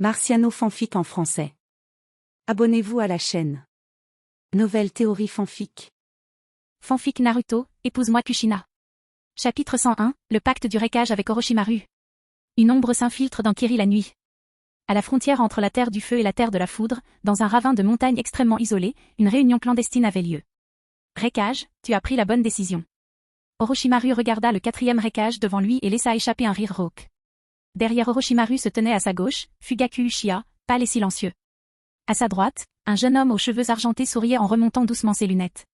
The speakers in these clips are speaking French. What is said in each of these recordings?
Marciano fanfic en français. Abonnez-vous à la chaîne. Nouvelle théorie fanfic. Fanfic Naruto, épouse-moi Kushina. Chapitre 101, le pacte du Raikage avec Orochimaru. Une ombre s'infiltre dans Kiri la nuit. À la frontière entre la terre du feu et la terre de la foudre, dans un ravin de montagne extrêmement isolé, une réunion clandestine avait lieu. Raikage, tu as pris la bonne décision. Orochimaru regarda le 4e Raikage devant lui et laissa échapper un rire rauque. Derrière Orochimaru se tenait à sa gauche, Fugaku Uchiha, pâle et silencieux. À sa droite, un jeune homme aux cheveux argentés souriait en remontant doucement ses lunettes.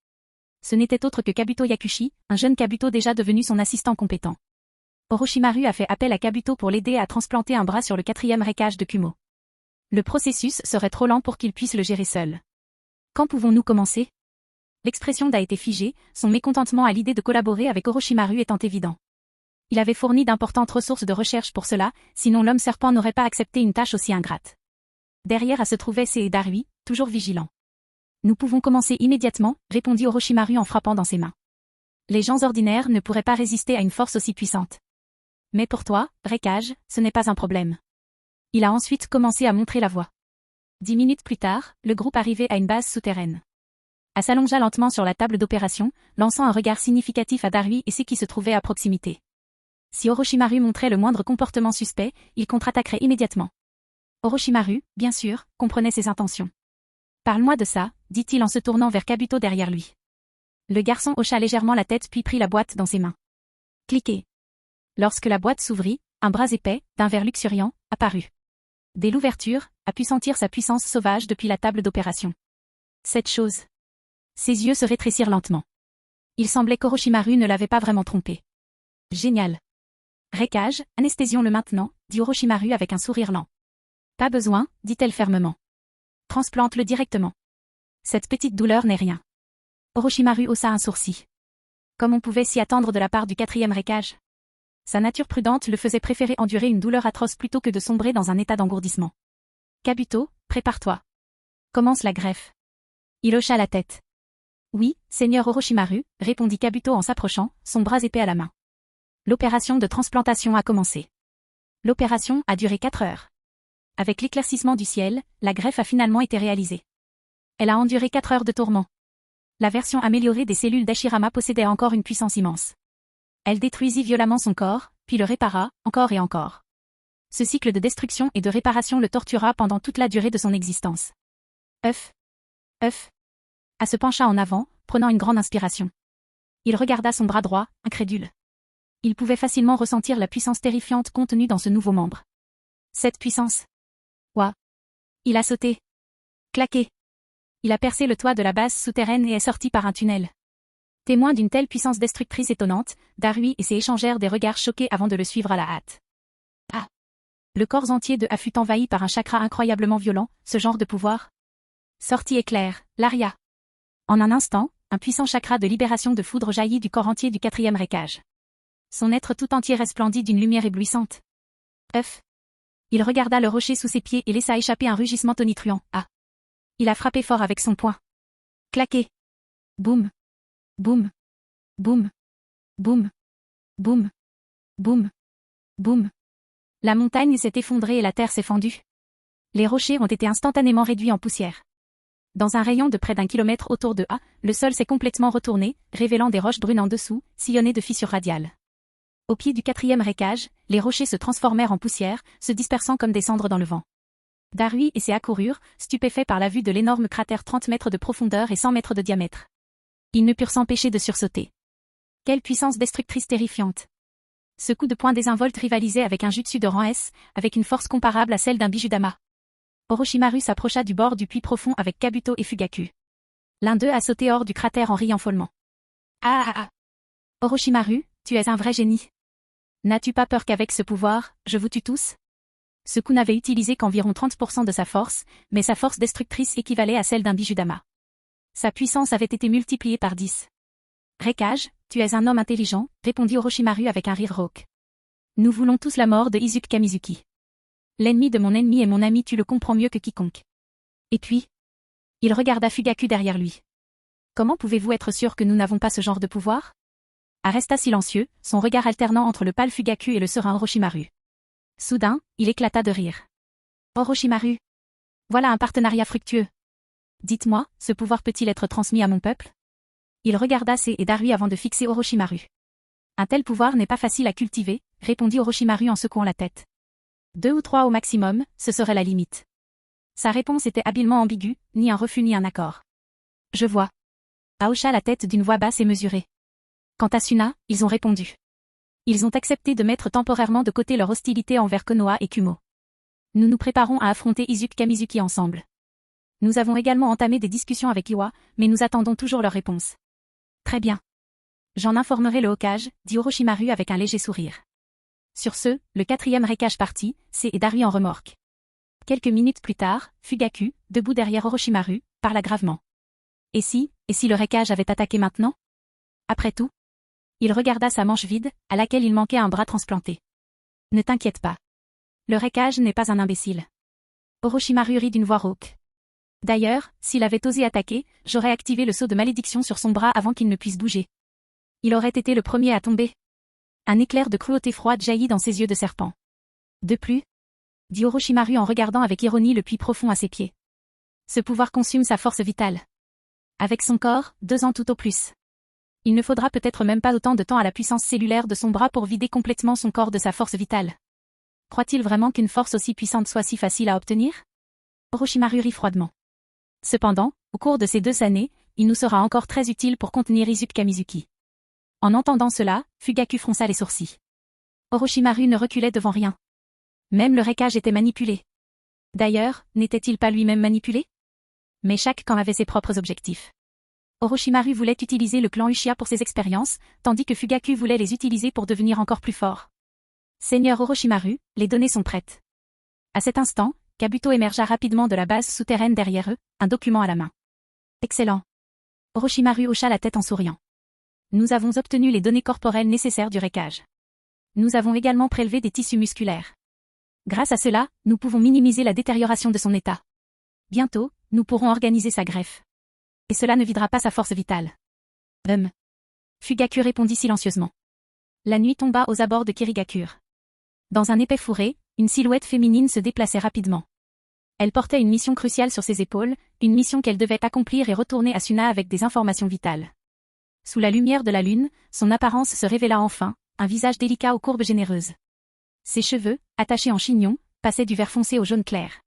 Ce n'était autre que Kabuto Yakushi, un jeune Kabuto déjà devenu son assistant compétent. Orochimaru a fait appel à Kabuto pour l'aider à transplanter un bras sur le 4e Raikage de Kumo. Le processus serait trop lent pour qu'il puisse le gérer seul. Quand pouvons-nous commencer? L'expression d'A était figée, son mécontentement à l'idée de collaborer avec Orochimaru étant évident. Il avait fourni d'importantes ressources de recherche pour cela, sinon l'homme serpent n'aurait pas accepté une tâche aussi ingrate. Derrière se trouvaient Sei et Darui, toujours vigilants. Nous pouvons commencer immédiatement, répondit Orochimaru en frappant dans ses mains. Les gens ordinaires ne pourraient pas résister à une force aussi puissante. Mais pour toi, Raikage, ce n'est pas un problème. Il a ensuite commencé à montrer la voie. 10 minutes plus tard, le groupe arrivait à une base souterraine. A s'allongea lentement sur la table d'opération, lançant un regard significatif à Darui et ceux qui se trouvaient à proximité. Si Orochimaru montrait le moindre comportement suspect, il contre-attaquerait immédiatement. Orochimaru, bien sûr, comprenait ses intentions. Parle-moi de ça, dit-il en se tournant vers Kabuto derrière lui. Le garçon hocha légèrement la tête puis prit la boîte dans ses mains. Cliquez. Lorsque la boîte s'ouvrit, un bras épais, d'un vert luxuriant, apparut. Dès l'ouverture, a pu sentir sa puissance sauvage depuis la table d'opération. Cette chose. Ses yeux se rétrécirent lentement. Il semblait qu'Orochimaru ne l'avait pas vraiment trompé. Génial. Raikage, anesthésions-le maintenant, dit Orochimaru avec un sourire lent. Pas besoin, dit-elle fermement. Transplante-le directement. Cette petite douleur n'est rien. Orochimaru haussa un sourcil. Comme on pouvait s'y attendre de la part du 4e Raikage. Sa nature prudente le faisait préférer endurer une douleur atroce plutôt que de sombrer dans un état d'engourdissement. Kabuto, prépare-toi. Commence la greffe. Il hocha la tête. Oui, Seigneur Orochimaru, répondit Kabuto en s'approchant, son bras épais à la main. L'opération de transplantation a commencé. L'opération a duré 4 heures. Avec l'éclaircissement du ciel, la greffe a finalement été réalisée. Elle a enduré 4 heures de tourments. La version améliorée des cellules d'Hashirama possédait encore une puissance immense. Elle détruisit violemment son corps, puis le répara, encore et encore. Ce cycle de destruction et de réparation le tortura pendant toute la durée de son existence. Œuf. A se pencha en avant, prenant une grande inspiration. Il regarda son bras droit, incrédule. Il pouvait facilement ressentir la puissance terrifiante contenue dans ce nouveau membre. Cette puissance. Ouah. Il a sauté. Claqué. Il a percé le toit de la base souterraine et est sorti par un tunnel. Témoin d'une telle puissance destructrice étonnante, Darui et ses échangèrent des regards choqués avant de le suivre à la hâte. Ah. Le corps entier de A fut envahi par un chakra incroyablement violent, ce genre de pouvoir. Sortie éclair, Laria. En un instant, un puissant chakra de libération de foudre jaillit du corps entier du 4e Raikage. Son être tout entier resplendit d'une lumière éblouissante. Œuf. Il regarda le rocher sous ses pieds et laissa échapper un rugissement tonitruant. Ah. Il a frappé fort avec son poing. Claqué. Boum. Boum. Boum. Boum. Boum. Boum. Boum. La montagne s'est effondrée et la terre s'est fendue. Les rochers ont été instantanément réduits en poussière. Dans un rayon de près d'1 kilomètre autour de A, le sol s'est complètement retourné, révélant des roches brunes en dessous, sillonnées de fissures radiales. Au pied du 4e Raikage, les rochers se transformèrent en poussière, se dispersant comme des cendres dans le vent. Darui et ses accoururent, stupéfaits par la vue de l'énorme cratère 30 mètres de profondeur et 100 mètres de diamètre. Ils ne purent s'empêcher de sursauter. Quelle puissance destructrice terrifiante. Ce coup de poing désinvolte rivalisait avec un jutsu de rang S, avec une force comparable à celle d'un Bijudama. Orochimaru s'approcha du bord du puits profond avec Kabuto et Fugaku. L'un d'eux a sauté hors du cratère en riant follement. Ah. Orochimaru, tu es un vrai génie. N'as-tu pas peur qu'avec ce pouvoir, je vous tue tous? Ce coup n'avait utilisé qu'environ 30% de sa force, mais sa force destructrice équivalait à celle d'un Bijudama. Sa puissance avait été multipliée par 10. Raikage, tu es un homme intelligent, répondit Orochimaru avec un rire rauque. Nous voulons tous la mort de Izuku Kamizuki. L'ennemi de mon ennemi est mon ami, tu le comprends mieux que quiconque. Et puis? Il regarda Fugaku derrière lui. Comment pouvez-vous être sûr que nous n'avons pas ce genre de pouvoir? A resta silencieux, son regard alternant entre le pâle Fugaku et le serein Orochimaru. Soudain, il éclata de rire. Orochimaru. Voilà un partenariat fructueux. Dites-moi, ce pouvoir peut-il être transmis à mon peuple? Il regarda Sei et Darui avant de fixer Orochimaru. Un tel pouvoir n'est pas facile à cultiver, répondit Orochimaru en secouant la tête. 2 ou 3 au maximum, ce serait la limite. Sa réponse était habilement ambiguë, ni un refus ni un accord. Je vois. Hocha la tête d'une voix basse et mesurée. Quant à Suna, ils ont répondu. Ils ont accepté de mettre temporairement de côté leur hostilité envers Konoha et Kumo. Nous nous préparons à affronter Izuku Kamizuki ensemble. Nous avons également entamé des discussions avec Iwa, mais nous attendons toujours leur réponse. Très bien. J'en informerai le Hokage, dit Orochimaru avec un léger sourire. Sur ce, le 4e Raikage partit, Sei et Darui en remorque. Quelques minutes plus tard, Fugaku, debout derrière Orochimaru, parla gravement. Et si le Raikage avait attaqué maintenant? Après tout? Il regarda sa manche vide, à laquelle il manquait un bras transplanté. Ne t'inquiète pas. Le Raikage n'est pas un imbécile. Orochimaru rit d'une voix rauque. D'ailleurs, s'il avait osé attaquer, j'aurais activé le sceau de malédiction sur son bras avant qu'il ne puisse bouger. Il aurait été le premier à tomber. Un éclair de cruauté froide jaillit dans ses yeux de serpent. De plus, dit Orochimaru en regardant avec ironie le puits profond à ses pieds. Ce pouvoir consume sa force vitale. Avec son corps, 2 ans tout au plus. Il ne faudra peut-être même pas autant de temps à la puissance cellulaire de son bras pour vider complètement son corps de sa force vitale. Croit-il vraiment qu'une force aussi puissante soit si facile à obtenir? Orochimaru rit froidement. Cependant, au cours de ces 2 années, il nous sera encore très utile pour contenir Izuku Kamizuki. En entendant cela, Fugaku fronça les sourcils. Orochimaru ne reculait devant rien. Même le Raikage était manipulé. D'ailleurs, n'était-il pas lui-même manipulé? Mais chaque camp avait ses propres objectifs. Orochimaru voulait utiliser le clan Uchiha pour ses expériences, tandis que Fugaku voulait les utiliser pour devenir encore plus fort. Seigneur Orochimaru, les données sont prêtes. À cet instant, Kabuto émergea rapidement de la base souterraine derrière eux, un document à la main. Excellent. Orochimaru hocha la tête en souriant. Nous avons obtenu les données corporelles nécessaires du Raikage. Nous avons également prélevé des tissus musculaires. Grâce à cela, nous pouvons minimiser la détérioration de son état. Bientôt, nous pourrons organiser sa greffe. Et cela ne videra pas sa force vitale. Fugaku répondit silencieusement. La nuit tomba aux abords de Kirigakure. Dans un épais fourré, une silhouette féminine se déplaçait rapidement. Elle portait une mission cruciale sur ses épaules, une mission qu'elle devait accomplir et retourner à Suna avec des informations vitales. Sous la lumière de la lune, son apparence se révéla enfin, un visage délicat aux courbes généreuses. Ses cheveux, attachés en chignon, passaient du vert foncé au jaune clair.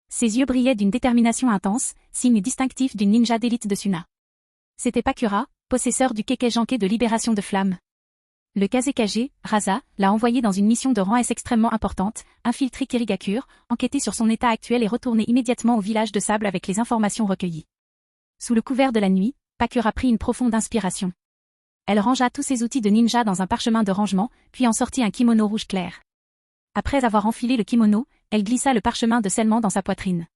Ses yeux brillaient d'une détermination intense, signe distinctif d'une ninja d'élite de Suna. C'était Pakura, possesseur du Kekkei de libération de flammes. Le Kazekage, Rasa, l'a envoyé dans une mission de rang S extrêmement importante, infiltrer Kirigakure, enquêter sur son état actuel et retourner immédiatement au village de sable avec les informations recueillies. Sous le couvert de la nuit, Pakura prit une profonde inspiration. Elle rangea tous ses outils de ninja dans un parchemin de rangement, puis en sortit un kimono rouge clair. Après avoir enfilé le kimono, elle glissa le parchemin de scellement dans sa poitrine.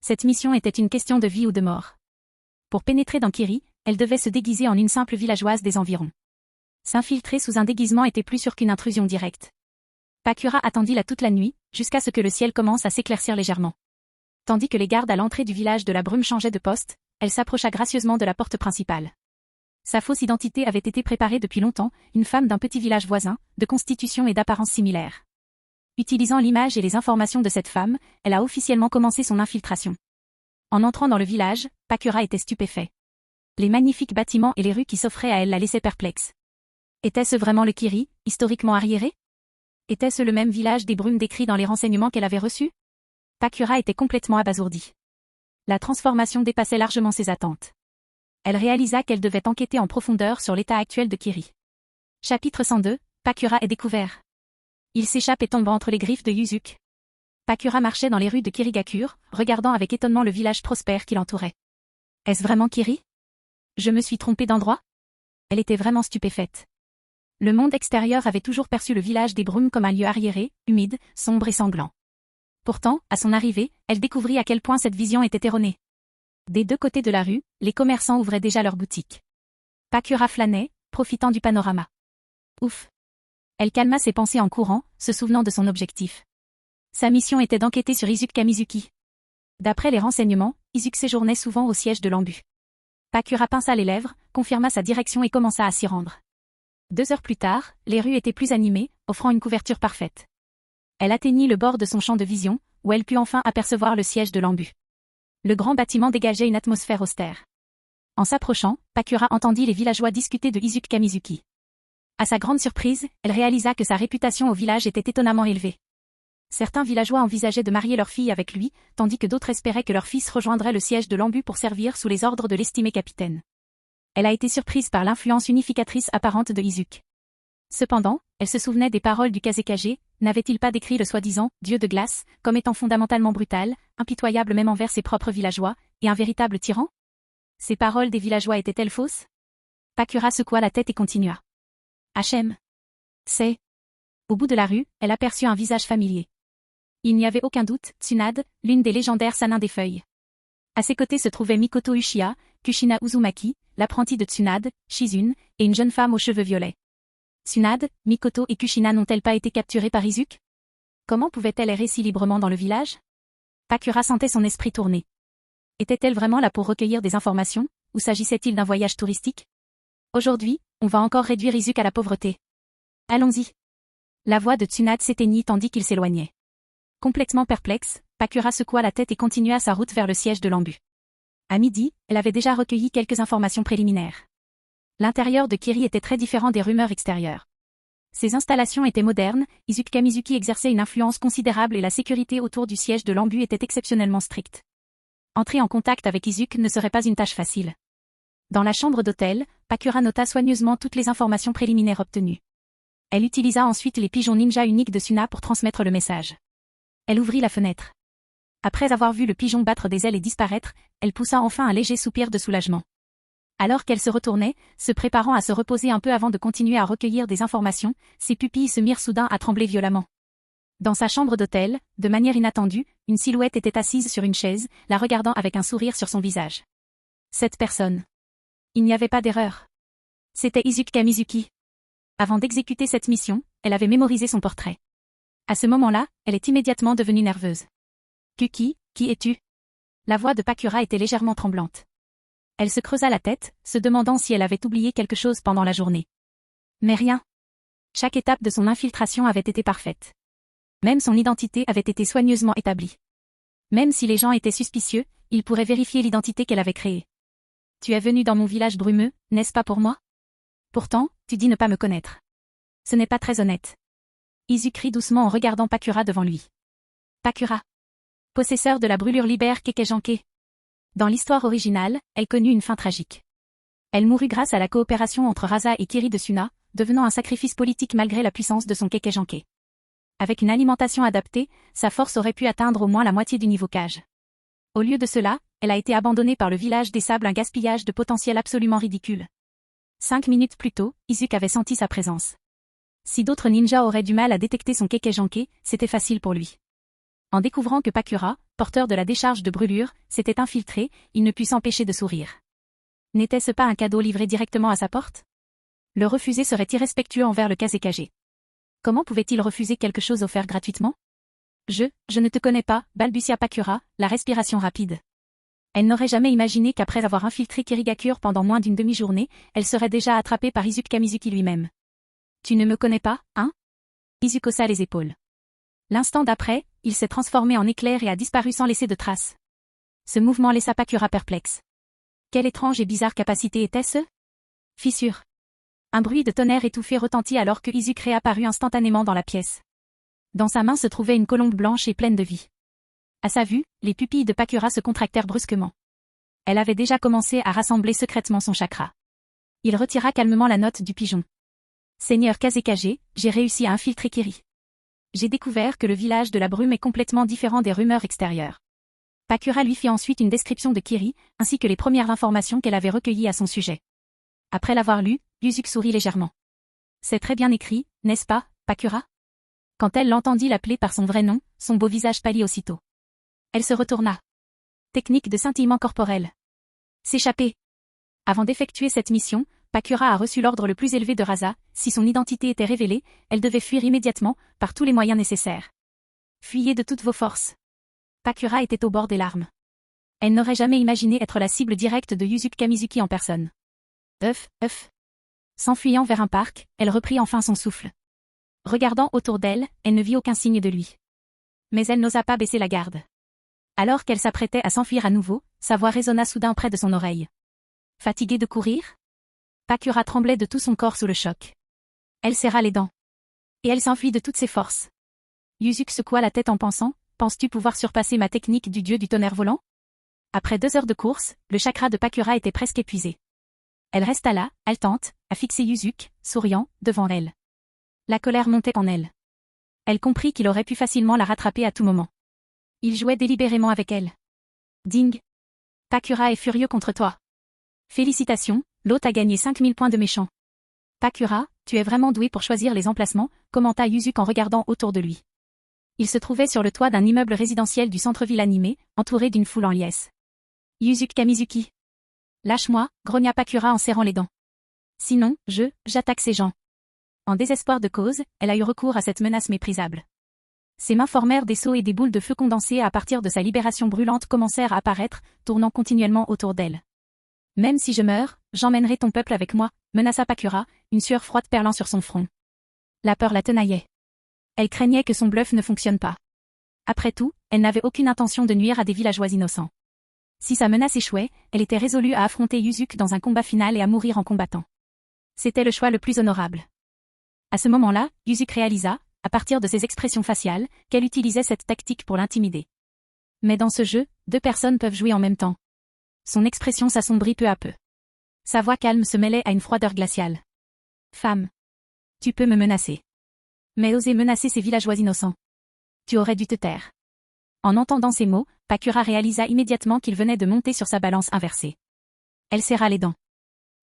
Cette mission était une question de vie ou de mort. Pour pénétrer dans Kiri, elle devait se déguiser en une simple villageoise des environs. S'infiltrer sous un déguisement était plus sûr qu'une intrusion directe. Pakura attendit là toute la nuit, jusqu'à ce que le ciel commence à s'éclaircir légèrement. Tandis que les gardes à l'entrée du village de la brume changeaient de poste, elle s'approcha gracieusement de la porte principale. Sa fausse identité avait été préparée depuis longtemps, une femme d'un petit village voisin, de constitution et d'apparence similaires. Utilisant l'image et les informations de cette femme, elle a officiellement commencé son infiltration. En entrant dans le village, Pakura était stupéfait. Les magnifiques bâtiments et les rues qui s'offraient à elle la laissaient perplexe. Était-ce vraiment le Kiri, historiquement arriéré? Était-ce le même village des brumes décrit dans les renseignements qu'elle avait reçus? Pakura était complètement abasourdie. La transformation dépassait largement ses attentes. Elle réalisa qu'elle devait enquêter en profondeur sur l'état actuel de Kiri. Chapitre 102, Pakura est découvert. Il s'échappe et tombe entre les griffes de Yuzuki. Pakura marchait dans les rues de Kirigakure, regardant avec étonnement le village prospère qui l'entourait. Est-ce vraiment Kiri? Je me suis trompée d'endroit? Elle était vraiment stupéfaite. Le monde extérieur avait toujours perçu le village des brumes comme un lieu arriéré, humide, sombre et sanglant. Pourtant, à son arrivée, elle découvrit à quel point cette vision était erronée. Des 2 côtés de la rue, les commerçants ouvraient déjà leurs boutiques. Pakura flânait, profitant du panorama. Ouf! Elle calma ses pensées en courant, se souvenant de son objectif. Sa mission était d'enquêter sur Izuku Kamizuki. D'après les renseignements, Izuku séjournait souvent au siège de l'Ambu. Pakura pinça les lèvres, confirma sa direction et commença à s'y rendre. 2 heures plus tard, les rues étaient plus animées, offrant une couverture parfaite. Elle atteignit le bord de son champ de vision, où elle put enfin apercevoir le siège de l'Ambu. Le grand bâtiment dégageait une atmosphère austère. En s'approchant, Pakura entendit les villageois discuter de Izuku Kamizuki. À sa grande surprise, elle réalisa que sa réputation au village était étonnamment élevée. Certains villageois envisageaient de marier leur fille avec lui, tandis que d'autres espéraient que leur fils rejoindrait le siège de l'Ambu pour servir sous les ordres de l'estimé capitaine. Elle a été surprise par l'influence unificatrice apparente de Izuku. Cependant, elle se souvenait des paroles du Kazekage, n'avait-il pas décrit le soi-disant « dieu de glace » comme étant fondamentalement brutal, impitoyable même envers ses propres villageois, et un véritable tyran? Ces paroles des villageois étaient-elles fausses? Pakura secoua la tête et continua. Hachem. C'est. Au bout de la rue, elle aperçut un visage familier. Il n'y avait aucun doute, Tsunade, l'une des légendaires Sanins des feuilles. À ses côtés se trouvaient Mikoto Uchiha, Kushina Uzumaki, l'apprentie de Tsunade, Shizune, et une jeune femme aux cheveux violets. Tsunade, Mikoto et Kushina n'ont-elles pas été capturées par Izuku? Comment pouvaient-elles errer si librement dans le village? Pakura sentait son esprit tourner. Était-elle vraiment là pour recueillir des informations, ou s'agissait-il d'un voyage touristique? Aujourd'hui, on va encore réduire Izuku à la pauvreté. Allons-y. La voix de Tsunade s'éteignit tandis qu'il s'éloignait. Complètement perplexe, Pakura secoua la tête et continua sa route vers le siège de l'Ambu. À midi, elle avait déjà recueilli quelques informations préliminaires. L'intérieur de Kiri était très différent des rumeurs extérieures. Ses installations étaient modernes, Izuku Kamizuki exerçait une influence considérable et la sécurité autour du siège de l'Ambu était exceptionnellement stricte. Entrer en contact avec Izuku ne serait pas une tâche facile. Dans la chambre d'hôtel, Pakura nota soigneusement toutes les informations préliminaires obtenues. Elle utilisa ensuite les pigeons ninja uniques de Suna pour transmettre le message. Elle ouvrit la fenêtre. Après avoir vu le pigeon battre des ailes et disparaître, elle poussa enfin un léger soupir de soulagement. Alors qu'elle se retournait, se préparant à se reposer un peu avant de continuer à recueillir des informations, ses pupilles se mirent soudain à trembler violemment. Dans sa chambre d'hôtel, de manière inattendue, une silhouette était assise sur une chaise, la regardant avec un sourire sur son visage. Cette personne. Il n'y avait pas d'erreur. C'était Izuku Kamizuki. Avant d'exécuter cette mission, elle avait mémorisé son portrait. À ce moment-là, elle est immédiatement devenue nerveuse. Kuki, qui es-tu? La voix de Pakura était légèrement tremblante. Elle se creusa la tête, se demandant si elle avait oublié quelque chose pendant la journée. Mais rien. Chaque étape de son infiltration avait été parfaite. Même son identité avait été soigneusement établie. Même si les gens étaient suspicieux, ils pourraient vérifier l'identité qu'elle avait créée. Tu es venu dans mon village brumeux, n'est-ce pas pour moi? Pourtant, tu dis ne pas me connaître. Ce n'est pas très honnête. Izuku rit doucement en regardant Pakura devant lui. Pakura. Possesseur de la brûlure libère Kekejanke. Dans l'histoire originale, elle connut une fin tragique. Elle mourut grâce à la coopération entre Rasa et Kiri de Suna, devenant un sacrifice politique malgré la puissance de son Kekejanke. Avec une alimentation adaptée, sa force aurait pu atteindre au moins la moitié du niveau Kage. Au lieu de cela, elle a été abandonnée par le village des sables, un gaspillage de potentiel absolument ridicule. 5 minutes plus tôt, Izuku avait senti sa présence. Si d'autres ninjas auraient du mal à détecter son Kekejanke, c'était facile pour lui. En découvrant que Pakura, porteur de la décharge de brûlure, s'était infiltré, il ne put s'empêcher de sourire. N'était-ce pas un cadeau livré directement à sa porte? Le refuser serait irrespectueux envers le Kazekage. Comment pouvait-il refuser quelque chose offert gratuitement? Je ne te connais pas, balbutia Pakura, la respiration rapide. Elle n'aurait jamais imaginé qu'après avoir infiltré Kirigakure pendant moins d'une demi-journée, elle serait déjà attrapée par Izuku Kamizuki lui-même. Tu ne me connais pas, hein? Izuku haussa les épaules. L'instant d'après, il s'est transformé en éclair et a disparu sans laisser de traces. Ce mouvement laissa Pakura perplexe. Quelle étrange et bizarre capacité était-ce? Fissure. Un bruit de tonnerre étouffé retentit alors que Izuku réapparut instantanément dans la pièce. Dans sa main se trouvait une colombe blanche et pleine de vie. À sa vue, les pupilles de Pakura se contractèrent brusquement. Elle avait déjà commencé à rassembler secrètement son chakra. Il retira calmement la note du pigeon. Seigneur Kazekage, j'ai réussi à infiltrer Kiri. J'ai découvert que le village de la brume est complètement différent des rumeurs extérieures. Pakura lui fit ensuite une description de Kiri, ainsi que les premières informations qu'elle avait recueillies à son sujet. Après l'avoir lu, Izuku sourit légèrement. C'est très bien écrit, n'est-ce pas, Pakura? Quand elle l'entendit l'appeler par son vrai nom, son beau visage pâlit aussitôt. Elle se retourna. Technique de scintillement corporel. S'échapper. Avant d'effectuer cette mission, Pakura a reçu l'ordre le plus élevé de Rasa, si son identité était révélée, elle devait fuir immédiatement, par tous les moyens nécessaires. Fuyez de toutes vos forces. Pakura était au bord des larmes. Elle n'aurait jamais imaginé être la cible directe de Izuku Kamizuki en personne. S'enfuyant vers un parc, elle reprit enfin son souffle. Regardant autour d'elle, elle ne vit aucun signe de lui. Mais elle n'osa pas baisser la garde. Alors qu'elle s'apprêtait à s'enfuir à nouveau, sa voix résonna soudain près de son oreille. Fatiguée de courir? Pakura tremblait de tout son corps sous le choc. Elle serra les dents. Et elle s'enfuit de toutes ses forces. Yuzuki secoua la tête en pensant, penses-tu pouvoir surpasser ma technique du dieu du tonnerre volant? Après 2 heures de course, le chakra de Pakura était presque épuisé. Elle resta là, haletante, à fixer Yuzuki, souriant, devant elle. La colère montait en elle. Elle comprit qu'il aurait pu facilement la rattraper à tout moment. Il jouait délibérément avec elle. Ding! Pakura est furieux contre toi. Félicitations, l'hôte a gagné 5000 points de méchant. Pakura, tu es vraiment doué pour choisir les emplacements, commenta Yuzuki en regardant autour de lui. Il se trouvait sur le toit d'un immeuble résidentiel du centre-ville animé, entouré d'une foule en liesse. Yuzuki Kamizuki. Lâche-moi, grogna Pakura en serrant les dents. Sinon, j'attaque ces gens. En désespoir de cause, elle a eu recours à cette menace méprisable. Ses mains formèrent des seaux et des boules de feu condensées à partir de sa libération brûlante commencèrent à apparaître, tournant continuellement autour d'elle. Même si je meurs, j'emmènerai ton peuple avec moi, menaça Pakura, une sueur froide perlant sur son front. La peur la tenaillait. Elle craignait que son bluff ne fonctionne pas. Après tout, elle n'avait aucune intention de nuire à des villageois innocents. Si sa menace échouait, elle était résolue à affronter Yuzuki dans un combat final et à mourir en combattant. C'était le choix le plus honorable. À ce moment-là, Yuzuki réalisa, à partir de ses expressions faciales, qu'elle utilisait cette tactique pour l'intimider. Mais dans ce jeu, 2 personnes peuvent jouer en même temps. Son expression s'assombrit peu à peu. Sa voix calme se mêlait à une froideur glaciale. Femme. Tu peux me menacer. Mais oser menacer ces villageois innocents. Tu aurais dû te taire. En entendant ces mots, Pakura réalisa immédiatement qu'il venait de monter sur sa balance inversée. Elle serra les dents.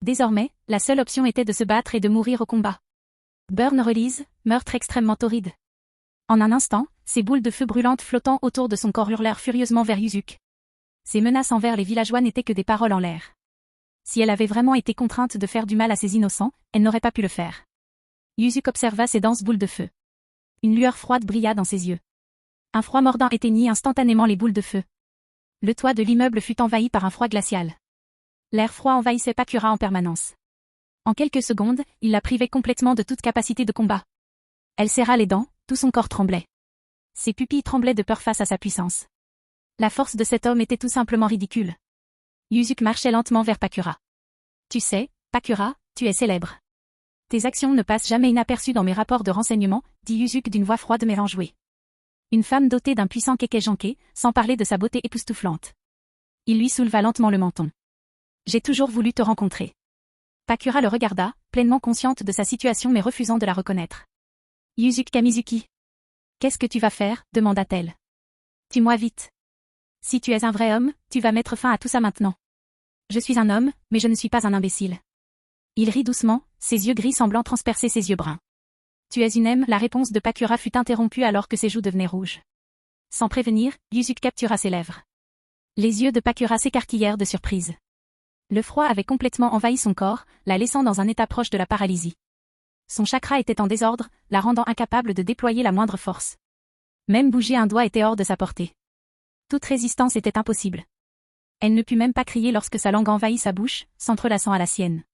Désormais, la seule option était de se battre et de mourir au combat. Burn release, meurtre extrêmement torride. En un instant, ces boules de feu brûlantes flottant autour de son corps hurlèrent furieusement vers Yuzuki. Ces menaces envers les villageois n'étaient que des paroles en l'air. Si elle avait vraiment été contrainte de faire du mal à ces innocents, elle n'aurait pas pu le faire. Yuzuki observa ces denses boules de feu. Une lueur froide brilla dans ses yeux. Un froid mordant éteignit instantanément les boules de feu. Le toit de l'immeuble fut envahi par un froid glacial. L'air froid envahissait Pakura en permanence. En quelques secondes, il la privait complètement de toute capacité de combat. Elle serra les dents, tout son corps tremblait. Ses pupilles tremblaient de peur face à sa puissance. La force de cet homme était tout simplement ridicule. Yuzuki marchait lentement vers Pakura. Tu sais, Pakura, tu es célèbre. Tes actions ne passent jamais inaperçues dans mes rapports de renseignement, dit Yuzuki d'une voix froide mais enjouée. Une femme dotée d'un puissant kekejanke, sans parler de sa beauté époustouflante. Il lui souleva lentement le menton. J'ai toujours voulu te rencontrer. Pakura le regarda, pleinement consciente de sa situation mais refusant de la reconnaître. Yuzuki Kamizuki. Qu'est-ce que tu vas faire, demanda-t-elle. Tue-moi vite. Si tu es un vrai homme, tu vas mettre fin à tout ça maintenant. Je suis un homme, mais je ne suis pas un imbécile. Il rit doucement, ses yeux gris semblant transpercer ses yeux bruns. Tu es une M. La réponse de Pakura fut interrompue alors que ses joues devenaient rouges. Sans prévenir, Yuzuki captura ses lèvres. Les yeux de Pakura s'écarquillèrent de surprise. Le froid avait complètement envahi son corps, la laissant dans un état proche de la paralysie. Son chakra était en désordre, la rendant incapable de déployer la moindre force. Même bouger un doigt était hors de sa portée. Toute résistance était impossible. Elle ne put même pas crier lorsque sa langue envahit sa bouche, s'entrelaçant à la sienne.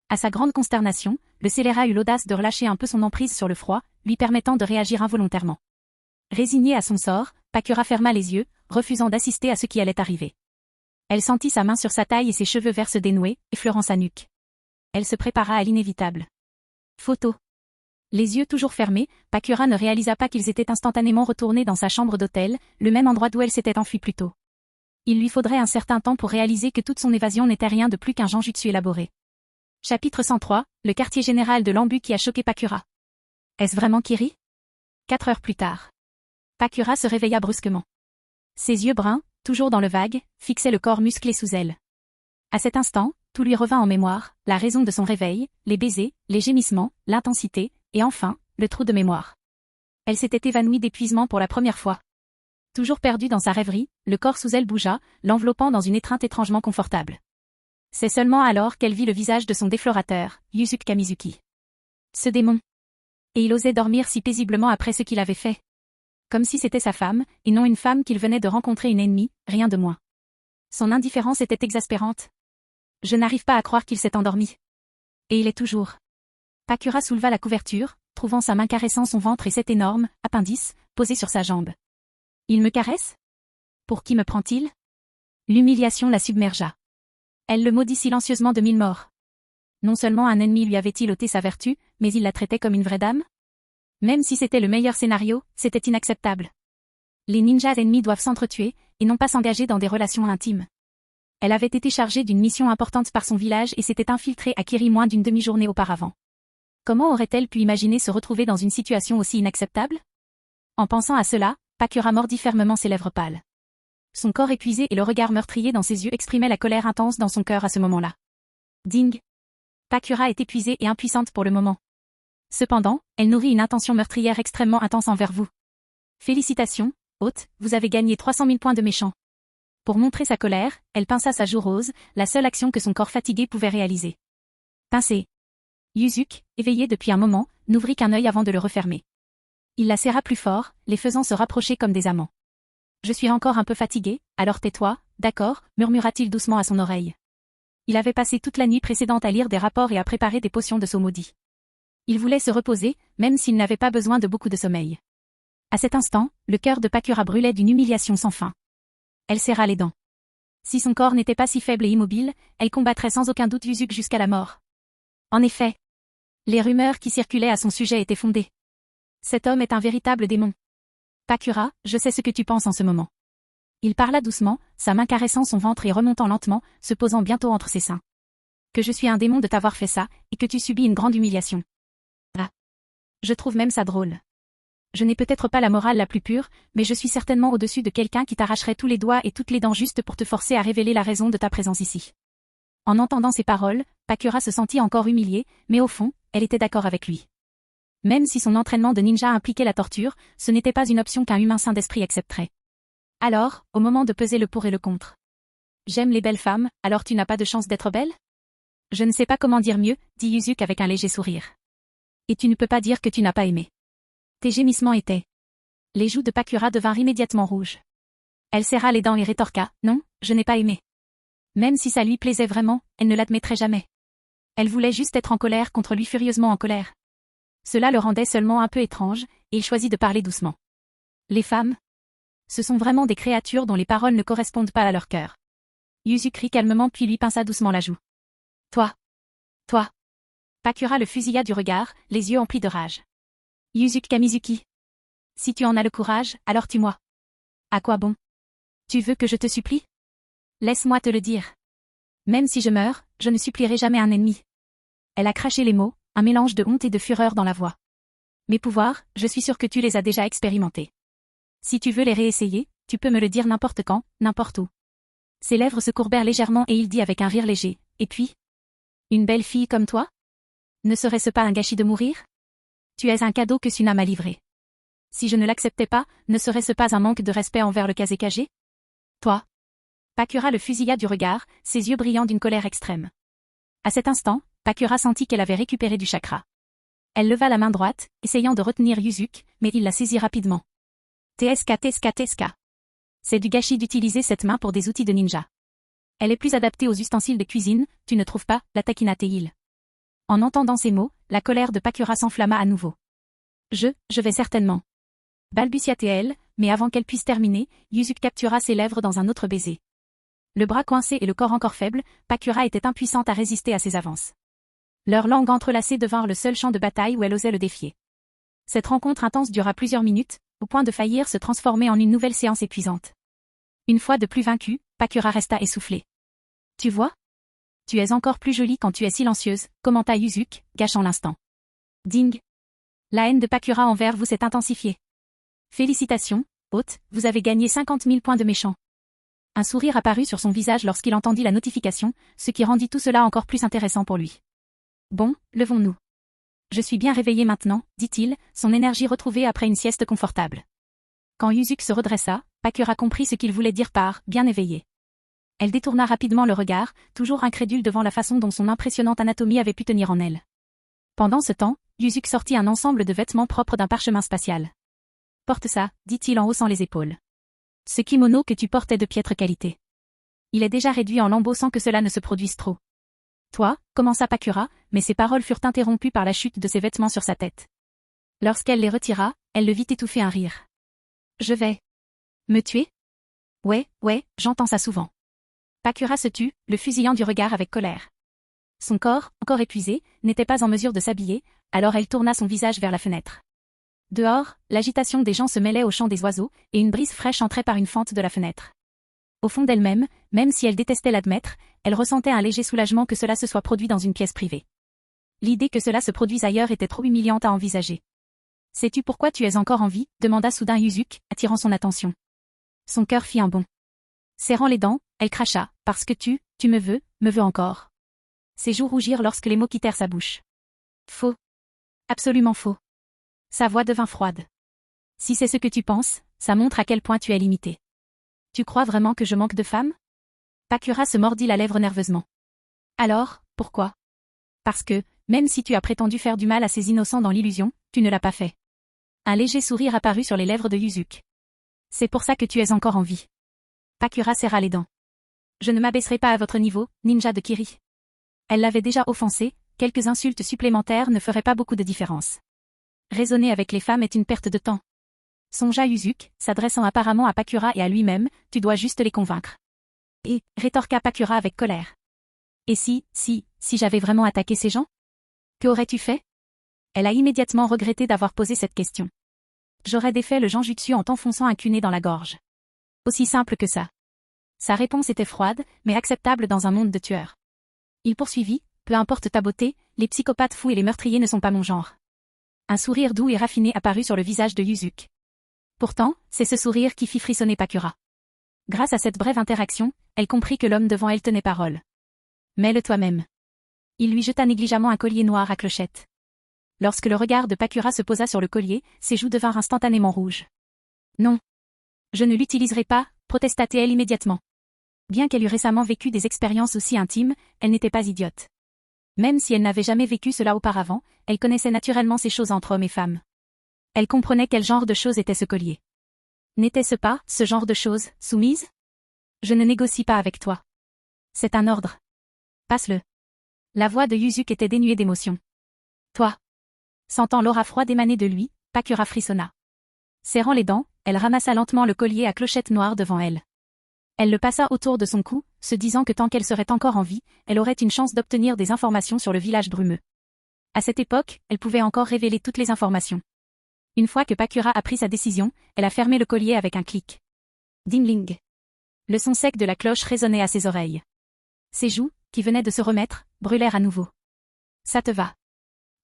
À sa grande consternation, le scélérat eut l'audace de relâcher un peu son emprise sur le froid, lui permettant de réagir involontairement. Résignée à son sort, Pakura ferma les yeux, refusant d'assister à ce qui allait arriver. Elle sentit sa main sur sa taille et ses cheveux verts se dénouer, effleurant sa nuque. Elle se prépara à l'inévitable. Photo. Les yeux toujours fermés, Pakura ne réalisa pas qu'ils étaient instantanément retournés dans sa chambre d'hôtel, le même endroit d'où elle s'était enfuie plus tôt. Il lui faudrait un certain temps pour réaliser que toute son évasion n'était rien de plus qu'un genjutsu élaboré. Chapitre 103, le quartier général de l'Ambu qui a choqué Pakura. Est-ce vraiment Kiri? 4 heures plus tard. Pakura se réveilla brusquement. Ses yeux bruns, toujours dans le vague, fixaient le corps musclé sous elle. À cet instant, tout lui revint en mémoire, la raison de son réveil, les baisers, les gémissements, l'intensité, et enfin, le trou de mémoire. Elle s'était évanouie d'épuisement pour la première fois. Toujours perdue dans sa rêverie, le corps sous elle bougea, l'enveloppant dans une étreinte étrangement confortable. C'est seulement alors qu'elle vit le visage de son déflorateur, Yuzuki Kamizuki. Ce démon. Et il osait dormir si paisiblement après ce qu'il avait fait. Comme si c'était sa femme, et non une femme qu'il venait de rencontrer une ennemie, rien de moins. Son indifférence était exaspérante. Je n'arrive pas à croire qu'il s'est endormi. Et il est toujours. Pakura souleva la couverture, trouvant sa main caressant son ventre et cet énorme appendice posé sur sa jambe. Il me caresse? Pour qui me prend-il? L'humiliation la submergea. Elle le maudit silencieusement de 1000 morts. Non seulement un ennemi lui avait-il ôté sa vertu, mais il la traitait comme une vraie dame? Même si c'était le meilleur scénario, c'était inacceptable. Les ninjas ennemis doivent s'entretuer, et non pas s'engager dans des relations intimes. Elle avait été chargée d'une mission importante par son village et s'était infiltrée à Kiri moins d'une demi-journée auparavant. Comment aurait-elle pu imaginer se retrouver dans une situation aussi inacceptable? En pensant à cela, Pakura mordit fermement ses lèvres pâles. Son corps épuisé et le regard meurtrier dans ses yeux exprimaient la colère intense dans son cœur à ce moment-là. Ding! Pakura est épuisée et impuissante pour le moment. Cependant, elle nourrit une intention meurtrière extrêmement intense envers vous. Félicitations, hôte, vous avez gagné 300 000 points de méchant. Pour montrer sa colère, elle pinça sa joue rose, la seule action que son corps fatigué pouvait réaliser. Pincer. Yuzuki, éveillé depuis un moment, n'ouvrit qu'un œil avant de le refermer. Il la serra plus fort, les faisant se rapprocher comme des amants. Je suis encore un peu fatigué, alors tais-toi, d'accord, murmura-t-il doucement à son oreille. Il avait passé toute la nuit précédente à lire des rapports et à préparer des potions de sauts maudits. Il voulait se reposer, même s'il n'avait pas besoin de beaucoup de sommeil. À cet instant, le cœur de Pakura brûlait d'une humiliation sans fin. Elle serra les dents. Si son corps n'était pas si faible et immobile, elle combattrait sans aucun doute Yuzuki jusqu'à la mort. En effet, les rumeurs qui circulaient à son sujet étaient fondées. Cet homme est un véritable démon. Pakura, je sais ce que tu penses en ce moment. Il parla doucement, sa main caressant son ventre et remontant lentement, se posant bientôt entre ses seins. Que je suis un démon de t'avoir fait ça, et que tu subis une grande humiliation. Ah. Je trouve même ça drôle. Je n'ai peut-être pas la morale la plus pure, mais je suis certainement au-dessus de quelqu'un qui t'arracherait tous les doigts et toutes les dents juste pour te forcer à révéler la raison de ta présence ici. En entendant ces paroles, Pakura se sentit encore humiliée, mais au fond, elle était d'accord avec lui. Même si son entraînement de ninja impliquait la torture, ce n'était pas une option qu'un humain sain d'esprit accepterait. Alors, au moment de peser le pour et le contre. J'aime les belles femmes, alors tu n'as pas de chance d'être belle? Je ne sais pas comment dire mieux, dit Yuzuki avec un léger sourire. Et tu ne peux pas dire que tu n'as pas aimé. Tes gémissements étaient. Les joues de Pakura devinrent immédiatement rouges. Elle serra les dents et rétorqua, non, je n'ai pas aimé. Même si ça lui plaisait vraiment, elle ne l'admettrait jamais. Elle voulait juste être en colère contre lui, furieusement en colère. Cela le rendait seulement un peu étrange, et il choisit de parler doucement. Les femmes? Ce sont vraiment des créatures dont les paroles ne correspondent pas à leur cœur. Yuzuki rit calmement puis lui pinça doucement la joue. Toi. Pakura le fusilla du regard, les yeux emplis de rage. Yuzuki Kamizuki. Si tu en as le courage, alors tue-moi. À quoi bon? Tu veux que je te supplie? Laisse-moi te le dire. Même si je meurs, je ne supplierai jamais un ennemi. Elle a craché les mots, un mélange de honte et de fureur dans la voix. Mes pouvoirs, je suis sûre que tu les as déjà expérimentés. Si tu veux les réessayer, tu peux me le dire n'importe quand, n'importe où. Ses lèvres se courbèrent légèrement et il dit avec un rire léger, et puis? Une belle fille comme toi? Ne serait-ce pas un gâchis de mourir? Tu es un cadeau que Suna m'a livré. Si je ne l'acceptais pas, ne serait-ce pas un manque de respect envers le Kazekage? Toi? Pakura le fusilla du regard, ses yeux brillant d'une colère extrême. À cet instant, Pakura sentit qu'elle avait récupéré du chakra. Elle leva la main droite, essayant de retenir Yuzuki, mais il la saisit rapidement. TSK. C'est du gâchis d'utiliser cette main pour des outils de ninja. Elle est plus adaptée aux ustensiles de cuisine, tu ne trouves pas, la taquina-t-il. En entendant ces mots, la colère de Pakura s'enflamma à nouveau. Je vais certainement. Balbutia-t-elle, mais avant qu'elle puisse terminer, Yuzuki captura ses lèvres dans un autre baiser. Le bras coincé et le corps encore faible, Pakura était impuissante à résister à ses avances. Leurs langues entrelacées devinrent le seul champ de bataille où elle osait le défier. Cette rencontre intense dura plusieurs minutes, au point de faillir se transformer en une nouvelle séance épuisante. Une fois de plus vaincue, Pakura resta essoufflée. Tu vois? Tu es encore plus jolie quand tu es silencieuse, commenta Yuzuki, gâchant l'instant. Ding! La haine de Pakura envers vous s'est intensifiée. Félicitations, hôte, vous avez gagné 50 000 points de méchant. Un sourire apparut sur son visage lorsqu'il entendit la notification, ce qui rendit tout cela encore plus intéressant pour lui. Bon, levons-nous. Je suis bien réveillé maintenant, dit-il, son énergie retrouvée après une sieste confortable. Quand Yuzuki se redressa, Pakura comprit ce qu'il voulait dire par « bien éveillé ». Elle détourna rapidement le regard, toujours incrédule devant la façon dont son impressionnante anatomie avait pu tenir en elle. Pendant ce temps, Yuzuki sortit un ensemble de vêtements propres d'un parchemin spatial. « Porte ça, dit-il en haussant les épaules. Ce kimono que tu portes est de piètre qualité. Il est déjà réduit en lambeaux sans que cela ne se produise trop. Toi, commença Pakura, mais ses paroles furent interrompues par la chute de ses vêtements sur sa tête. Lorsqu'elle les retira, elle le vit étouffer un rire. Je vais. Me tuer? Ouais, j'entends ça souvent. Pakura se tut, le fusillant du regard avec colère. Son corps, encore épuisé, n'était pas en mesure de s'habiller, alors elle tourna son visage vers la fenêtre. Dehors, l'agitation des gens se mêlait au chant des oiseaux, et une brise fraîche entrait par une fente de la fenêtre. Au fond d'elle-même, même si elle détestait l'admettre, elle ressentait un léger soulagement que cela se soit produit dans une pièce privée. L'idée que cela se produise ailleurs était trop humiliante à envisager. « Sais-tu pourquoi tu es encore en vie ?» demanda soudain Yuzuki, attirant son attention. Son cœur fit un bond. Serrant les dents, elle cracha, « Parce que tu me veux encore. » Ses joues rougirent lorsque les mots quittèrent sa bouche. Faux. Absolument faux. Sa voix devint froide. Si c'est ce que tu penses, ça montre à quel point tu es limité. Tu crois vraiment que je manque de femmes? Pakura se mordit la lèvre nerveusement. Alors, pourquoi? Parce que, même si tu as prétendu faire du mal à ces innocents dans l'illusion, tu ne l'as pas fait. Un léger sourire apparut sur les lèvres de Yuzuki. C'est pour ça que tu es encore en vie. Pakura serra les dents. Je ne m'abaisserai pas à votre niveau, ninja de Kiri. Elle l'avait déjà offensé, quelques insultes supplémentaires ne feraient pas beaucoup de différence. Raisonner avec les femmes est une perte de temps. Songea Yuzuki, s'adressant apparemment à Pakura et à lui-même, tu dois juste les convaincre. Et, rétorqua Pakura avec colère. Et si j'avais vraiment attaqué ces gens? Que aurais-tu fait? Elle a immédiatement regretté d'avoir posé cette question. J'aurais défait le Genjutsu en t'enfonçant un cunei dans la gorge. Aussi simple que ça. Sa réponse était froide, mais acceptable dans un monde de tueurs. Il poursuivit, peu importe ta beauté, les psychopathes fous et les meurtriers ne sont pas mon genre. Un sourire doux et raffiné apparut sur le visage de Yuzuki. Pourtant, c'est ce sourire qui fit frissonner Pakura. Grâce à cette brève interaction, elle comprit que l'homme devant elle tenait parole. Mets-le toi-même. Il lui jeta négligemment un collier noir à clochette. Lorsque le regard de Pakura se posa sur le collier, ses joues devinrent instantanément rouges. Non. Je ne l'utiliserai pas, protesta-t-elle immédiatement. Bien qu'elle eût récemment vécu des expériences aussi intimes, elle n'était pas idiote. Même si elle n'avait jamais vécu cela auparavant, elle connaissait naturellement ces choses entre hommes et femmes. Elle comprenait quel genre de chose était ce collier. N'était-ce pas, ce genre de chose, soumise? Je ne négocie pas avec toi. C'est un ordre. Passe-le. La voix de Yuzuki était dénuée d'émotion. Toi. Sentant l'aura froide émaner de lui, Pakura frissonna. Serrant les dents, elle ramassa lentement le collier à clochette noire devant elle. Elle le passa autour de son cou, se disant que tant qu'elle serait encore en vie, elle aurait une chance d'obtenir des informations sur le village brumeux. À cette époque, elle pouvait encore révéler toutes les informations. Une fois que Pakura a pris sa décision, elle a fermé le collier avec un clic. Ding-ling. Le son sec de la cloche résonnait à ses oreilles. Ses joues, qui venaient de se remettre, brûlèrent à nouveau. Ça te va.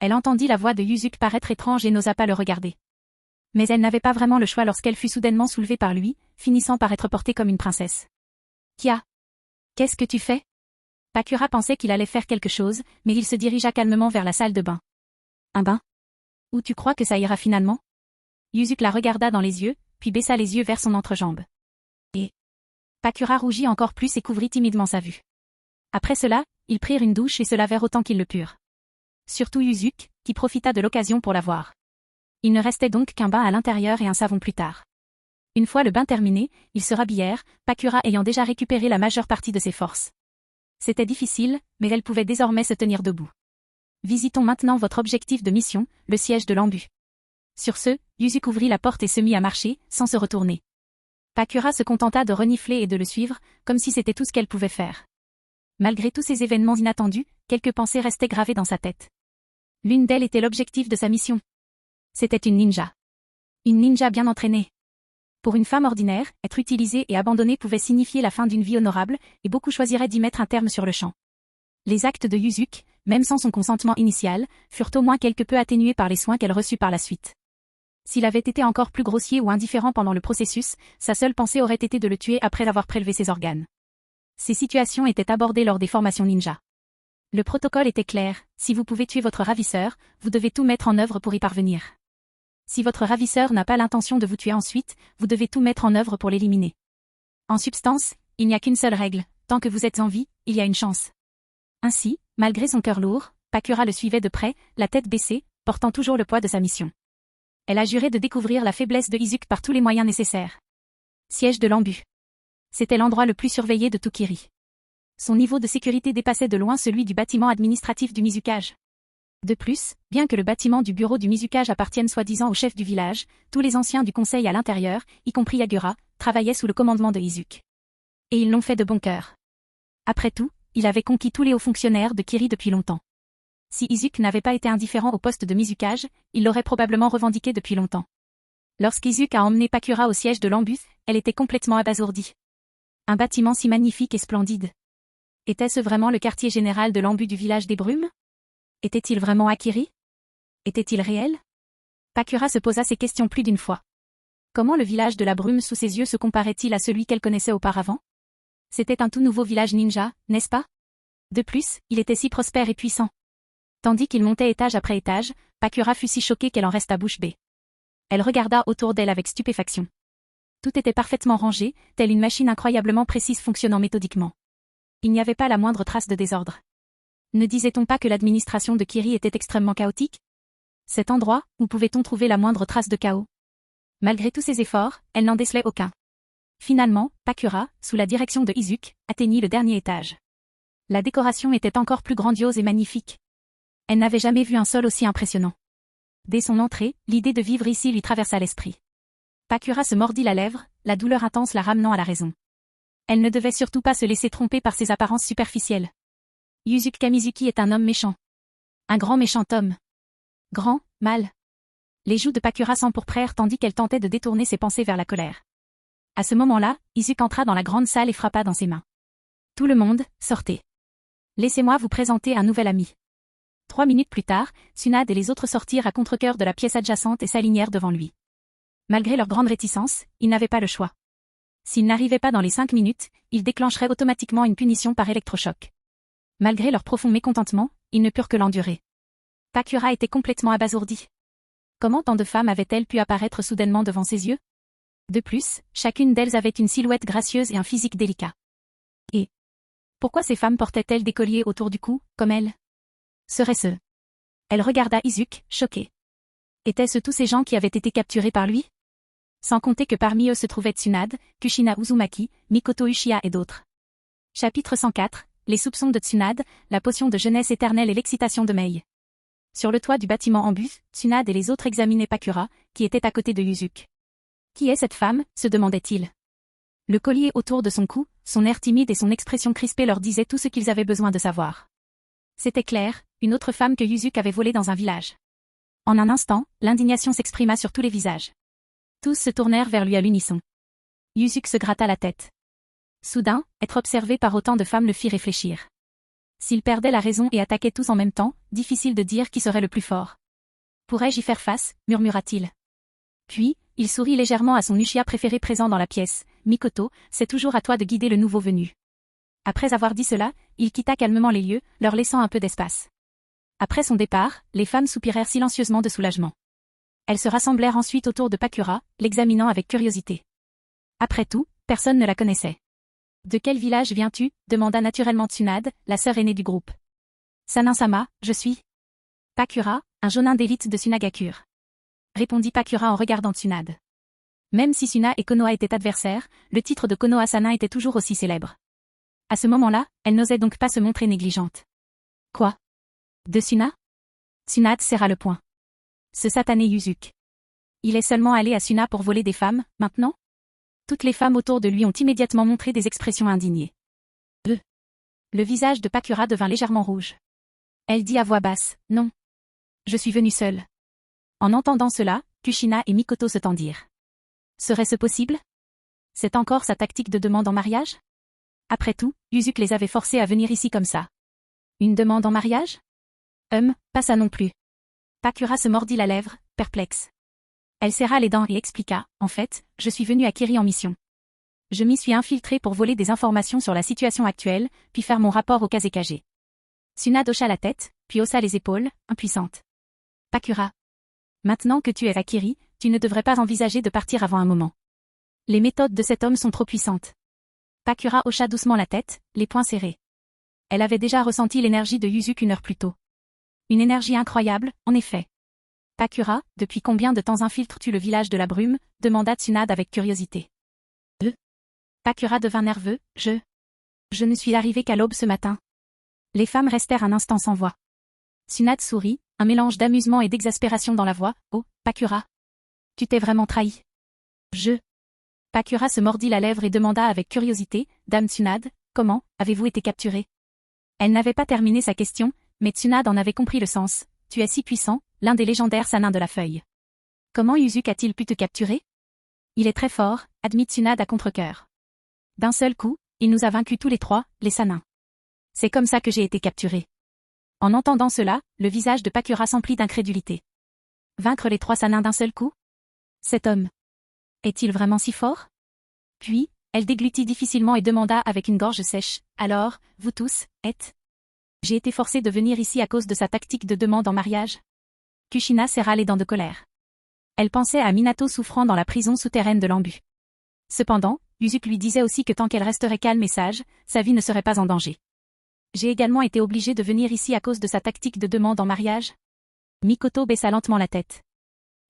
Elle entendit la voix de Yuzuki paraître étrange et n'osa pas le regarder. Mais elle n'avait pas vraiment le choix lorsqu'elle fut soudainement soulevée par lui, finissant par être portée comme une princesse. Kia. Qu'est-ce que tu fais? Pakura pensait qu'il allait faire quelque chose, mais il se dirigea calmement vers la salle de bain. Un bain? Où tu crois que ça ira finalement? Yuzuki la regarda dans les yeux, puis baissa les yeux vers son entrejambe. Et Pakura rougit encore plus et couvrit timidement sa vue. Après cela, ils prirent une douche et se lavèrent autant qu'ils le purent. Surtout Yuzuki, qui profita de l'occasion pour la voir. Il ne restait donc qu'un bain à l'intérieur et un savon plus tard. Une fois le bain terminé, ils se rhabillèrent, Pakura ayant déjà récupéré la majeure partie de ses forces. C'était difficile, mais elle pouvait désormais se tenir debout. Visitons maintenant votre objectif de mission, le siège de l'Embu. Sur ce, Yuzuki ouvrit la porte et se mit à marcher, sans se retourner. Pakura se contenta de renifler et de le suivre, comme si c'était tout ce qu'elle pouvait faire. Malgré tous ces événements inattendus, quelques pensées restaient gravées dans sa tête. L'une d'elles était l'objectif de sa mission. C'était une ninja. Une ninja bien entraînée. Pour une femme ordinaire, être utilisée et abandonnée pouvait signifier la fin d'une vie honorable, et beaucoup choisiraient d'y mettre un terme sur le champ. Les actes de Yuzuki, même sans son consentement initial, furent au moins quelque peu atténués par les soins qu'elle reçut par la suite. S'il avait été encore plus grossier ou indifférent pendant le processus, sa seule pensée aurait été de le tuer après avoir prélevé ses organes. Ces situations étaient abordées lors des formations ninja. Le protocole était clair, si vous pouvez tuer votre ravisseur, vous devez tout mettre en œuvre pour y parvenir. Si votre ravisseur n'a pas l'intention de vous tuer ensuite, vous devez tout mettre en œuvre pour l'éliminer. En substance, il n'y a qu'une seule règle, tant que vous êtes en vie, il y a une chance. Ainsi, malgré son cœur lourd, Pakura le suivait de près, la tête baissée, portant toujours le poids de sa mission. Elle a juré de découvrir la faiblesse de Yuzuki par tous les moyens nécessaires. Siège de l'Embu. C'était l'endroit le plus surveillé de Tokiri. Son niveau de sécurité dépassait de loin celui du bâtiment administratif du Mizukage. De plus, bien que le bâtiment du bureau du Mizukage appartienne soi-disant au chef du village, tous les anciens du conseil à l'intérieur, y compris Yagura, travaillaient sous le commandement de Izuku. Et ils l'ont fait de bon cœur. Après tout, il avait conquis tous les hauts fonctionnaires de Kiri depuis longtemps. Si Izuku n'avait pas été indifférent au poste de Mizukage, il l'aurait probablement revendiqué depuis longtemps. Lorsqu'Izuku a emmené Pakura au siège de l'Ambus, elle était complètement abasourdie. Un bâtiment si magnifique et splendide. Était-ce vraiment le quartier général de l'Ambu du village des Brumes? Était-il vraiment à Kiri? Était-il réel? Pakura se posa ces questions plus d'une fois. Comment le village de la Brume sous ses yeux se comparait-il à celui qu'elle connaissait auparavant? C'était un tout nouveau village ninja, n'est-ce pas? De plus, il était si prospère et puissant. Tandis qu'il montait étage après étage, Pakura fut si choquée qu'elle en resta bouche bée. Elle regarda autour d'elle avec stupéfaction. Tout était parfaitement rangé, telle une machine incroyablement précise fonctionnant méthodiquement. Il n'y avait pas la moindre trace de désordre. Ne disait-on pas que l'administration de Kiri était extrêmement chaotique? Cet endroit, où pouvait-on trouver la moindre trace de chaos? Malgré tous ses efforts, elle n'en décelait aucun. Finalement, Pakura, sous la direction de Izuku, atteignit le dernier étage. La décoration était encore plus grandiose et magnifique. Elle n'avait jamais vu un sol aussi impressionnant. Dès son entrée, l'idée de vivre ici lui traversa l'esprit. Pakura se mordit la lèvre, la douleur intense la ramenant à la raison. Elle ne devait surtout pas se laisser tromper par ses apparences superficielles. Yuzuki Kamizuki est un homme méchant. Un grand méchant homme. Grand, mâle. Les joues de Pakura s'empourprèrent tandis qu'elle tentait de détourner ses pensées vers la colère. À ce moment-là, Izuku entra dans la grande salle et frappa dans ses mains. Tout le monde, sortez. Laissez-moi vous présenter un nouvel ami. 3 minutes plus tard, Tsunade et les autres sortirent à contre-cœur de la pièce adjacente et s'alignèrent devant lui. Malgré leur grande réticence, ils n'avaient pas le choix. S'ils n'arrivaient pas dans les 5 minutes, ils déclencheraient automatiquement une punition par électrochoc. Malgré leur profond mécontentement, ils ne purent que l'endurer. Pakura était complètement abasourdie. Comment tant de femmes avaient-elles pu apparaître soudainement devant ses yeux? De plus, chacune d'elles avait une silhouette gracieuse et un physique délicat. Et pourquoi ces femmes portaient-elles des colliers autour du cou, comme elle? Serait-ce? Elle regarda Izuku, choquée. Étaient-ce tous ces gens qui avaient été capturés par lui? Sans compter que parmi eux se trouvaient Tsunade, Kushina Uzumaki, Mikoto Uchiha et d'autres. Chapitre 104, les soupçons de Tsunade, la potion de jeunesse éternelle et l'excitation de Mei. Sur le toit du bâtiment en bus, Tsunade et les autres examinaient Pakura, qui était à côté de Yuzuku. Qui est cette femme, se demandait-il. Le collier autour de son cou, son air timide et son expression crispée leur disaient tout ce qu'ils avaient besoin de savoir. C'était clair, une autre femme que Yuzuku avait volée dans un village. En un instant, l'indignation s'exprima sur tous les visages. Tous se tournèrent vers lui à l'unisson. Yuzuku se gratta la tête. Soudain, être observé par autant de femmes le fit réfléchir. S'il perdait la raison et attaquait tous en même temps, difficile de dire qui serait le plus fort. Pourrais-je y faire face, murmura-t-il. Puis, il sourit légèrement à son Uchiha préféré présent dans la pièce. Mikoto, c'est toujours à toi de guider le nouveau venu. Après avoir dit cela, il quitta calmement les lieux, leur laissant un peu d'espace. Après son départ, les femmes soupirèrent silencieusement de soulagement. Elles se rassemblèrent ensuite autour de Pakura, l'examinant avec curiosité. Après tout, personne ne la connaissait. De quel village viens-tu? Demanda naturellement Tsunade, la sœur aînée du groupe. Sanin-sama, je suis Pakura, un jonin d'élite de Sunagakure. Répondit Pakura en regardant Tsunade. Même si Suna et Konoha étaient adversaires, le titre de Konoha Sanin était toujours aussi célèbre. À ce moment-là, elle n'osait donc pas se montrer négligente. Quoi? De Suna? Tsunade serra le poing. Ce satané Yuzuku. Il est seulement allé à Suna pour voler des femmes, maintenant? Toutes les femmes autour de lui ont immédiatement montré des expressions indignées. Le visage de Pakura devint légèrement rouge. Elle dit à voix basse, non. Je suis venue seule. En entendant cela, Kushina et Mikoto se tendirent. Serait-ce possible? C'est encore sa tactique de demande en mariage? Après tout, Yuzuku les avait forcés à venir ici comme ça. Une demande en mariage? Pas ça non plus. Pakura se mordit la lèvre, perplexe. Elle serra les dents et expliqua, en fait, je suis venue à Kiri en mission. Je m'y suis infiltrée pour voler des informations sur la situation actuelle, puis faire mon rapport au Kazekage. Tsunade hocha la tête, puis haussa les épaules, impuissante. Pakura. Maintenant que tu es à Kiri, tu ne devrais pas envisager de partir avant un moment. Les méthodes de cet homme sont trop puissantes. Pakura hocha doucement la tête, les poings serrés. Elle avait déjà ressenti l'énergie de Yuzuku une heure plus tôt. Une énergie incroyable, en effet. Pakura, depuis combien de temps infiltres-tu le village de la brume? Demanda Tsunade avec curiosité. Pakura devint nerveux, je ne suis arrivé qu'à l'aube ce matin. Les femmes restèrent un instant sans voix. Tsunade sourit, un mélange d'amusement et d'exaspération dans la voix. Oh, Pakura. Tu t'es vraiment trahi. Pakura se mordit la lèvre et demanda avec curiosité, Dame Tsunade, comment avez-vous été capturée? Elle n'avait pas terminé sa question, mais Tsunade en avait compris le sens. Tu es si puissant, l'un des légendaires sanins de la feuille. Comment Uzuk a-t-il pu te capturer? Il est très fort, admit Tsunade à contre-cœur. D'un seul coup, il nous a vaincus tous les trois, les sanins. C'est comme ça que j'ai été capturé. En entendant cela, le visage de Pakura s'emplit d'incrédulité. Vaincre les trois sanins d'un seul coup? Cet homme est-il vraiment si fort? Puis, elle déglutit difficilement et demanda avec une gorge sèche. Alors, vous tous, êtes? J'ai été forcée de venir ici à cause de sa tactique de demande en mariage. Kushina serra les dents de colère. Elle pensait à Minato souffrant dans la prison souterraine de l'Ambu. Cependant, Uzuk lui disait aussi que tant qu'elle resterait calme et sage, sa vie ne serait pas en danger. J'ai également été obligée de venir ici à cause de sa tactique de demande en mariage. Mikoto baissa lentement la tête.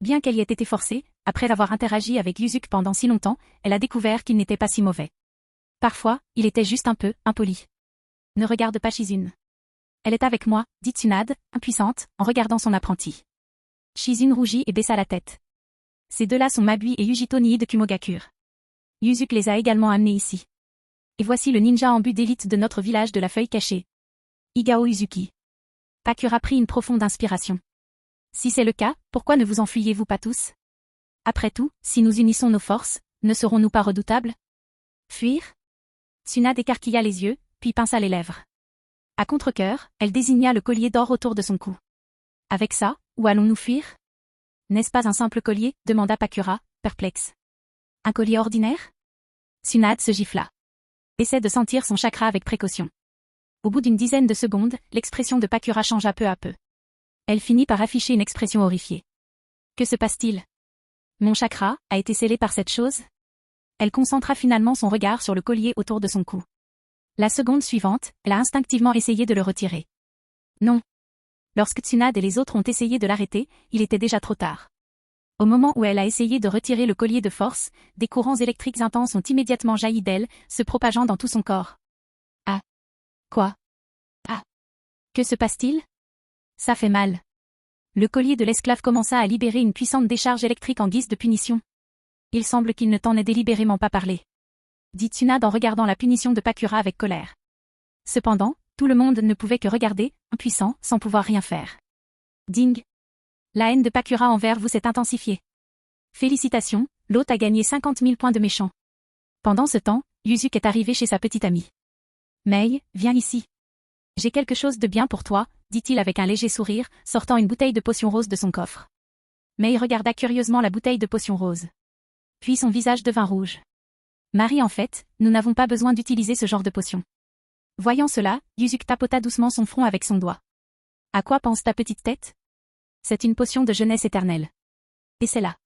Bien qu'elle y ait été forcée, après avoir interagi avec Uzuk pendant si longtemps, elle a découvert qu'il n'était pas si mauvais. Parfois, il était juste un peu impoli. Ne regarde pas Shizune. Elle est avec moi, dit Tsunade, impuissante, en regardant son apprenti. Shizune rougit et baissa la tête. Ces deux-là sont Mabui et Yujito Nii de Kumogakure. Uzuk les a également amenés ici. Et voici le ninja en but d'élite de notre village de la feuille cachée. Igao Uzuki. Pakura prit une profonde inspiration. Si c'est le cas, pourquoi ne vous enfuyez-vous pas tous? Après tout, si nous unissons nos forces, ne serons-nous pas redoutables? Fuir? Tsunade écarquilla les yeux, puis pinça les lèvres. À contre-cœur, elle désigna le collier d'or autour de son cou. Avec ça, où allons-nous fuir? N'est-ce pas un simple collier? Demanda Pakura, perplexe. Un collier ordinaire? Tsunade se gifla. Essaie de sentir son chakra avec précaution. Au bout d'une dizaine de secondes, l'expression de Pakura changea peu à peu. Elle finit par afficher une expression horrifiée. Que se passe-t-il? Mon chakra a été scellé par cette chose? Elle concentra finalement son regard sur le collier autour de son cou. La seconde suivante, elle a instinctivement essayé de le retirer. Non. Lorsque Tsunade et les autres ont essayé de l'arrêter, il était déjà trop tard. Au moment où elle a essayé de retirer le collier de force, des courants électriques intenses ont immédiatement jailli d'elle, se propageant dans tout son corps. Ah. Quoi? Ah. Que se passe-t-il? Ça fait mal. Le collier de l'esclave commença à libérer une puissante décharge électrique en guise de punition. Il semble qu'il ne t'en ait délibérément pas parlé. Dit Tsunade en regardant la punition de Pakura avec colère. Cependant, tout le monde ne pouvait que regarder, impuissant, sans pouvoir rien faire. Ding. La haine de Pakura envers vous s'est intensifiée. Félicitations, l'hôte a gagné 50 000 points de méchant. Pendant ce temps, Uzuk est arrivé chez sa petite amie. Mei, viens ici. J'ai quelque chose de bien pour toi, dit-il avec un léger sourire, sortant une bouteille de potion rose de son coffre. Mei regarda curieusement la bouteille de potion rose. Puis son visage devint rouge. Marie, en fait, nous n'avons pas besoin d'utiliser ce genre de potion. Voyant cela, Uzuk tapota doucement son front avec son doigt. À quoi pense ta petite tête? C'est une potion de jeunesse éternelle. Et c'est là.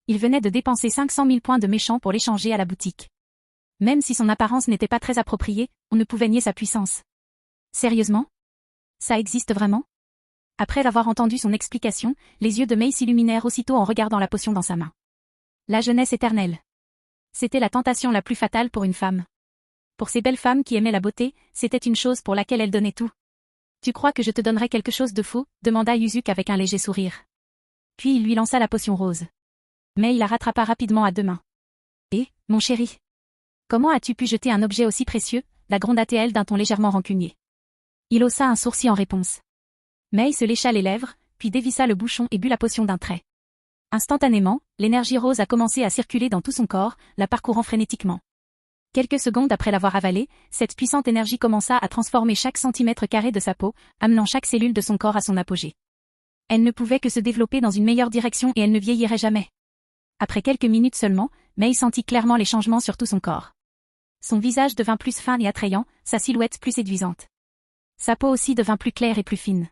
Il venait de dépenser 500 000 points de méchant pour l'échanger à la boutique. Même si son apparence n'était pas très appropriée, on ne pouvait nier sa puissance. Sérieusement? Ça existe vraiment? Après avoir entendu son explication, les yeux de Mei s'illuminèrent aussitôt en regardant la potion dans sa main. La jeunesse éternelle. C'était la tentation la plus fatale pour une femme. Pour ces belles femmes qui aimaient la beauté, c'était une chose pour laquelle elles donnaient tout. Tu crois que je te donnerais quelque chose de faux? Demanda Uzuk avec un léger sourire. Puis il lui lança la potion rose. Mais il la rattrapa rapidement à deux mains. Et, mon chéri, comment as-tu pu jeter un objet aussi précieux? La gronda-t-elle d'un ton légèrement rancunier. Il haussa un sourcil en réponse. Mei se lécha les lèvres, puis dévissa le bouchon et but la potion d'un trait. Instantanément, l'énergie rose a commencé à circuler dans tout son corps, la parcourant frénétiquement. Quelques secondes après l'avoir avalée, cette puissante énergie commença à transformer chaque centimètre carré de sa peau, amenant chaque cellule de son corps à son apogée. Elle ne pouvait que se développer dans une meilleure direction et elle ne vieillirait jamais. Après quelques minutes seulement, Mei sentit clairement les changements sur tout son corps. Son visage devint plus fin et attrayant, sa silhouette plus séduisante. Sa peau aussi devint plus claire et plus fine.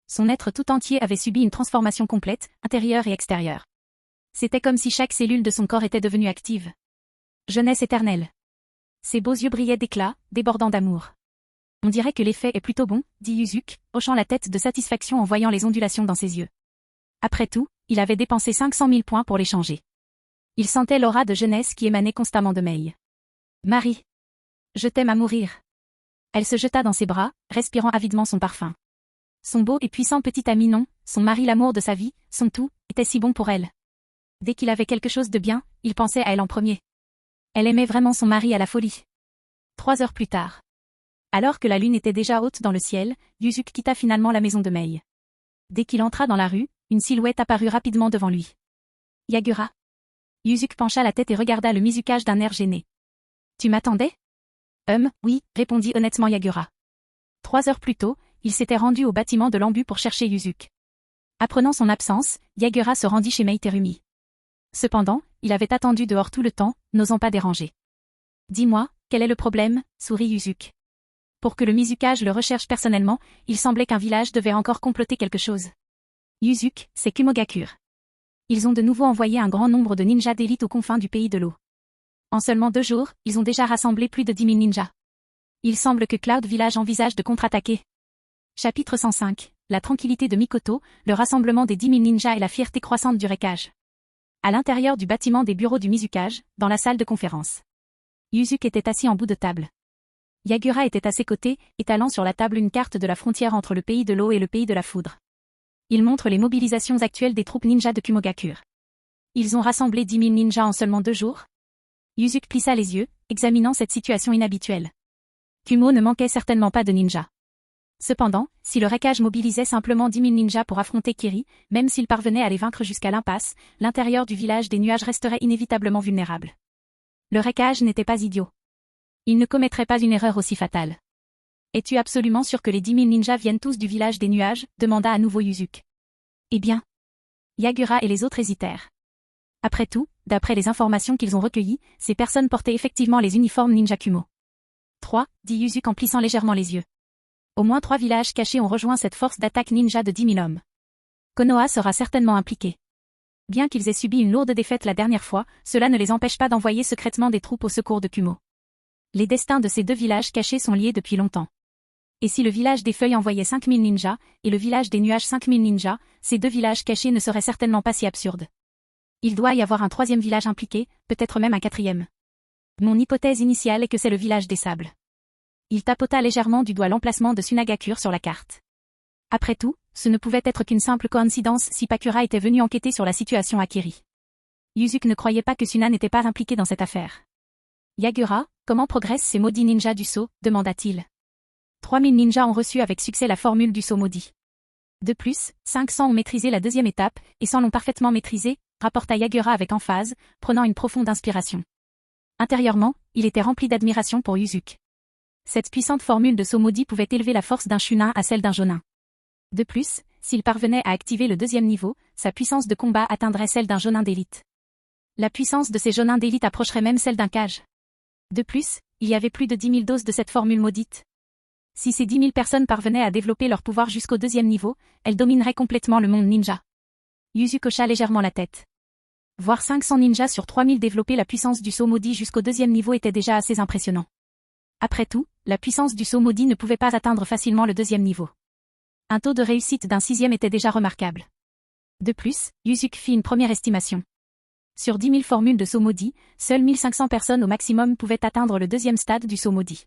Son être tout entier avait subi une transformation complète, intérieure et extérieure. C'était comme si chaque cellule de son corps était devenue active. Jeunesse éternelle. Ses beaux yeux brillaient d'éclat, débordant d'amour. On dirait que l'effet est plutôt bon, dit Uzuk, hochant la tête de satisfaction en voyant les ondulations dans ses yeux. Après tout, il avait dépensé 500 000 points pour l'échanger. Il sentait l'aura de jeunesse qui émanait constamment de Mei. Marie. Je t'aime à mourir. Elle se jeta dans ses bras, respirant avidement son parfum. Son beau et puissant petit ami non, son mari l'amour de sa vie, son tout, était si bon pour elle. Dès qu'il avait quelque chose de bien, il pensait à elle en premier. Elle aimait vraiment son mari à la folie. 3 heures plus tard. Alors que la lune était déjà haute dans le ciel, Yusuke quitta finalement la maison de Mei. Dès qu'il entra dans la rue, une silhouette apparut rapidement devant lui. Yagura. Yusuke pencha la tête et regarda le Mizukage d'un air gêné. Tu m'attendais? Oui, répondit honnêtement Yagura. 3 heures plus tôt, il s'était rendu au bâtiment de l'embu pour chercher Yusuke. Apprenant son absence, Yagura se rendit chez Mei Terumi. Cependant, il avait attendu dehors tout le temps, n'osant pas déranger. Dis-moi, quel est le problème, sourit Yusuke. Pour que le Mizukage le recherche personnellement, il semblait qu'un village devait encore comploter quelque chose. Yusuke, c'est Kumogakure. Ils ont de nouveau envoyé un grand nombre de ninjas d'élite aux confins du pays de l'eau. En seulement 2 jours, ils ont déjà rassemblé plus de 10 000 ninjas. Il semble que Cloud Village envisage de contre-attaquer. Chapitre 105. La tranquillité de Mikoto, le rassemblement des 10 000 ninjas et la fierté croissante du Reikage. À l'intérieur du bâtiment des bureaux du Mizukage, dans la salle de conférence. Yusuke était assis en bout de table. Yagura était à ses côtés, étalant sur la table une carte de la frontière entre le pays de l'eau et le pays de la foudre. Il montre les mobilisations actuelles des troupes ninja de Kumogakure. Ils ont rassemblé 10 000 ninjas en seulement 2 jours. Yusuke plissa les yeux, examinant cette situation inhabituelle. Kumo ne manquait certainement pas de ninjas. Cependant, si le Reikage mobilisait simplement 10 000 ninjas pour affronter Kiri, même s'il parvenait à les vaincre jusqu'à l'impasse, l'intérieur du village des nuages resterait inévitablement vulnérable. Le Reikage n'était pas idiot. Il ne commettrait pas une erreur aussi fatale. Es-tu absolument sûr que les 10 000 ninjas viennent tous du village des nuages, demanda à nouveau Yusuke. Eh bien. Yagura et les autres hésitèrent. Après tout, d'après les informations qu'ils ont recueillies, ces personnes portaient effectivement les uniformes ninja Kumo. 3, dit Yusuke en plissant légèrement les yeux. Au moins 3 villages cachés ont rejoint cette force d'attaque ninja de 10 000 hommes. Konoha sera certainement impliqué. Bien qu'ils aient subi une lourde défaite la dernière fois, cela ne les empêche pas d'envoyer secrètement des troupes au secours de Kumo. Les destins de ces 2 villages cachés sont liés depuis longtemps. Et si le village des feuilles envoyait 5 000 ninjas, et le village des nuages 5 000 ninjas, ces 2 villages cachés ne seraient certainement pas si absurdes. Il doit y avoir un 3e village impliqué, peut-être même un 4e. Mon hypothèse initiale est que c'est le village des sables. Il tapota légèrement du doigt l'emplacement de Sunagakure sur la carte. Après tout, ce ne pouvait être qu'une simple coïncidence si Pakura était venu enquêter sur la situation à Kiri. Yusuke ne croyait pas que Suna n'était pas impliqué dans cette affaire. Yagura, comment progressent ces maudits ninjas du sceau, demanda-t-il. 3 000 ninjas ont reçu avec succès la formule du sceau maudit. De plus, 500 ont maîtrisé la 2e étape, et 100 l'ont parfaitement maîtrisé, rapporta Yagura avec emphase, prenant une profonde inspiration. Intérieurement, il était rempli d'admiration pour Yusuke. Cette puissante formule de sceau maudit pouvait élever la force d'un Chunin à celle d'un Jonin. De plus, s'il parvenait à activer le 2e niveau, sa puissance de combat atteindrait celle d'un Jonin d'élite. La puissance de ces Jonins d'élite approcherait même celle d'un Kage. De plus, il y avait plus de 10 000 doses de cette formule maudite. Si ces 10 000 personnes parvenaient à développer leur pouvoir jusqu'au 2e niveau, elles domineraient complètement le monde ninja. Yusuke hocha légèrement la tête. Voir 500 ninjas sur 3 000 développer la puissance du sceau maudit jusqu'au 2e niveau était déjà assez impressionnant. Après tout, la puissance du sceau maudit ne pouvait pas atteindre facilement le 2e niveau. Un taux de réussite d'un 6e était déjà remarquable. De plus, Yusuke fit une première estimation. Sur 10 000 formules de sceau maudit, seules 1500 personnes au maximum pouvaient atteindre le 2e stade du sceau maudit.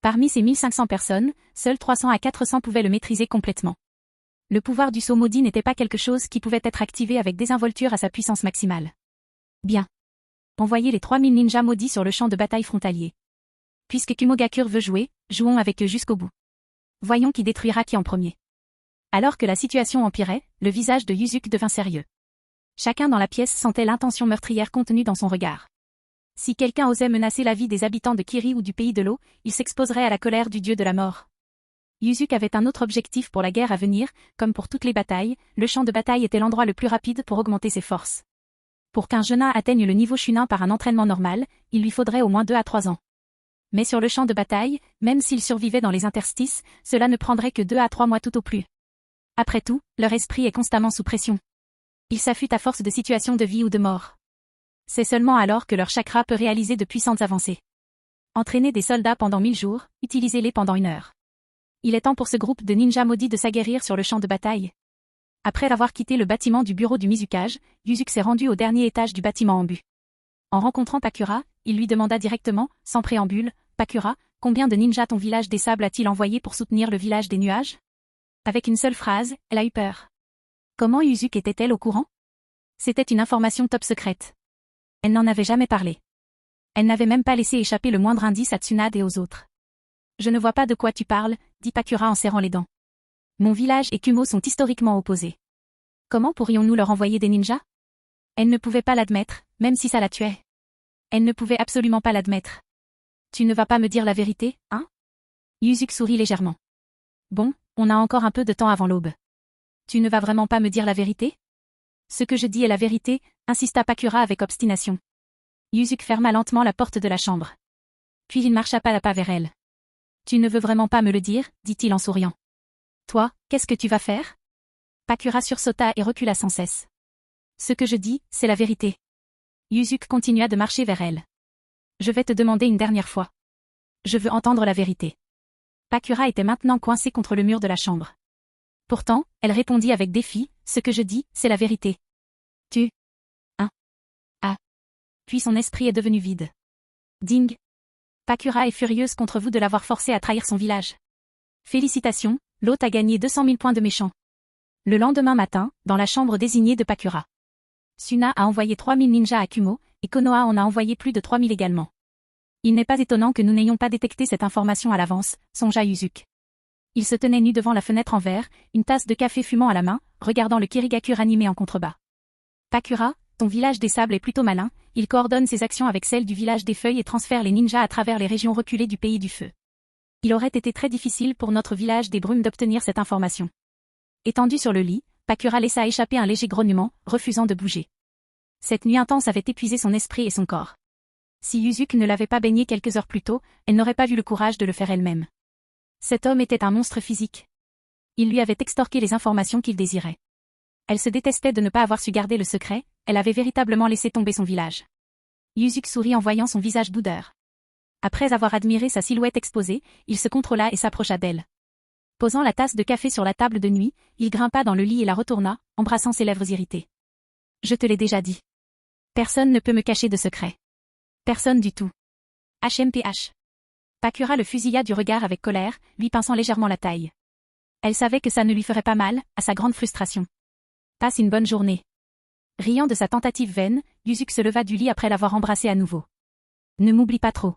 Parmi ces 1500 personnes, seules 300 à 400 pouvaient le maîtriser complètement. Le pouvoir du sceau maudit n'était pas quelque chose qui pouvait être activé avec désinvolture à sa puissance maximale. Bien. Envoyez les 3000 ninjas maudits sur le champ de bataille frontalier. Puisque Kumogakure veut jouer, jouons avec eux jusqu'au bout. Voyons qui détruira qui en premier. Alors que la situation empirait, le visage de Yusuke devint sérieux. Chacun dans la pièce sentait l'intention meurtrière contenue dans son regard. Si quelqu'un osait menacer la vie des habitants de Kiri ou du pays de l'eau, il s'exposerait à la colère du dieu de la mort. Yusuke avait un autre objectif pour la guerre à venir, comme pour toutes les batailles, le champ de bataille était l'endroit le plus rapide pour augmenter ses forces. Pour qu'un Jonin atteigne le niveau Chunin par un entraînement normal, il lui faudrait au moins 2 à 3 ans. Mais sur le champ de bataille, même s'ils survivaient dans les interstices, cela ne prendrait que 2 à 3 mois tout au plus. Après tout, leur esprit est constamment sous pression. Ils s'affûtent à force de situations de vie ou de mort. C'est seulement alors que leur chakra peut réaliser de puissantes avancées. Entraîner des soldats pendant 1000 jours, utilisez-les pendant 1 heure. Il est temps pour ce groupe de ninjas maudits de s'aguerrir sur le champ de bataille. Après avoir quitté le bâtiment du bureau du Mizukage, Yusuke s'est rendu au dernier étage du bâtiment en but. En rencontrant Pakura, il lui demanda directement, sans préambule, « Pakura, combien de ninjas ton village des sables a-t-il envoyé pour soutenir le village des nuages ?» Avec une seule phrase, elle a eu peur. Comment Yuzuki était-elle au courant? C'était une information top secrète. Elle n'en avait jamais parlé. Elle n'avait même pas laissé échapper le moindre indice à Tsunade et aux autres. Je ne vois pas de quoi tu parles, dit Pakura en serrant les dents. Mon village et Kumo sont historiquement opposés. Comment pourrions-nous leur envoyer des ninjas? Elle ne pouvait pas l'admettre, même si ça la tuait. Elle ne pouvait absolument pas l'admettre. Tu ne vas pas me dire la vérité, hein? Yuzuki sourit légèrement. Bon, on a encore un peu de temps avant l'aube. Tu ne vas vraiment pas me dire la vérité? Ce que je dis est la vérité, insista Pakura avec obstination. Yuzuki ferma lentement la porte de la chambre. Puis il marcha pas à pas vers elle. Tu ne veux vraiment pas me le dire, dit-il en souriant. Toi, qu'est-ce que tu vas faire? Pakura sursauta et recula sans cesse. Ce que je dis, c'est la vérité. Yuzuki continua de marcher vers elle. Je vais te demander une dernière fois. Je veux entendre la vérité. Pakura était maintenant coincée contre le mur de la chambre. Pourtant, elle répondit avec défi, ce que je dis, c'est la vérité. Tu. Ah. Puis son esprit est devenu vide. Ding. Pakura est furieuse contre vous de l'avoir forcé à trahir son village. Félicitations, l'hôte a gagné 200 000 points de méchant. Le lendemain matin, dans la chambre désignée de Pakura. Suna a envoyé 3000 ninjas à Kumo, et Konoha en a envoyé plus de 3000 également. Il n'est pas étonnant que nous n'ayons pas détecté cette information à l'avance, songea Yuzuki. Il se tenait nu devant la fenêtre en verre, une tasse de café fumant à la main, regardant le Kirigaku animé en contrebas. Pakura, ton village des sables est plutôt malin, il coordonne ses actions avec celles du village des feuilles et transfère les ninjas à travers les régions reculées du pays du feu. Il aurait été très difficile pour notre village des brumes d'obtenir cette information. Étendu sur le lit, Pakura laissa échapper un léger grognement, refusant de bouger. Cette nuit intense avait épuisé son esprit et son corps. Si Yuzuki ne l'avait pas baigné quelques heures plus tôt, elle n'aurait pas eu le courage de le faire elle-même. Cet homme était un monstre physique. Il lui avait extorqué les informations qu'il désirait. Elle se détestait de ne pas avoir su garder le secret, elle avait véritablement laissé tomber son village. Yuzuki sourit en voyant son visage boudeur. Après avoir admiré sa silhouette exposée, il se contrôla et s'approcha d'elle. Posant la tasse de café sur la table de nuit, il grimpa dans le lit et la retourna, embrassant ses lèvres irritées. Je te l'ai déjà dit. Personne ne peut me cacher de secret. Personne du tout. HMPH. Pakura le fusilla du regard avec colère, lui pinçant légèrement la taille. Elle savait que ça ne lui ferait pas mal, à sa grande frustration. Passe une bonne journée. Riant de sa tentative vaine, Yuzuki se leva du lit après l'avoir embrassé à nouveau. Ne m'oublie pas trop.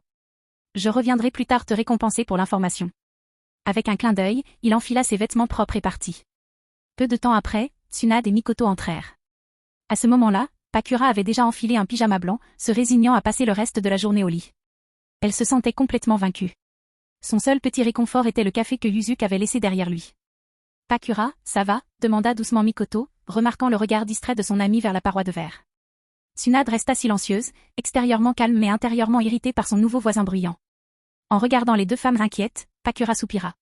Je reviendrai plus tard te récompenser pour l'information. Avec un clin d'œil, il enfila ses vêtements propres et partit. Peu de temps après, Tsunade et Mikoto entrèrent. À ce moment-là, Pakura avait déjà enfilé un pyjama blanc, se résignant à passer le reste de la journée au lit. Elle se sentait complètement vaincue. Son seul petit réconfort était le café que Yuzuki avait laissé derrière lui. Pakura, ça va? Demanda doucement Mikoto, remarquant le regard distrait de son ami vers la paroi de verre. Tsunade resta silencieuse, extérieurement calme mais intérieurement irritée par son nouveau voisin bruyant. En regardant les deux femmes inquiètes, Pakura soupira.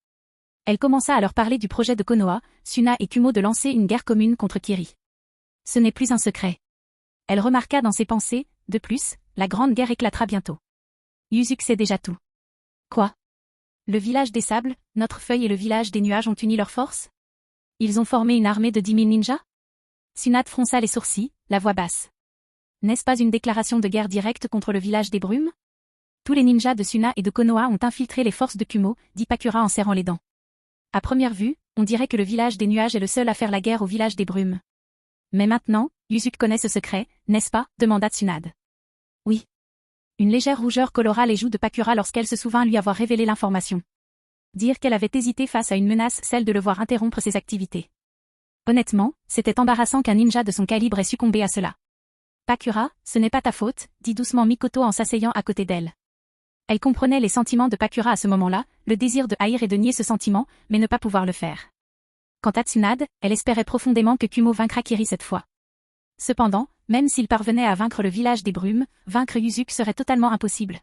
Elle commença à leur parler du projet de Konoha, Suna et Kumo de lancer une guerre commune contre Kiri. Ce n'est plus un secret. Elle remarqua dans ses pensées, de plus, la grande guerre éclatera bientôt. Yuzuki sait déjà tout. Quoi? Le village des sables, notre feuille et le village des nuages ont uni leurs forces? Ils ont formé une armée de 10 000 ninjas? Tsunade fronça les sourcils, la voix basse. N'est-ce pas une déclaration de guerre directe contre le village des brumes? Tous les ninjas de Suna et de Konoha ont infiltré les forces de Kumo, dit Pakura en serrant les dents. À première vue, on dirait que le village des nuages est le seul à faire la guerre au village des brumes. Mais maintenant, Yuzuki connaît ce secret, n'est-ce pas? Demanda Tsunade. Oui. Une légère rougeur colora les joues de Pakura lorsqu'elle se souvint lui avoir révélé l'information. Dire qu'elle avait hésité face à une menace, celle de le voir interrompre ses activités. Honnêtement, c'était embarrassant qu'un ninja de son calibre ait succombé à cela. Pakura, ce n'est pas ta faute, dit doucement Mikoto en s'asseyant à côté d'elle. Elle comprenait les sentiments de Pakura à ce moment-là, le désir de haïr et de nier ce sentiment, mais ne pas pouvoir le faire. Quant à Tsunade, elle espérait profondément que Kumo vaincra Kiri cette fois. Cependant, même s'il parvenait à vaincre le village des brumes, vaincre Yuzuki serait totalement impossible.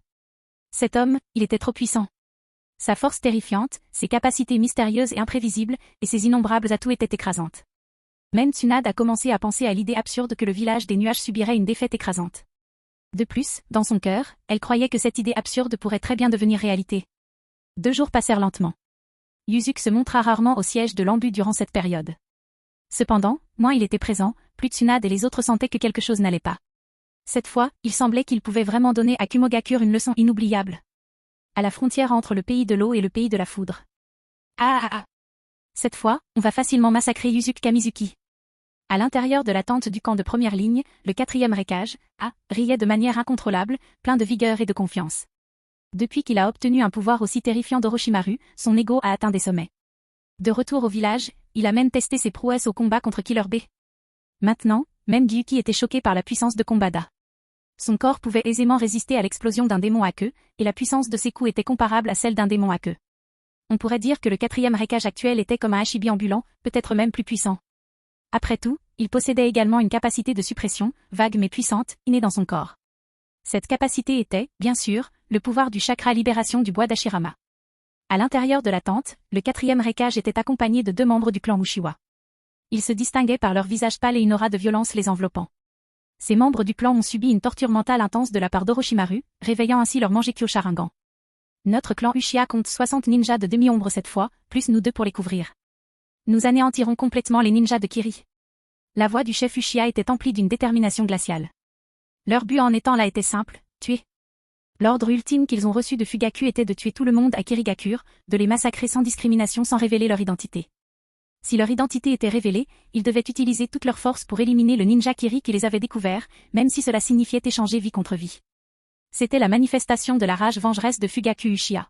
Cet homme, il était trop puissant. Sa force terrifiante, ses capacités mystérieuses et imprévisibles, et ses innombrables atouts étaient écrasantes. Même Tsunade a commencé à penser à l'idée absurde que le village des nuages subirait une défaite écrasante. De plus, dans son cœur, elle croyait que cette idée absurde pourrait très bien devenir réalité. 2 jours passèrent lentement. Yuzuki se montra rarement au siège de l'Ambu durant cette période. Cependant, moins il était présent, plus Tsunade et les autres sentaient que quelque chose n'allait pas. Cette fois, il semblait qu'il pouvait vraiment donner à Kumogakur une leçon inoubliable. À la frontière entre le pays de l'eau et le pays de la foudre. Ah ah ah! Cette fois, on va facilement massacrer Yuzuki Kamizuki. À l'intérieur de la tente du camp de première ligne, le 4e Raikage, riait de manière incontrôlable, plein de vigueur et de confiance. Depuis qu'il a obtenu un pouvoir aussi terrifiant d'Orochimaru, son ego a atteint des sommets. De retour au village, il a même testé ses prouesses au combat contre Killer Bee. Maintenant, même Gyuki était choqué par la puissance de Kombada. Son corps pouvait aisément résister à l'explosion d'un démon à queue, et la puissance de ses coups était comparable à celle d'un démon à queue. On pourrait dire que le 4e Raikage actuel était comme un Hashibi ambulant, peut-être même plus puissant. Après tout, il possédait également une capacité de suppression, vague mais puissante, innée dans son corps. Cette capacité était, bien sûr, le pouvoir du chakra libération du bois d'Ashirama. À l'intérieur de la tente, le 4e Raikage était accompagné de 2 membres du clan Uchiwa. Ils se distinguaient par leur visage pâle et une aura de violence les enveloppant. Ces membres du clan ont subi une torture mentale intense de la part d'Orochimaru, réveillant ainsi leur Mangekyo Sharingan. Notre clan Uchiha compte 60 ninjas de demi-ombre cette fois, plus nous 2 pour les couvrir. Nous anéantirons complètement les ninjas de Kiri. La voix du chef Uchiha était emplie d'une détermination glaciale. Leur but en étant là était simple, tuer. L'ordre ultime qu'ils ont reçu de Fugaku était de tuer tout le monde à Kirigakure, de les massacrer sans discrimination sans révéler leur identité. Si leur identité était révélée, ils devaient utiliser toute leur force pour éliminer le ninja Kiri qui les avait découverts, même si cela signifiait échanger vie contre vie. C'était la manifestation de la rage vengeresse de Fugaku Uchiha.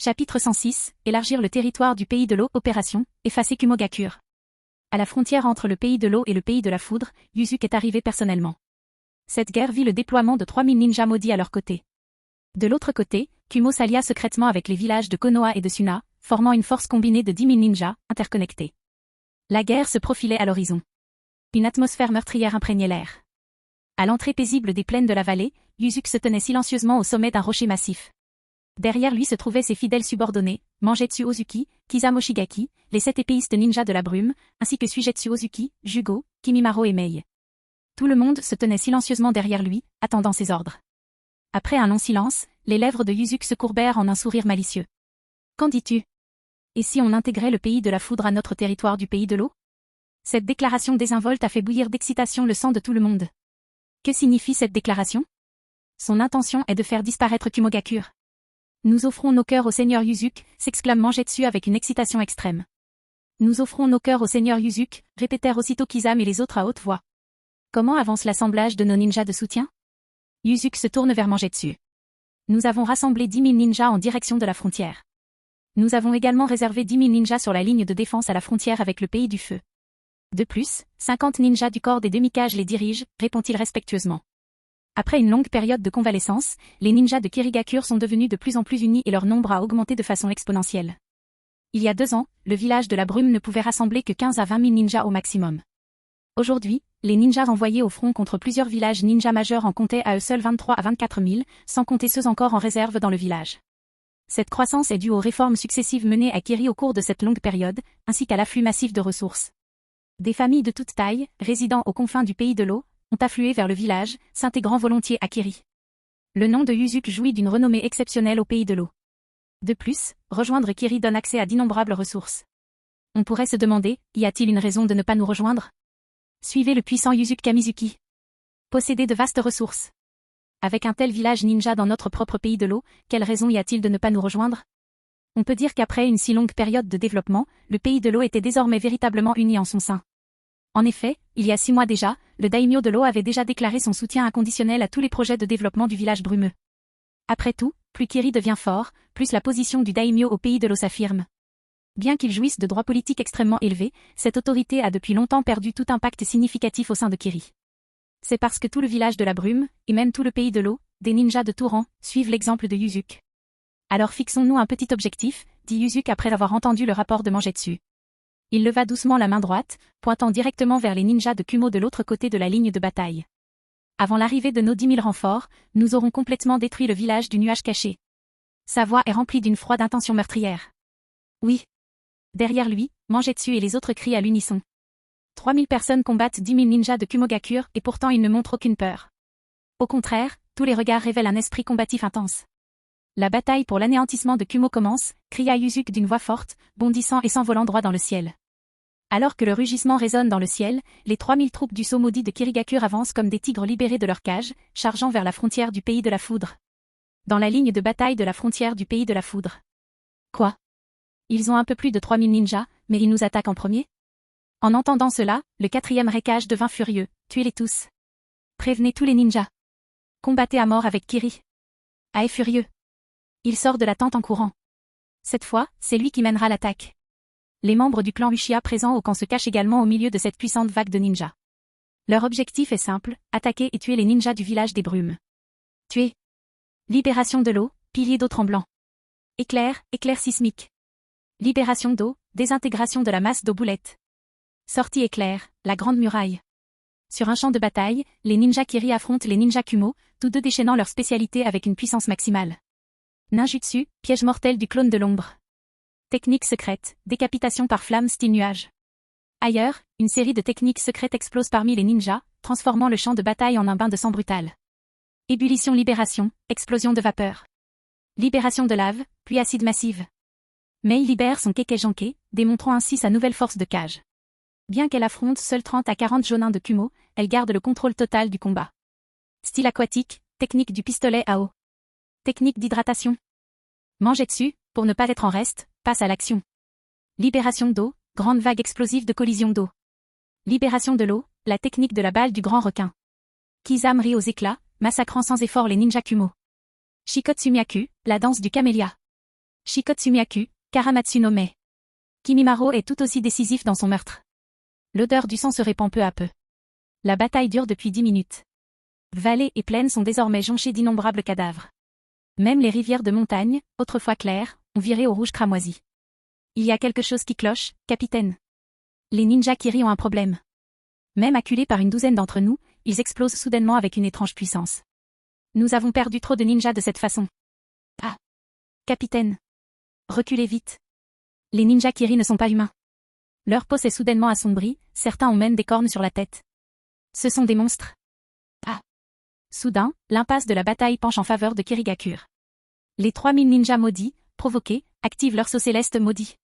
Chapitre 106, élargir le territoire du pays de l'eau, opération, effacer Kumogakure. À la frontière entre le pays de l'eau et le pays de la foudre, Yuzuki est arrivé personnellement. Cette guerre vit le déploiement de 3000 ninjas maudits à leur côté. De l'autre côté, Kumo s'allia secrètement avec les villages de Konoha et de Suna, formant une force combinée de 10 000 ninjas, interconnectés. La guerre se profilait à l'horizon. Une atmosphère meurtrière imprégnait l'air. À l'entrée paisible des plaines de la vallée, Yuzuki se tenait silencieusement au sommet d'un rocher massif. Derrière lui se trouvaient ses fidèles subordonnés, Mangetsu Ozuki, Kiza Moshigaki, les 7 épéistes ninjas de la brume, ainsi que Suigetsu Ozuki, Jugo, Kimimaro et Mei. Tout le monde se tenait silencieusement derrière lui, attendant ses ordres. Après un long silence, les lèvres de Yuzuki se courbèrent en un sourire malicieux. Qu'en dis-tu? Et si on intégrait le pays de la foudre à notre territoire du pays de l'eau? Cette déclaration désinvolte a fait bouillir d'excitation le sang de tout le monde. Que signifie cette déclaration? Son intention est de faire disparaître Kumogakure. Nous offrons nos cœurs au seigneur Yuzuki, s'exclame Mangetsu avec une excitation extrême. Nous offrons nos cœurs au seigneur Yuzuki, répétèrent aussitôt Kizam et les autres à haute voix. Comment avance l'assemblage de nos ninjas de soutien? Yuzuki se tourne vers Mangetsu. Nous avons rassemblé 10 000 ninjas en direction de la frontière. Nous avons également réservé 10 000 ninjas sur la ligne de défense à la frontière avec le pays du feu. De plus, 50 ninjas du corps des demi-cages les dirigent, répond-il respectueusement. Après une longue période de convalescence, les ninjas de Kirigakure sont devenus de plus en plus unis et leur nombre a augmenté de façon exponentielle. Il y a 2 ans, le village de la brume ne pouvait rassembler que 15 à 20 000 ninjas au maximum. Aujourd'hui, les ninjas envoyés au front contre plusieurs villages ninjas majeurs en comptaient à eux seuls 23 à 24 000, sans compter ceux encore en réserve dans le village. Cette croissance est due aux réformes successives menées à Kiri au cours de cette longue période, ainsi qu'à l'afflux massif de ressources. Des familles de toute taille, résidant aux confins du pays de l'eau, ont afflué vers le village, s'intégrant volontiers à Kiri. Le nom de Yuzuki jouit d'une renommée exceptionnelle au pays de l'eau. De plus, rejoindre Kiri donne accès à d'innombrables ressources. On pourrait se demander, y a-t-il une raison de ne pas nous rejoindre? Suivez le puissant Yuzuki Kamizuki. Posséder de vastes ressources. Avec un tel village ninja dans notre propre pays de l'eau, quelle raison y a-t-il de ne pas nous rejoindre? On peut dire qu'après une si longue période de développement, le pays de l'eau était désormais véritablement uni en son sein. En effet, il y a 6 mois déjà, le daimyo de l'eau avait déjà déclaré son soutien inconditionnel à tous les projets de développement du village brumeux. Après tout, plus Kiri devient fort, plus la position du daimyo au pays de l'eau s'affirme. Bien qu'il jouisse de droits politiques extrêmement élevés, cette autorité a depuis longtemps perdu tout impact significatif au sein de Kiri. C'est parce que tout le village de la brume, et même tout le pays de l'eau, des ninjas de tout rang, suivent l'exemple de Yuzuki. Alors fixons-nous un petit objectif, dit Yuzuki après avoir entendu le rapport de Mangetsu. Il leva doucement la main droite, pointant directement vers les ninjas de Kumo de l'autre côté de la ligne de bataille. Avant l'arrivée de nos 10 000 renforts, nous aurons complètement détruit le village du nuage caché. Sa voix est remplie d'une froide intention meurtrière. Oui. Derrière lui, Mangetsu et les autres crient à l'unisson. 3000 personnes combattent 10 000 ninjas de Kumogakure et pourtant ils ne montrent aucune peur. Au contraire, tous les regards révèlent un esprit combatif intense. La bataille pour l'anéantissement de Kumo commence, cria Yuzuki d'une voix forte, bondissant et s'envolant droit dans le ciel. Alors que le rugissement résonne dans le ciel, les 3000 troupes du sceau maudit de Kirigakure avancent comme des tigres libérés de leur cage, chargeant vers la frontière du pays de la foudre. Dans la ligne de bataille de la frontière du pays de la foudre. Quoi? Ils ont un peu plus de 3000 ninjas, mais ils nous attaquent en premier? En entendant cela, le 4e Raikage devint furieux. Tuez-les tous. Prévenez tous les ninjas. Combattez à mort avec Kiri. Ae est furieux. Il sort de la tente en courant. Cette fois, c'est lui qui mènera l'attaque. Les membres du clan Uchiha présents au camp se cachent également au milieu de cette puissante vague de ninjas. Leur objectif est simple, attaquer et tuer les ninjas du village des brumes. Tuer. Libération de l'eau, pilier d'eau tremblant. Éclair, éclair sismique. Libération d'eau, désintégration de la masse d'eau boulette. Sortie éclair, la grande muraille. Sur un champ de bataille, les ninjas Kiri affrontent les ninjas Kumo, tous deux déchaînant leur spécialité avec une puissance maximale. Ninjutsu, piège mortel du clone de l'ombre. Technique secrète, décapitation par flamme style nuage. Ailleurs, une série de techniques secrètes explose parmi les ninjas, transformant le champ de bataille en un bain de sang brutal. Ébullition libération, explosion de vapeur. Libération de lave, pluie acide massive. Mei libère son Kekkei-Jankai, démontrant ainsi sa nouvelle force de cage. Bien qu'elle affronte seuls 30 à 40 jonins de Kumo, elle garde le contrôle total du combat. Style aquatique, technique du pistolet à eau. Technique d'hydratation. Mangetsu, pour ne pas être en reste, passe à l'action. Libération d'eau, grande vague explosive de collision d'eau. Libération de l'eau, la technique de la balle du grand requin. Kizam rit aux éclats, massacrant sans effort les ninjas Kumo. Shikotsumiaku, la danse du camélia. Shikotsumiaku, Karamatsu no Mei. Kimimaro est tout aussi décisif dans son meurtre. L'odeur du sang se répand peu à peu. La bataille dure depuis 10 minutes. Vallées et plaines sont désormais jonchées d'innombrables cadavres. Même les rivières de montagne, autrefois claires, ont viré au rouge cramoisi. Il y a quelque chose qui cloche, capitaine. Les ninjas Kiri ont un problème. Même acculés par une douzaine d'entre nous, ils explosent soudainement avec une étrange puissance. Nous avons perdu trop de ninjas de cette façon. Ah. Capitaine. Reculez vite. Les ninjas Kiri ne sont pas humains. Leur peau s'est soudainement assombrie, certains ont même des cornes sur la tête. Ce sont des monstres. Ah. Soudain, l'impasse de la bataille penche en faveur de Kirigakure. Les 3000 ninjas maudits, provoqués, activent leur sceau céleste maudit.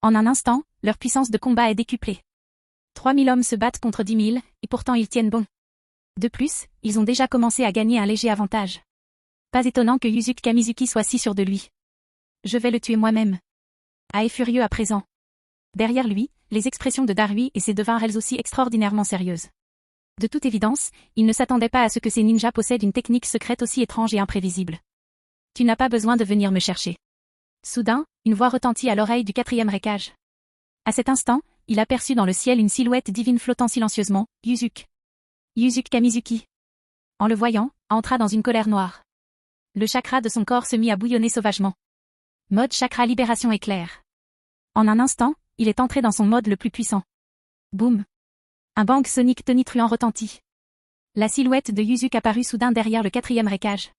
En un instant, leur puissance de combat est décuplée. 3000 hommes se battent contre 10 000, et pourtant ils tiennent bon. De plus, ils ont déjà commencé à gagner un léger avantage. Pas étonnant que Yuzuki Kamizuki soit si sûr de lui. Je vais le tuer moi-même. Ae est furieux à présent. Derrière lui, les expressions de Darui et ses devinrent elles aussi extraordinairement sérieuses. De toute évidence, il ne s'attendait pas à ce que ces ninjas possèdent une technique secrète aussi étrange et imprévisible. Tu n'as pas besoin de venir me chercher. Soudain, une voix retentit à l'oreille du 4e Raikage. À cet instant, il aperçut dans le ciel une silhouette divine flottant silencieusement, Yuzuki. Yuzuki Kamizuki. En le voyant, entra dans une colère noire. Le chakra de son corps se mit à bouillonner sauvagement. Mode chakra libération éclair. En un instant, il est entré dans son mode le plus puissant. Boum. Un bang sonique tonitruant retentit. La silhouette de Yuzuki apparut soudain derrière le 4e Raikage.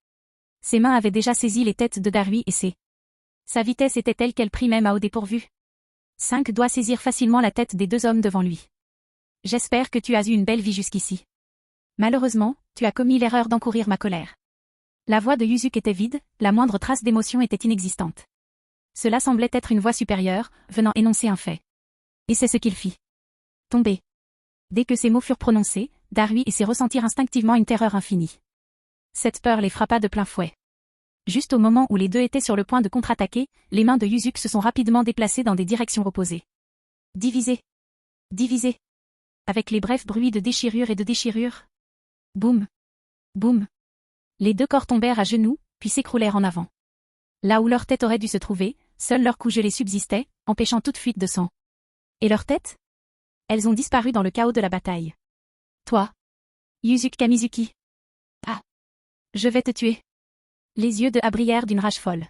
Ses mains avaient déjà saisi les têtes de Darui et ses. Sa vitesse était telle qu'elle prit même à au dépourvu. 5 doigts saisirent facilement la tête des 2 hommes devant lui. J'espère que tu as eu une belle vie jusqu'ici. Malheureusement, tu as commis l'erreur d'encourir ma colère. La voix de Yuzuki était vide, la moindre trace d'émotion était inexistante. Cela semblait être une voix supérieure, venant énoncer un fait. Et c'est ce qu'il fit. Tomber. Dès que ces mots furent prononcés, Darui et ses ressentirent instinctivement une terreur infinie. Cette peur les frappa de plein fouet. Juste au moment où les deux étaient sur le point de contre-attaquer, les mains de Yuzuki se sont rapidement déplacées dans des directions opposées. Divisé. Divisé. Avec les brefs bruits de déchirure et de déchirure. Boum. Boum. Les 2 corps tombèrent à genoux, puis s'écroulèrent en avant. Là où leur tête aurait dû se trouver, seul leur cou gelé subsistait, empêchant toute fuite de sang. Et leurs têtes? Elles ont disparu dans le chaos de la bataille. Toi. Yuzuki Kamizuki. Ah. Je vais te tuer. Les yeux de A brillèrent d'une rage folle.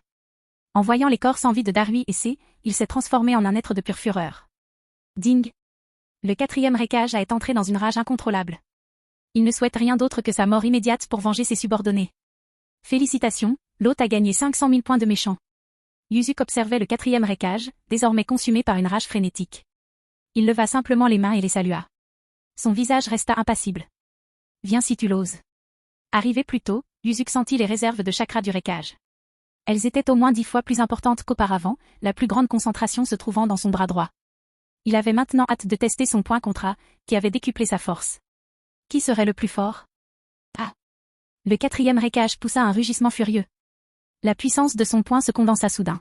En voyant les corps sans vie de Darui et ses, il s'est transformé en un être de pure fureur. Ding. Le 4e Raikage est entré dans une rage incontrôlable. Il ne souhaite rien d'autre que sa mort immédiate pour venger ses subordonnés. Félicitations, l'hôte a gagné 500 000 points de méchant. Yuzuki observait le 4e Raikage, désormais consumé par une rage frénétique. Il leva simplement les mains et les salua. Son visage resta impassible. Viens si tu l'oses. Arrivé plus tôt, Yuzuki sentit les réserves de chakra du Raikage. Elles étaient au moins 10 fois plus importantes qu'auparavant, la plus grande concentration se trouvant dans son bras droit. Il avait maintenant hâte de tester son point contre, qui avait décuplé sa force. Qui serait le plus fort? Ah! Le 4e Raikage poussa un rugissement furieux. La puissance de son poing se condensa soudain.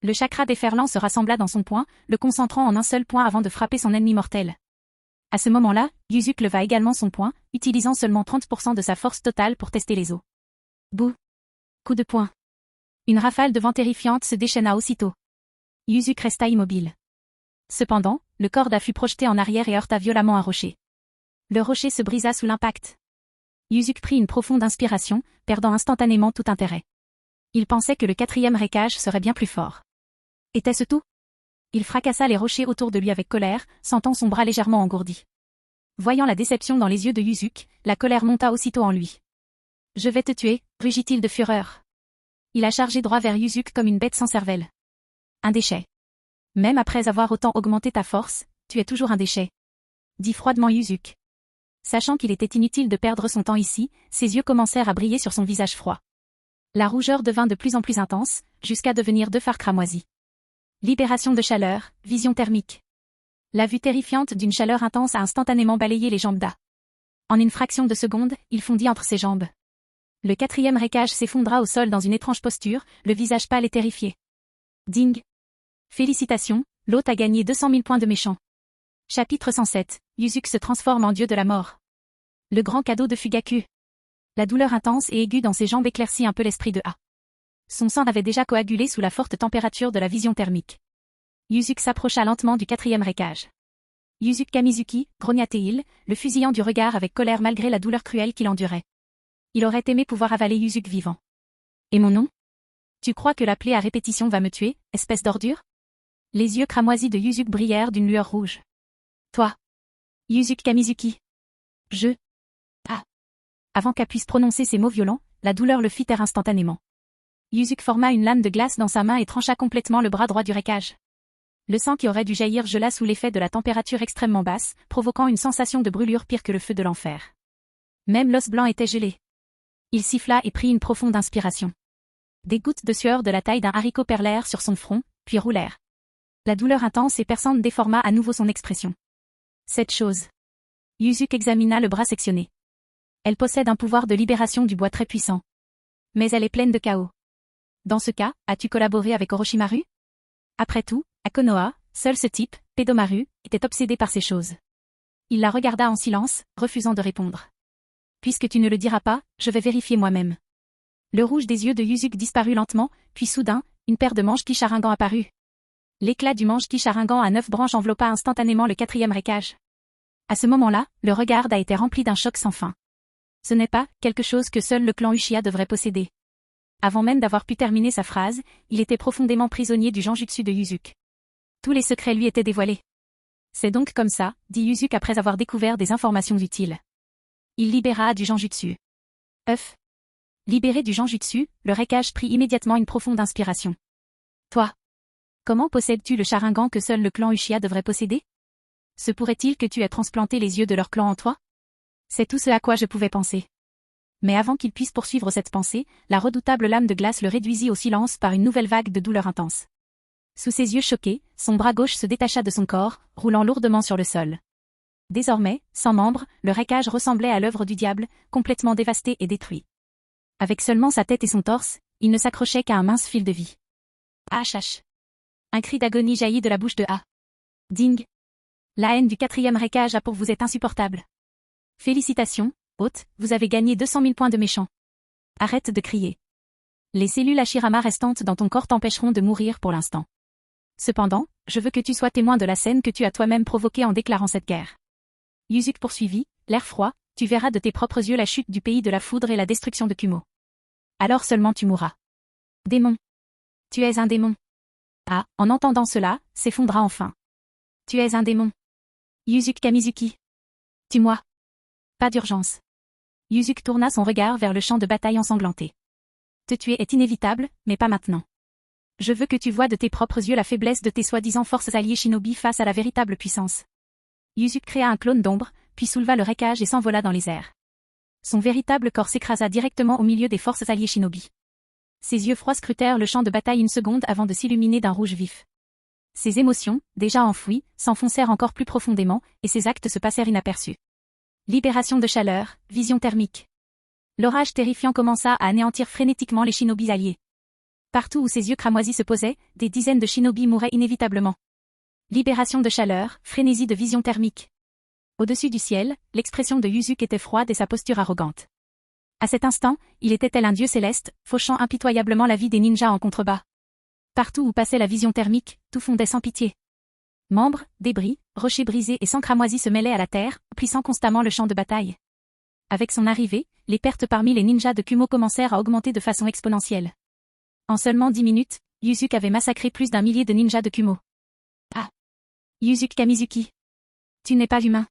Le chakra déferlant se rassembla dans son poing, le concentrant en un seul point avant de frapper son ennemi mortel. À ce moment-là, Yuzuki leva également son poing, utilisant seulement 30% de sa force totale pour tester les os. Bouh! Coup de poing. Une rafale de vent terrifiante se déchaîna aussitôt. Yuzuki resta immobile. Cependant, le corps d'A fut projeté en arrière et heurta violemment un rocher. Le rocher se brisa sous l'impact. Yuzuki prit une profonde inspiration, perdant instantanément tout intérêt. Il pensait que le 4e Raikage serait bien plus fort. Était-ce tout? Il fracassa les rochers autour de lui avec colère, sentant son bras légèrement engourdi. Voyant la déception dans les yeux de Yuzuki, la colère monta aussitôt en lui. « Je vais te tuer », rugit-il de fureur. Il a chargé droit vers Yuzuki comme une bête sans cervelle. Un déchet. Même après avoir autant augmenté ta force, tu es toujours un déchet. Dit froidement Yuzuki. Sachant qu'il était inutile de perdre son temps ici, ses yeux commencèrent à briller sur son visage froid. La rougeur devint de plus en plus intense, jusqu'à devenir 2 phares cramoisis. Libération de chaleur, vision thermique. La vue terrifiante d'une chaleur intense a instantanément balayé les jambes d'A. En une fraction de seconde, il fondit entre ses jambes. Le 4e Raikage s'effondra au sol dans une étrange posture, le visage pâle et terrifié. Ding. Félicitations, l'hôte a gagné 200 000 points de méchant. Chapitre 107, Yuzuki se transforme en dieu de la mort. Le grand cadeau de Fugaku. La douleur intense et aiguë dans ses jambes éclaircit un peu l'esprit de A. Son sang avait déjà coagulé sous la forte température de la vision thermique. Yuzuki s'approcha lentement du 4e Raikage. Yuzuki Kamizuki, grogna-t-il, le fusillant du regard avec colère malgré la douleur cruelle qu'il endurait. Il aurait aimé pouvoir avaler Yuzuki vivant. Et mon nom? Tu crois que l'appeler à répétition va me tuer, espèce d'ordure? Les yeux cramoisis de Yuzuki brillèrent d'une lueur rouge. Toi. Yuzuki Kamizuki. Je. Ah. Avant qu'A puisse prononcer ces mots violents, la douleur le fit taire instantanément. Yuzuki forma une lame de glace dans sa main et trancha complètement le bras droit du Raikage. Le sang qui aurait dû jaillir gela sous l'effet de la température extrêmement basse, provoquant une sensation de brûlure pire que le feu de l'enfer. Même l'os blanc était gelé. Il siffla et prit une profonde inspiration. Des gouttes de sueur de la taille d'un haricot perlèrent sur son front, puis roulèrent. La douleur intense et perçante déforma à nouveau son expression. Cette chose. Yuzuki examina le bras sectionné. Elle possède un pouvoir de libération du bois très puissant. Mais elle est pleine de chaos. Dans ce cas, as-tu collaboré avec Orochimaru? Après tout, à Konoha, seul ce type, Pedomaru, était obsédé par ces choses. Il la regarda en silence, refusant de répondre. Puisque tu ne le diras pas, je vais vérifier moi-même. Le rouge des yeux de Yuzuki disparut lentement, puis soudain, une paire de manches Kisharingan apparut. L'éclat du manche Kisharingan à 9 branches enveloppa instantanément le 4e Raikage. À ce moment-là, le regard d'A été rempli d'un choc sans fin. Ce n'est pas quelque chose que seul le clan Uchiha devrait posséder. Avant même d'avoir pu terminer sa phrase, il était profondément prisonnier du Genjutsu de Yuzuki. Tous les secrets lui étaient dévoilés. C'est donc comme ça, dit Yuzuki après avoir découvert des informations utiles. Il libéra du Genjutsu. Libéré du Genjutsu, le Raikage prit immédiatement une profonde inspiration. Toi. Comment possèdes-tu le Sharingan que seul le clan Uchiha devrait posséder? Se pourrait-il que tu aies transplanté les yeux de leur clan en toi? C'est tout ce à quoi je pouvais penser. Mais avant qu'il puisse poursuivre cette pensée, la redoutable lame de glace le réduisit au silence par une nouvelle vague de douleur intense. Sous ses yeux choqués, son bras gauche se détacha de son corps, roulant lourdement sur le sol. Désormais, sans membre, le Raikage ressemblait à l'œuvre du diable, complètement dévasté et détruit. Avec seulement sa tête et son torse, il ne s'accrochait qu'à un mince fil de vie. H. Un cri d'agonie jaillit de la bouche de A. Ding. La haine du 4e Raikage a pour vous est insupportable. Félicitations, hôte, vous avez gagné 200 000 points de méchant. Arrête de crier. Les cellules Hashirama restantes dans ton corps t'empêcheront de mourir pour l'instant. Cependant, je veux que tu sois témoin de la scène que tu as toi-même provoquée en déclarant cette guerre. Yuzuki poursuivit, l'air froid, tu verras de tes propres yeux la chute du pays de la foudre et la destruction de Kumo. Alors seulement tu mourras. Démon. Tu es un démon. Ah, en entendant cela, s'effondra enfin. Tu es un démon. Yuzuki Kamizuki. Tue-moi. Pas d'urgence. Yuzuki tourna son regard vers le champ de bataille ensanglanté. Te tuer est inévitable, mais pas maintenant. Je veux que tu vois de tes propres yeux la faiblesse de tes soi-disant forces alliées shinobi face à la véritable puissance. Yuzuki créa un clone d'ombre, puis souleva le Raikage et s'envola dans les airs. Son véritable corps s'écrasa directement au milieu des forces alliées shinobi. Ses yeux froids scrutèrent le champ de bataille une seconde avant de s'illuminer d'un rouge vif. Ses émotions, déjà enfouies, s'enfoncèrent encore plus profondément, et ses actes se passèrent inaperçus. Libération de chaleur, vision thermique. L'orage terrifiant commença à anéantir frénétiquement les shinobi alliés. Partout où ses yeux cramoisis se posaient, des dizaines de shinobi mouraient inévitablement. Libération de chaleur, frénésie de vision thermique. Au-dessus du ciel, l'expression de Yuzuki était froide et sa posture arrogante. À cet instant, il était tel un dieu céleste, fauchant impitoyablement la vie des ninjas en contrebas. Partout où passait la vision thermique, tout fondait sans pitié. Membres, débris, rochers brisés et sang cramoisi se mêlaient à la terre, plissant constamment le champ de bataille. Avec son arrivée, les pertes parmi les ninjas de Kumo commencèrent à augmenter de façon exponentielle. En seulement 10 minutes, Yuzuki avait massacré plus d'1 millier de ninjas de Kumo. Ah! Yuzuki Kamizuki. Tu n'es pas humain.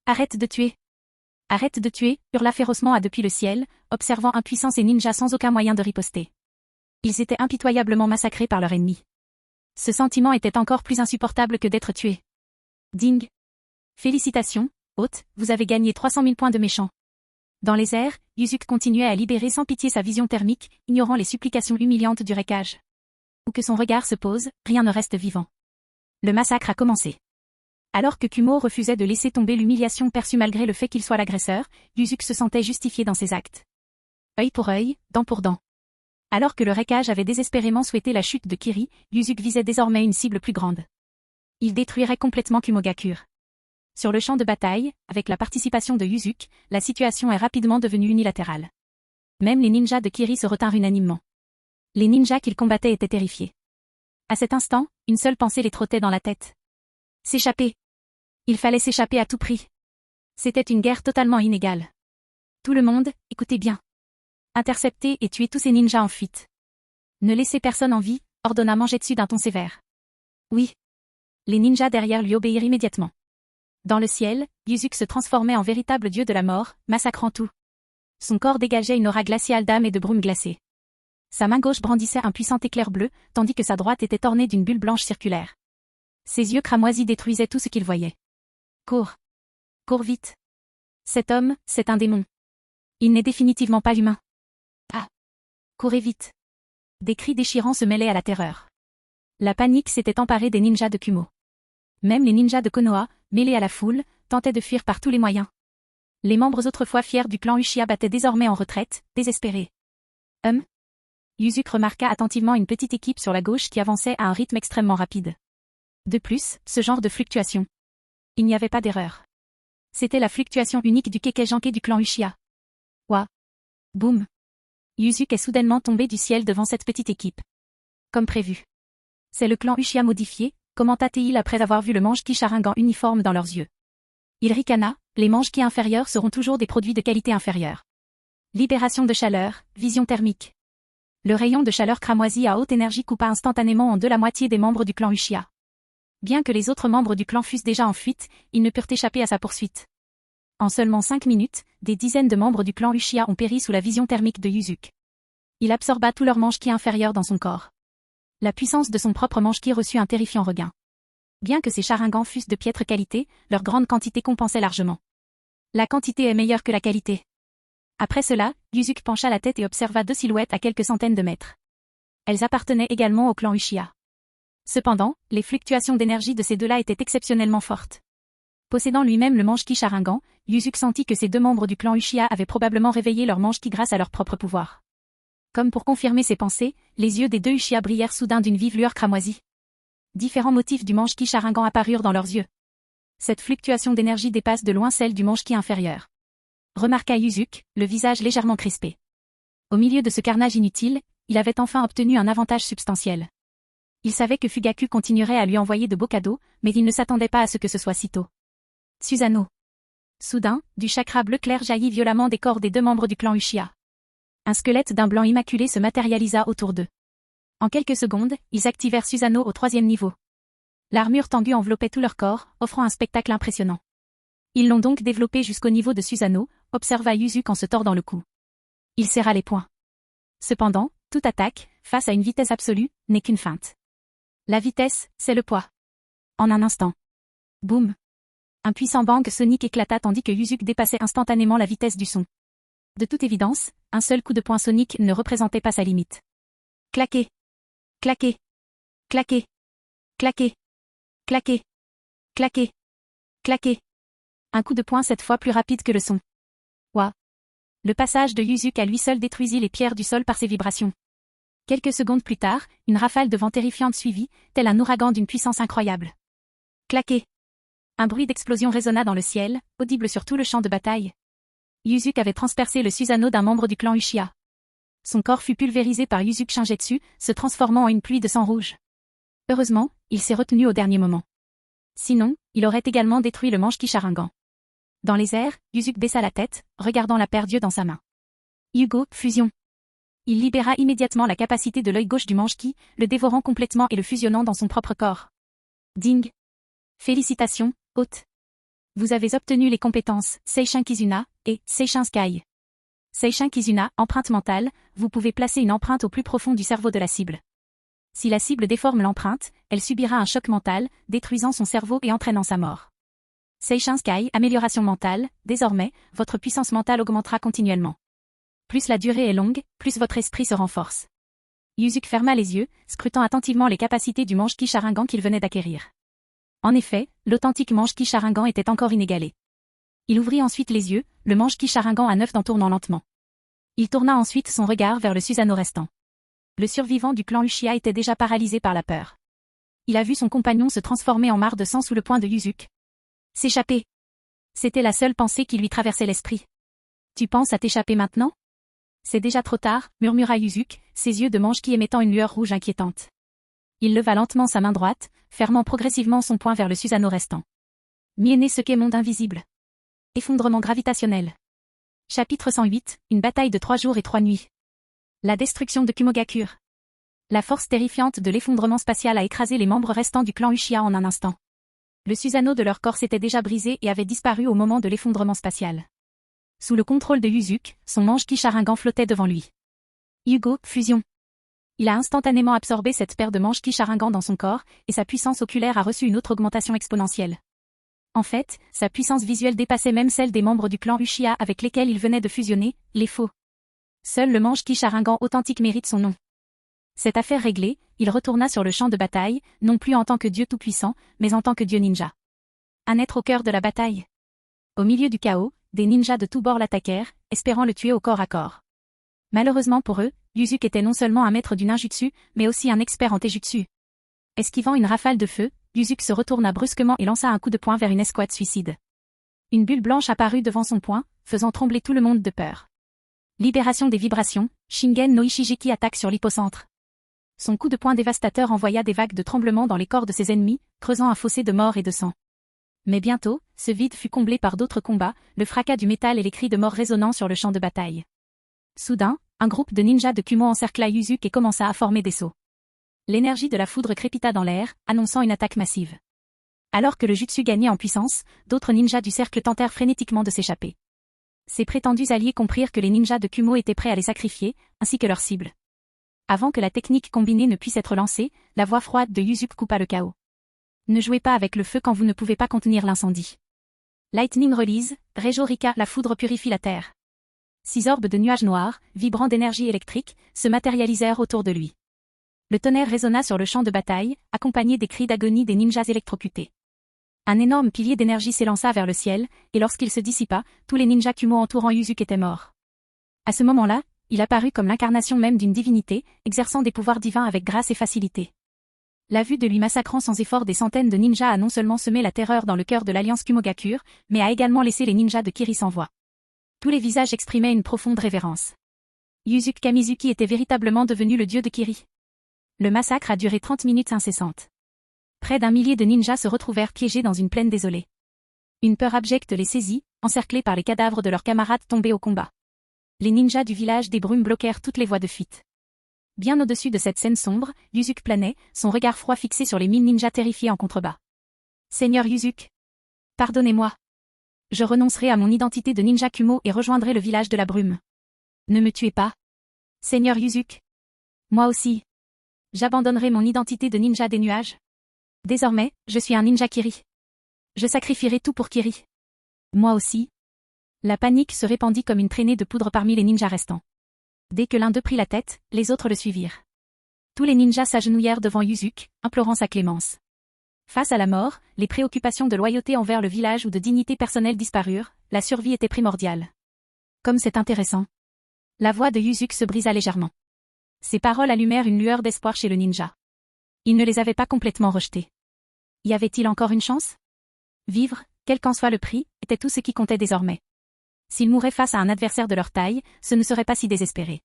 Arrête de tuer. Arrête de tuer, hurla férocement à depuis le ciel, observant impuissants ces ninjas sans aucun moyen de riposter. Ils étaient impitoyablement massacrés par leur ennemi. Ce sentiment était encore plus insupportable que d'être tué. Ding. Félicitations, hôte, vous avez gagné 300 000 points de méchant. Dans les airs, Yuzuki continuait à libérer sans pitié sa vision thermique, ignorant les supplications humiliantes du Reikage. Où que son regard se pose, rien ne reste vivant. Le massacre a commencé. Alors que Kumo refusait de laisser tomber l'humiliation perçue malgré le fait qu'il soit l'agresseur, Yuzuki se sentait justifié dans ses actes. Œil pour œil, dent pour dent. Alors que le Reikage avait désespérément souhaité la chute de Kiri, Yuzuki visait désormais une cible plus grande. Il détruirait complètement Kumogakure. Sur le champ de bataille, avec la participation de Yuzuki, la situation est rapidement devenue unilatérale. Même les ninjas de Kiri se retinrent unanimement. Les ninjas qu'il combattait étaient terrifiés. À cet instant, une seule pensée les trottait dans la tête. S'échapper. Il fallait s'échapper à tout prix. C'était une guerre totalement inégale. Tout le monde, écoutez bien. Intercepter et tuer tous ces ninjas en fuite. Ne laissez personne en vie, ordonna Mangetsu d'un ton sévère. Oui. Les ninjas derrière lui obéirent immédiatement. Dans le ciel, Yuzuki se transformait en véritable dieu de la mort, massacrant tout. Son corps dégageait une aura glaciale d'âme et de brume glacée. Sa main gauche brandissait un puissant éclair bleu, tandis que sa droite était ornée d'une bulle blanche circulaire. Ses yeux cramoisis détruisaient tout ce qu'il voyait. Cours. Cours vite. Cet homme, c'est un démon. Il n'est définitivement pas humain. Ah. Courez vite. Des cris déchirants se mêlaient à la terreur. La panique s'était emparée des ninjas de Kumo. Même les ninjas de Konoha, mêlés à la foule, tentaient de fuir par tous les moyens. Les membres autrefois fiers du clan Uchiha battaient désormais en retraite, désespérés. Yuzuki remarqua attentivement une petite équipe sur la gauche qui avançait à un rythme extrêmement rapide. De plus, ce genre de fluctuation. Il n'y avait pas d'erreur. C'était la fluctuation unique du Kekkei-Genkai du clan Uchiha. Ouah. Boum. Yuzuki est soudainement tombé du ciel devant cette petite équipe. Comme prévu. C'est le clan Uchiha modifié, commenta-t-il après avoir vu le mange-ki Sharingan uniforme dans leurs yeux. Il ricana, les mange-ki inférieurs seront toujours des produits de qualité inférieure. Libération de chaleur, vision thermique. Le rayon de chaleur cramoisi à haute énergie coupa instantanément en deux la moitié des membres du clan Uchiha. Bien que les autres membres du clan fussent déjà en fuite, ils ne purent échapper à sa poursuite. En seulement 5 minutes, des dizaines de membres du clan Uchiha ont péri sous la vision thermique de Yuzuki. Il absorba tout leur mange-ki inférieur dans son corps. La puissance de son propre mange-ki reçut un terrifiant regain. Bien que ces Sharingans fussent de piètre qualité, leur grande quantité compensait largement. La quantité est meilleure que la qualité. Après cela, Yuzuki pencha la tête et observa deux silhouettes à quelques centaines de mètres. Elles appartenaient également au clan Uchiha. Cependant, les fluctuations d'énergie de ces deux-là étaient exceptionnellement fortes. Possédant lui-même le mange-ki Sharingan, Yuzuki sentit que ces deux membres du clan Uchiha avaient probablement réveillé leur mange-ki grâce à leur propre pouvoir. Comme pour confirmer ses pensées, les yeux des deux Uchiha brillèrent soudain d'une vive lueur cramoisie. Différents motifs du mange-ki Sharingan apparurent dans leurs yeux. Cette fluctuation d'énergie dépasse de loin celle du mange-ki inférieur. Remarqua Yuzuki, le visage légèrement crispé. Au milieu de ce carnage inutile, il avait enfin obtenu un avantage substantiel. Il savait que Fugaku continuerait à lui envoyer de beaux cadeaux, mais il ne s'attendait pas à ce que ce soit si tôt. Susanoo. Soudain, du chakra bleu clair jaillit violemment des corps des deux membres du clan Uchiha. Un squelette d'un blanc immaculé se matérialisa autour d'eux. En quelques secondes, ils activèrent Susanoo au 3e niveau. L'armure tendue enveloppait tout leur corps, offrant un spectacle impressionnant. Ils l'ont donc développé jusqu'au niveau de Susanoo, observa Yuzuki en se tordant le cou. Il serra les poings. Cependant, toute attaque, face à une vitesse absolue, n'est qu'une feinte. La vitesse, c'est le poids. En un instant. Boum. Un puissant bang sonique éclata tandis que Yuzuki dépassait instantanément la vitesse du son. De toute évidence, un seul coup de poing sonique ne représentait pas sa limite. Claquer. Claquer. Claquer. Claquer. Claquer. Claquer. Claquer. Un coup de poing cette fois plus rapide que le son. Ouah. Le passage de Yuzuki à lui seul détruisit les pierres du sol par ses vibrations. Quelques secondes plus tard, une rafale de vent terrifiante suivit, tel un ouragan d'une puissance incroyable. Claqué. Un bruit d'explosion résonna dans le ciel, audible sur tout le champ de bataille. Yuzuki avait transpercé le Susanoo d'un membre du clan Uchiha. Son corps fut pulvérisé par Yuzuki Shingetsu, se transformant en une pluie de sang rouge. Heureusement, il s'est retenu au dernier moment. Sinon, il aurait également détruit le Mangekyō Sharingan. Dans les airs, Yuzuki baissa la tête, regardant la paire d'yeux dans sa main. Hugo, fusion. Il libéra immédiatement la capacité de l'œil gauche du Mangekyō, le dévorant complètement et le fusionnant dans son propre corps. Ding. Félicitations, hôte. Vous avez obtenu les compétences Seishin Kizuna et Seishin Sky. Seishin Kizuna, empreinte mentale, vous pouvez placer une empreinte au plus profond du cerveau de la cible. Si la cible déforme l'empreinte, elle subira un choc mental, détruisant son cerveau et entraînant sa mort. Seishin Sky, amélioration mentale, désormais, votre puissance mentale augmentera continuellement. Plus la durée est longue, plus votre esprit se renforce. Yuzuki ferma les yeux, scrutant attentivement les capacités du Mangekyō Sharingan qu'il venait d'acquérir. En effet, l'authentique Mangekyō Sharingan était encore inégalé. Il ouvrit ensuite les yeux, le Mangekyō Sharingan à 9 en tournant lentement. Il tourna ensuite son regard vers le Susanoo restant. Le survivant du clan Uchiha était déjà paralysé par la peur. Il a vu son compagnon se transformer en mare de sang sous le poing de Yuzuki. S'échapper. C'était la seule pensée qui lui traversait l'esprit. Tu penses à t'échapper maintenant? C'est déjà trop tard, murmura Yuzuki, ses yeux de Mangekyō émettant une lueur rouge inquiétante. Il leva lentement sa main droite, fermant progressivement son poing vers le Susanoo restant. Miene Seke monde invisible. Effondrement gravitationnel. Chapitre 108, une bataille de 3 jours et 3 nuits. La destruction de Kumogakure. La force terrifiante de l'effondrement spatial a écrasé les membres restants du clan Uchiha en un instant. Le Susanoo de leur corps s'était déjà brisé et avait disparu au moment de l'effondrement spatial. Sous le contrôle de Yuzuki, son Mangekyō Sharingan flottait devant lui. Hugo, fusion. Il a instantanément absorbé cette paire de Mangekyō Sharingan dans son corps, et sa puissance oculaire a reçu une autre augmentation exponentielle. En fait, sa puissance visuelle dépassait même celle des membres du clan Uchiha avec lesquels il venait de fusionner, les faux. Seul le Mangekyō Sharingan authentique mérite son nom. Cette affaire réglée, il retourna sur le champ de bataille, non plus en tant que dieu tout-puissant, mais en tant que dieu ninja. Un être au cœur de la bataille. Au milieu du chaos, des ninjas de tous bords l'attaquèrent, espérant le tuer au corps à corps. Malheureusement pour eux, Yuzuki était non seulement un maître du ninjutsu, mais aussi un expert en taijutsu. Esquivant une rafale de feu, Yuzuki se retourna brusquement et lança un coup de poing vers une escouade suicide. Une bulle blanche apparut devant son poing, faisant trembler tout le monde de peur. Libération des vibrations, Shingen no Ishijiki attaque sur l'hypocentre. Son coup de poing dévastateur envoya des vagues de tremblements dans les corps de ses ennemis, creusant un fossé de mort et de sang. Mais bientôt, ce vide fut comblé par d'autres combats, le fracas du métal et les cris de mort résonnant sur le champ de bataille. Soudain, un groupe de ninjas de Kumo encercla Yuzuki et commença à former des sauts. L'énergie de la foudre crépita dans l'air, annonçant une attaque massive. Alors que le jutsu gagnait en puissance, d'autres ninjas du cercle tentèrent frénétiquement de s'échapper. Ces prétendus alliés comprirent que les ninjas de Kumo étaient prêts à les sacrifier, ainsi que leur cible. Avant que la technique combinée ne puisse être lancée, la voix froide de Yuzuki coupa le chaos. Ne jouez pas avec le feu quand vous ne pouvez pas contenir l'incendie. Lightning Release, Rejo Rika, la foudre purifie la terre. 6 orbes de nuages noirs, vibrant d'énergie électrique, se matérialisèrent autour de lui. Le tonnerre résonna sur le champ de bataille, accompagné des cris d'agonie des ninjas électrocutés. Un énorme pilier d'énergie s'élança vers le ciel, et lorsqu'il se dissipa, tous les ninjas Kumo entourant Yuzuki étaient morts. À ce moment-là, il apparut comme l'incarnation même d'une divinité, exerçant des pouvoirs divins avec grâce et facilité. La vue de lui massacrant sans effort des centaines de ninjas a non seulement semé la terreur dans le cœur de l'alliance Kumogakure, mais a également laissé les ninjas de Kiri sans voix. Tous les visages exprimaient une profonde révérence. Yuzuki Kamizuki était véritablement devenu le dieu de Kiri. Le massacre a duré 30 minutes incessantes. Près d'1 millier de ninjas se retrouvèrent piégés dans une plaine désolée. Une peur abjecte les saisit, encerclés par les cadavres de leurs camarades tombés au combat. Les ninjas du village des brumes bloquèrent toutes les voies de fuite. Bien au-dessus de cette scène sombre, Yuzuki planait, son regard froid fixé sur les 1000 ninjas terrifiés en contrebas. Seigneur Yuzuki. Pardonnez-moi. Je renoncerai à mon identité de ninja Kumo et rejoindrai le village de la brume. Ne me tuez pas. Seigneur Yuzuki. Moi aussi. J'abandonnerai mon identité de ninja des nuages. Désormais, je suis un ninja Kiri. Je sacrifierai tout pour Kiri. Moi aussi. La panique se répandit comme une traînée de poudre parmi les ninjas restants. Dès que l'un d'eux prit la tête, les autres le suivirent. Tous les ninjas s'agenouillèrent devant Yuzuki, implorant sa clémence. Face à la mort, les préoccupations de loyauté envers le village ou de dignité personnelle disparurent, la survie était primordiale. Comme c'est intéressant. La voix de Yuzuki se brisa légèrement. Ces paroles allumèrent une lueur d'espoir chez le ninja. Il ne les avait pas complètement rejetées. Y avait-il encore une chance? Vivre, quel qu'en soit le prix, était tout ce qui comptait désormais. S'ils mouraient face à un adversaire de leur taille, ce ne serait pas si désespéré.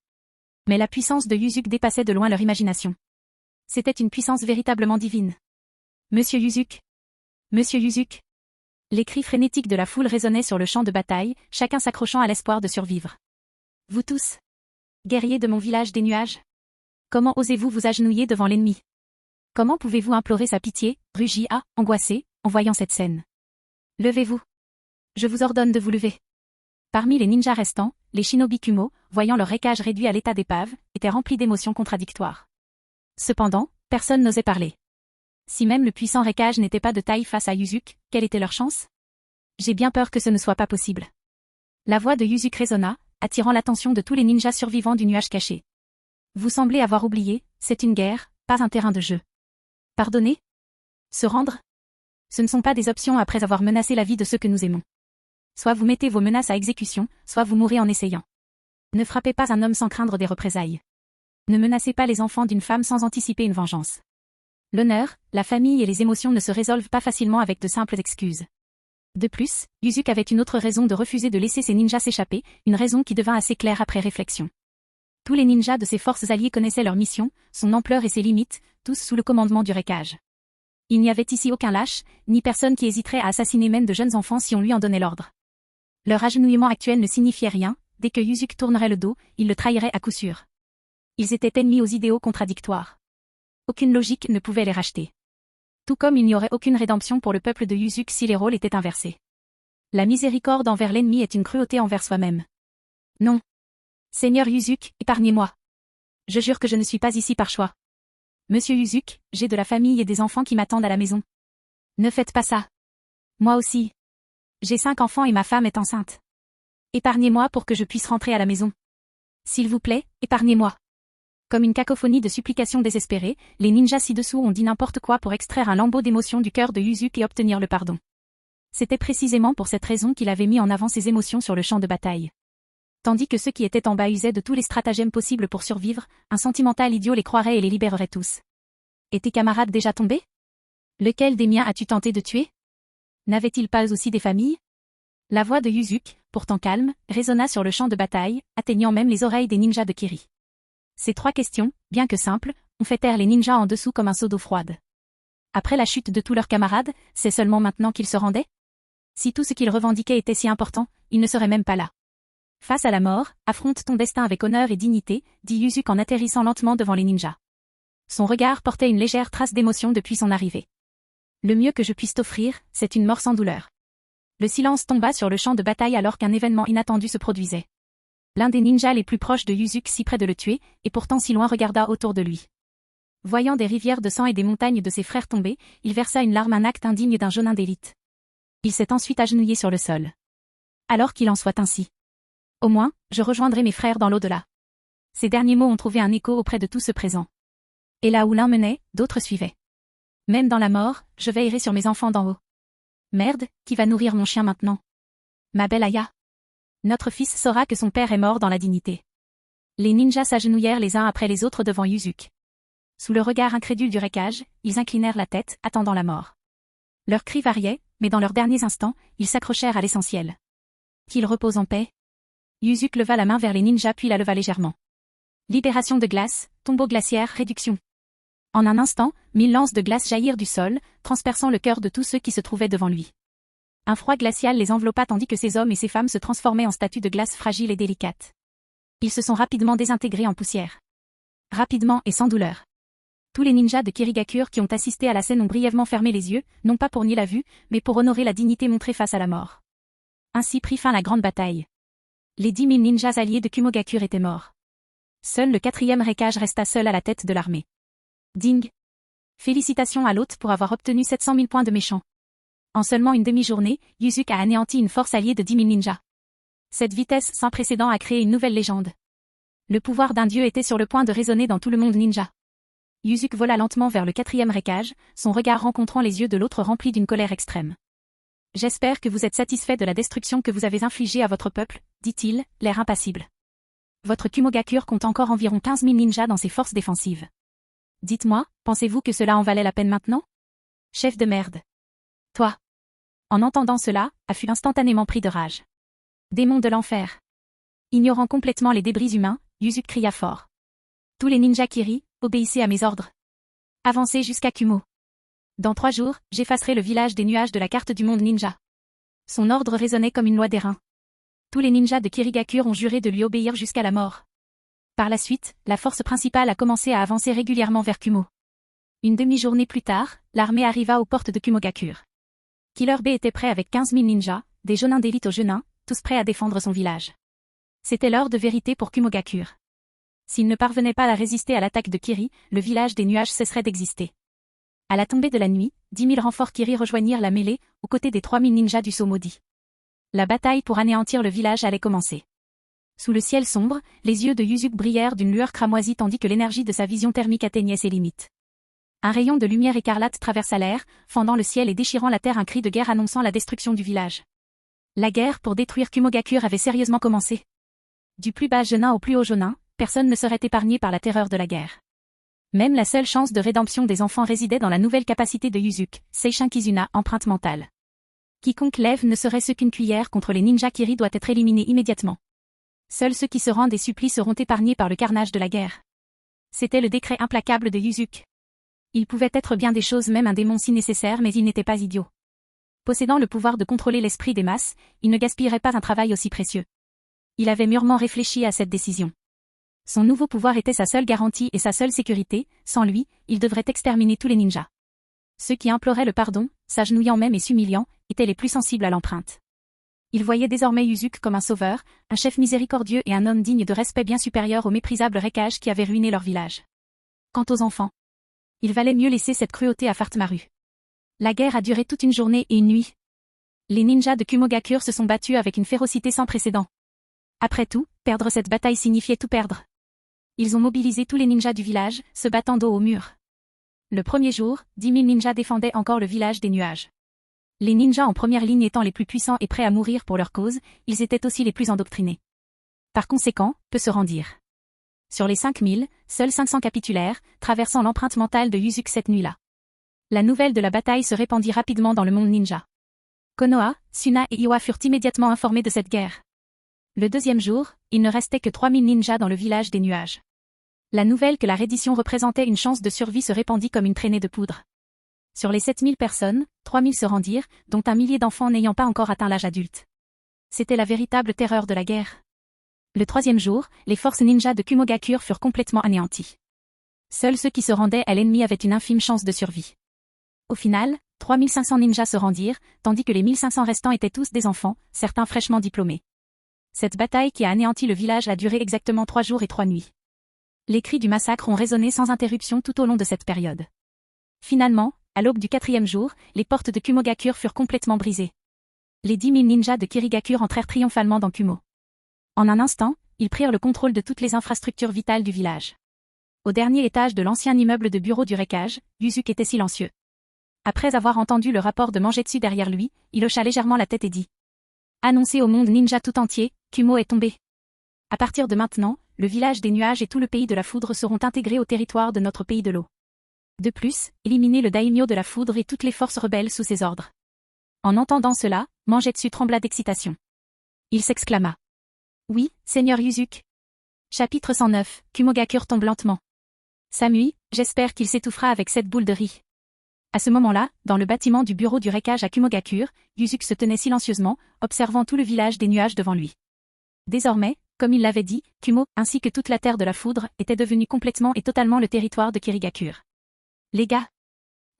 Mais la puissance de Yuzuki dépassait de loin leur imagination. C'était une puissance véritablement divine. Monsieur Yuzuki! Monsieur Yuzuki! Les cris frénétiques de la foule résonnaient sur le champ de bataille, chacun s'accrochant à l'espoir de survivre. Vous tous! Guerriers de mon village des nuages! Comment osez-vous vous agenouiller devant l'ennemi? Comment pouvez-vous implorer sa pitié? Rugit A, angoissé, en voyant cette scène. Levez-vous! Je vous ordonne de vous lever. Parmi les ninjas restants, les shinobi Kumo, voyant leur récage réduit à l'état d'épave, étaient remplis d'émotions contradictoires. Cependant, personne n'osait parler. Si même le puissant récage n'était pas de taille face à Yuzuki, quelle était leur chance? J'ai bien peur que ce ne soit pas possible. La voix de Yuzuki résonna, attirant l'attention de tous les ninjas survivants du nuage caché. Vous semblez avoir oublié, c'est une guerre, pas un terrain de jeu. Pardonner? Se rendre? Ce ne sont pas des options après avoir menacé la vie de ceux que nous aimons. Soit vous mettez vos menaces à exécution, soit vous mourrez en essayant. Ne frappez pas un homme sans craindre des représailles. Ne menacez pas les enfants d'une femme sans anticiper une vengeance. L'honneur, la famille et les émotions ne se résolvent pas facilement avec de simples excuses. De plus, Yuzuki avait une autre raison de refuser de laisser ses ninjas s'échapper, une raison qui devint assez claire après réflexion. Tous les ninjas de ses forces alliées connaissaient leur mission, son ampleur et ses limites, tous sous le commandement du récage. Il n'y avait ici aucun lâche, ni personne qui hésiterait à assassiner même de jeunes enfants si on lui en donnait l'ordre. Leur agenouillement actuel ne signifiait rien, dès que Yuzuki tournerait le dos, il le trahirait à coup sûr. Ils étaient ennemis aux idéaux contradictoires. Aucune logique ne pouvait les racheter. Tout comme il n'y aurait aucune rédemption pour le peuple de Yuzuki si les rôles étaient inversés. La miséricorde envers l'ennemi est une cruauté envers soi-même. Non. Seigneur Yuzuki, épargnez-moi. Je jure que je ne suis pas ici par choix. Monsieur Yuzuki, j'ai de la famille et des enfants qui m'attendent à la maison. Ne faites pas ça. Moi aussi. J'ai 5 enfants et ma femme est enceinte. Épargnez-moi pour que je puisse rentrer à la maison. S'il vous plaît, épargnez-moi. Comme une cacophonie de supplications désespérées, les ninjas ci-dessous ont dit n'importe quoi pour extraire un lambeau d'émotion du cœur de Yuzuki et obtenir le pardon. C'était précisément pour cette raison qu'il avait mis en avant ses émotions sur le champ de bataille. Tandis que ceux qui étaient en bas usaient de tous les stratagèmes possibles pour survivre, un sentimental idiot les croirait et les libérerait tous. Et tes camarades déjà tombés? Lequel des miens as-tu tenté de tuer? N'avaient-ils pas aussi des familles? La voix de Yuzuki, pourtant calme, résonna sur le champ de bataille, atteignant même les oreilles des ninjas de Kiri. Ces 3 questions, bien que simples, ont fait taire les ninjas en dessous comme un seau d'eau froide. Après la chute de tous leurs camarades, c'est seulement maintenant qu'ils se rendaient? Si tout ce qu'ils revendiquaient était si important, ils ne seraient même pas là. Face à la mort, affronte ton destin avec honneur et dignité, dit Yuzuki en atterrissant lentement devant les ninjas. Son regard portait une légère trace d'émotion depuis son arrivée. Le mieux que je puisse t'offrir, c'est une mort sans douleur. Le silence tomba sur le champ de bataille alors qu'un événement inattendu se produisait. L'un des ninjas les plus proches de Yuzuki si près de le tuer, et pourtant si loin regarda autour de lui. Voyant des rivières de sang et des montagnes de ses frères tomber, il versa une larme, un acte indigne d'un jonin d'élite. Il s'est ensuite agenouillé sur le sol. Alors qu'il en soit ainsi. Au moins, je rejoindrai mes frères dans l'au-delà. Ces derniers mots ont trouvé un écho auprès de tous ceux présents. Et là où l'un menait, d'autres suivaient. Même dans la mort, je veillerai sur mes enfants d'en haut. Merde, qui va nourrir mon chien maintenant? Ma belle Aya. Notre fils saura que son père est mort dans la dignité. Les ninjas s'agenouillèrent les uns après les autres devant Yuzuki. Sous le regard incrédule du récage, ils inclinèrent la tête, attendant la mort. Leurs cris variaient, mais dans leurs derniers instants, ils s'accrochèrent à l'essentiel. Qu'il repose en paix. Yuzuki leva la main vers les ninjas puis la leva légèrement. Libération de glace, tombeau glaciaire, réduction. En un instant, 1000 lances de glace jaillirent du sol, transperçant le cœur de tous ceux qui se trouvaient devant lui. Un froid glacial les enveloppa tandis que ces hommes et ces femmes se transformaient en statues de glace fragiles et délicates. Ils se sont rapidement désintégrés en poussière. Rapidement et sans douleur. Tous les ninjas de Kirigakure qui ont assisté à la scène ont brièvement fermé les yeux, non pas pour nier la vue, mais pour honorer la dignité montrée face à la mort. Ainsi prit fin la grande bataille. Les 10 000 ninjas alliés de Kumogakure étaient morts. Seul le 4e récage resta seul à la tête de l'armée. Ding. Félicitations à l'hôte pour avoir obtenu 700 000 points de méchant. En seulement une demi-journée, Yuzuki a anéanti une force alliée de 10 000 ninjas. Cette vitesse sans précédent a créé une nouvelle légende. Le pouvoir d'un dieu était sur le point de résonner dans tout le monde ninja. Yuzuki vola lentement vers le 4e récage, son regard rencontrant les yeux de l'autre rempli d'une colère extrême. J'espère que vous êtes satisfait de la destruction que vous avez infligée à votre peuple, dit-il, l'air impassible. Votre Kumogakure compte encore environ 15 000 ninjas dans ses forces défensives. Dites-moi, pensez-vous que cela en valait la peine maintenant? Chef de merde. Toi. En entendant cela, A fut instantanément pris de rage. Démon de l'enfer. Ignorant complètement les débris humains, Yuzuki cria fort. Tous les ninjas Kiri, obéissez à mes ordres. Avancez jusqu'à Kumo. Dans 3 jours, j'effacerai le village des nuages de la carte du monde ninja. Son ordre résonnait comme une loi d'airain. Tous les ninjas de Kirigakure ont juré de lui obéir jusqu'à la mort. Par la suite, la force principale a commencé à avancer régulièrement vers Kumo. Une demi-journée plus tard, l'armée arriva aux portes de Kumogakure. Killer Bee était prêt avec 15 000 ninjas, des jonins d'élite aux jonins, tous prêts à défendre son village. C'était l'heure de vérité pour Kumogakure. S'il ne parvenait pas à résister à l'attaque de Kiri, le village des nuages cesserait d'exister. À la tombée de la nuit, 10 000 renforts Kiri rejoignirent la mêlée, aux côtés des 3 000 ninjas du sceau maudit. La bataille pour anéantir le village allait commencer. Sous le ciel sombre, les yeux de Yuzuki brillèrent d'une lueur cramoisie tandis que l'énergie de sa vision thermique atteignait ses limites. Un rayon de lumière écarlate traversa l'air, fendant le ciel et déchirant la terre, un cri de guerre annonçant la destruction du village. La guerre pour détruire Kumogakure avait sérieusement commencé. Du plus bas jonin au plus haut jonin, personne ne serait épargné par la terreur de la guerre. Même la seule chance de rédemption des enfants résidait dans la nouvelle capacité de Yuzuki, Seishin Kizuna, empreinte mentale. Quiconque lève ne serait-ce qu'une cuillère contre les ninjas Kiri doit être éliminé immédiatement. Seuls ceux qui se rendent et supplient seront épargnés par le carnage de la guerre. C'était le décret implacable de Yuzuki. Il pouvait être bien des choses, même un démon si nécessaire, mais il n'était pas idiot. Possédant le pouvoir de contrôler l'esprit des masses, il ne gaspillerait pas un travail aussi précieux. Il avait mûrement réfléchi à cette décision. Son nouveau pouvoir était sa seule garantie et sa seule sécurité, sans lui, il devrait exterminer tous les ninjas. Ceux qui imploraient le pardon, s'agenouillant même et s'humiliant, étaient les plus sensibles à l'empreinte. Il voyait désormais Yuzuki comme un sauveur, un chef miséricordieux et un homme digne de respect bien supérieur au méprisable Rekage qui avait ruiné leur village. Quant aux enfants, il valait mieux laisser cette cruauté à Fartmaru. La guerre a duré toute une journée et une nuit. Les ninjas de Kumogakure se sont battus avec une férocité sans précédent. Après tout, perdre cette bataille signifiait tout perdre. Ils ont mobilisé tous les ninjas du village, se battant dos au mur. Le premier jour, 10 000 ninjas défendaient encore le village des nuages. Les ninjas en première ligne étant les plus puissants et prêts à mourir pour leur cause, ils étaient aussi les plus endoctrinés. Par conséquent, peu se rendirent. Sur les 5 000, seuls 500 capitulèrent, traversant l'empreinte mentale de Yuzuki cette nuit-là. La nouvelle de la bataille se répandit rapidement dans le monde ninja. Konoha, Suna et Iwa furent immédiatement informés de cette guerre. Le deuxième jour, il ne restait que 3 000 ninjas dans le village des nuages. La nouvelle que la reddition représentait une chance de survie se répandit comme une traînée de poudre. Sur les 7 000 personnes, 3 000 se rendirent, dont un millier d'enfants n'ayant pas encore atteint l'âge adulte. C'était la véritable terreur de la guerre. Le troisième jour, les forces ninjas de Kumogakure furent complètement anéanties. Seuls ceux qui se rendaient à l'ennemi avaient une infime chance de survie. Au final, 3 500 ninjas se rendirent, tandis que les 1 500 restants étaient tous des enfants, certains fraîchement diplômés. Cette bataille qui a anéanti le village a duré exactement 3 jours et 3 nuits. Les cris du massacre ont résonné sans interruption tout au long de cette période. Finalement, à l'aube du 4e jour, les portes de Kumogakure furent complètement brisées. Les 10 000 ninjas de Kirigakure entrèrent triomphalement dans Kumo. En un instant, ils prirent le contrôle de toutes les infrastructures vitales du village. Au dernier étage de l'ancien immeuble de bureau du Rekage, Yuzuki était silencieux. Après avoir entendu le rapport de Mangetsu derrière lui, il hocha légèrement la tête et dit: Annoncez au monde ninja tout entier, Kumo est tombé. À partir de maintenant, le village des nuages et tout le pays de la foudre seront intégrés au territoire de notre pays de l'eau. De plus, éliminez le daimyo de la foudre et toutes les forces rebelles sous ses ordres. En entendant cela, Mangetsu trembla d'excitation. Il s'exclama: Oui, Seigneur Yuzuki. Chapitre 109, Kumogakure tombe lentement. Samui, j'espère qu'il s'étouffera avec cette boule de riz. À ce moment-là, dans le bâtiment du bureau du Rekage à Kumogakure, Yuzuki se tenait silencieusement, observant tout le village des nuages devant lui. Désormais, comme il l'avait dit, Kumo, ainsi que toute la terre de la foudre, était devenue complètement et totalement le territoire de Kirigakure. Les gars,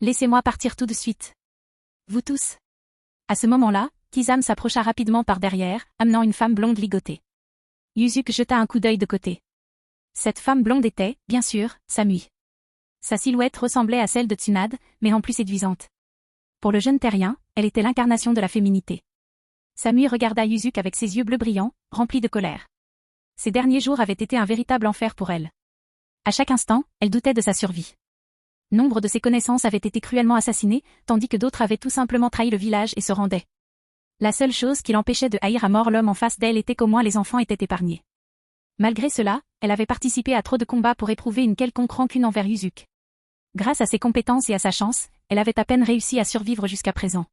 laissez-moi partir tout de suite. Vous tous. À ce moment-là, Kizame s'approcha rapidement par derrière, amenant une femme blonde ligotée. Yuzuki jeta un coup d'œil de côté. Cette femme blonde était, bien sûr, Samui. Sa silhouette ressemblait à celle de Tsunade, mais en plus séduisante. Pour le jeune terrien, elle était l'incarnation de la féminité. Samui regarda Yuzuki avec ses yeux bleus brillants, remplis de colère. Ces derniers jours avaient été un véritable enfer pour elle. À chaque instant, elle doutait de sa survie. Nombre de ses connaissances avaient été cruellement assassinées, tandis que d'autres avaient tout simplement trahi le village et se rendaient. La seule chose qui l'empêchait de haïr à mort l'homme en face d'elle était qu'au moins les enfants étaient épargnés. Malgré cela, elle avait participé à trop de combats pour éprouver une quelconque rancune envers Yuzuki. Grâce à ses compétences et à sa chance, elle avait à peine réussi à survivre jusqu'à présent.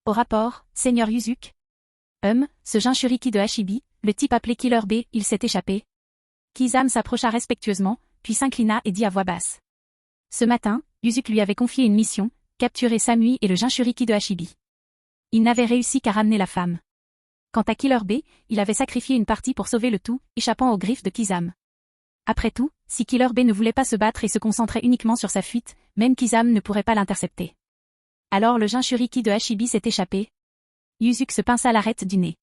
Au rapport, Seigneur Yuzuki. Ce Jinchuriki de Hashibi, le type appelé Killer B, il s'est échappé. Kizame s'approcha respectueusement, puis s'inclina et dit à voix basse. Ce matin, Yuzuki lui avait confié une mission, capturer Samui et le Jinchuriki de Hashibi. Il n'avait réussi qu'à ramener la femme. Quant à Killer B, il avait sacrifié une partie pour sauver le tout, échappant aux griffes de Kizame. Après tout, si Killer B ne voulait pas se battre et se concentrait uniquement sur sa fuite, même Kizame ne pourrait pas l'intercepter. Alors le Jinchuriki de Hashibi s'est échappé. Yuzuki se pinça l'arête du nez.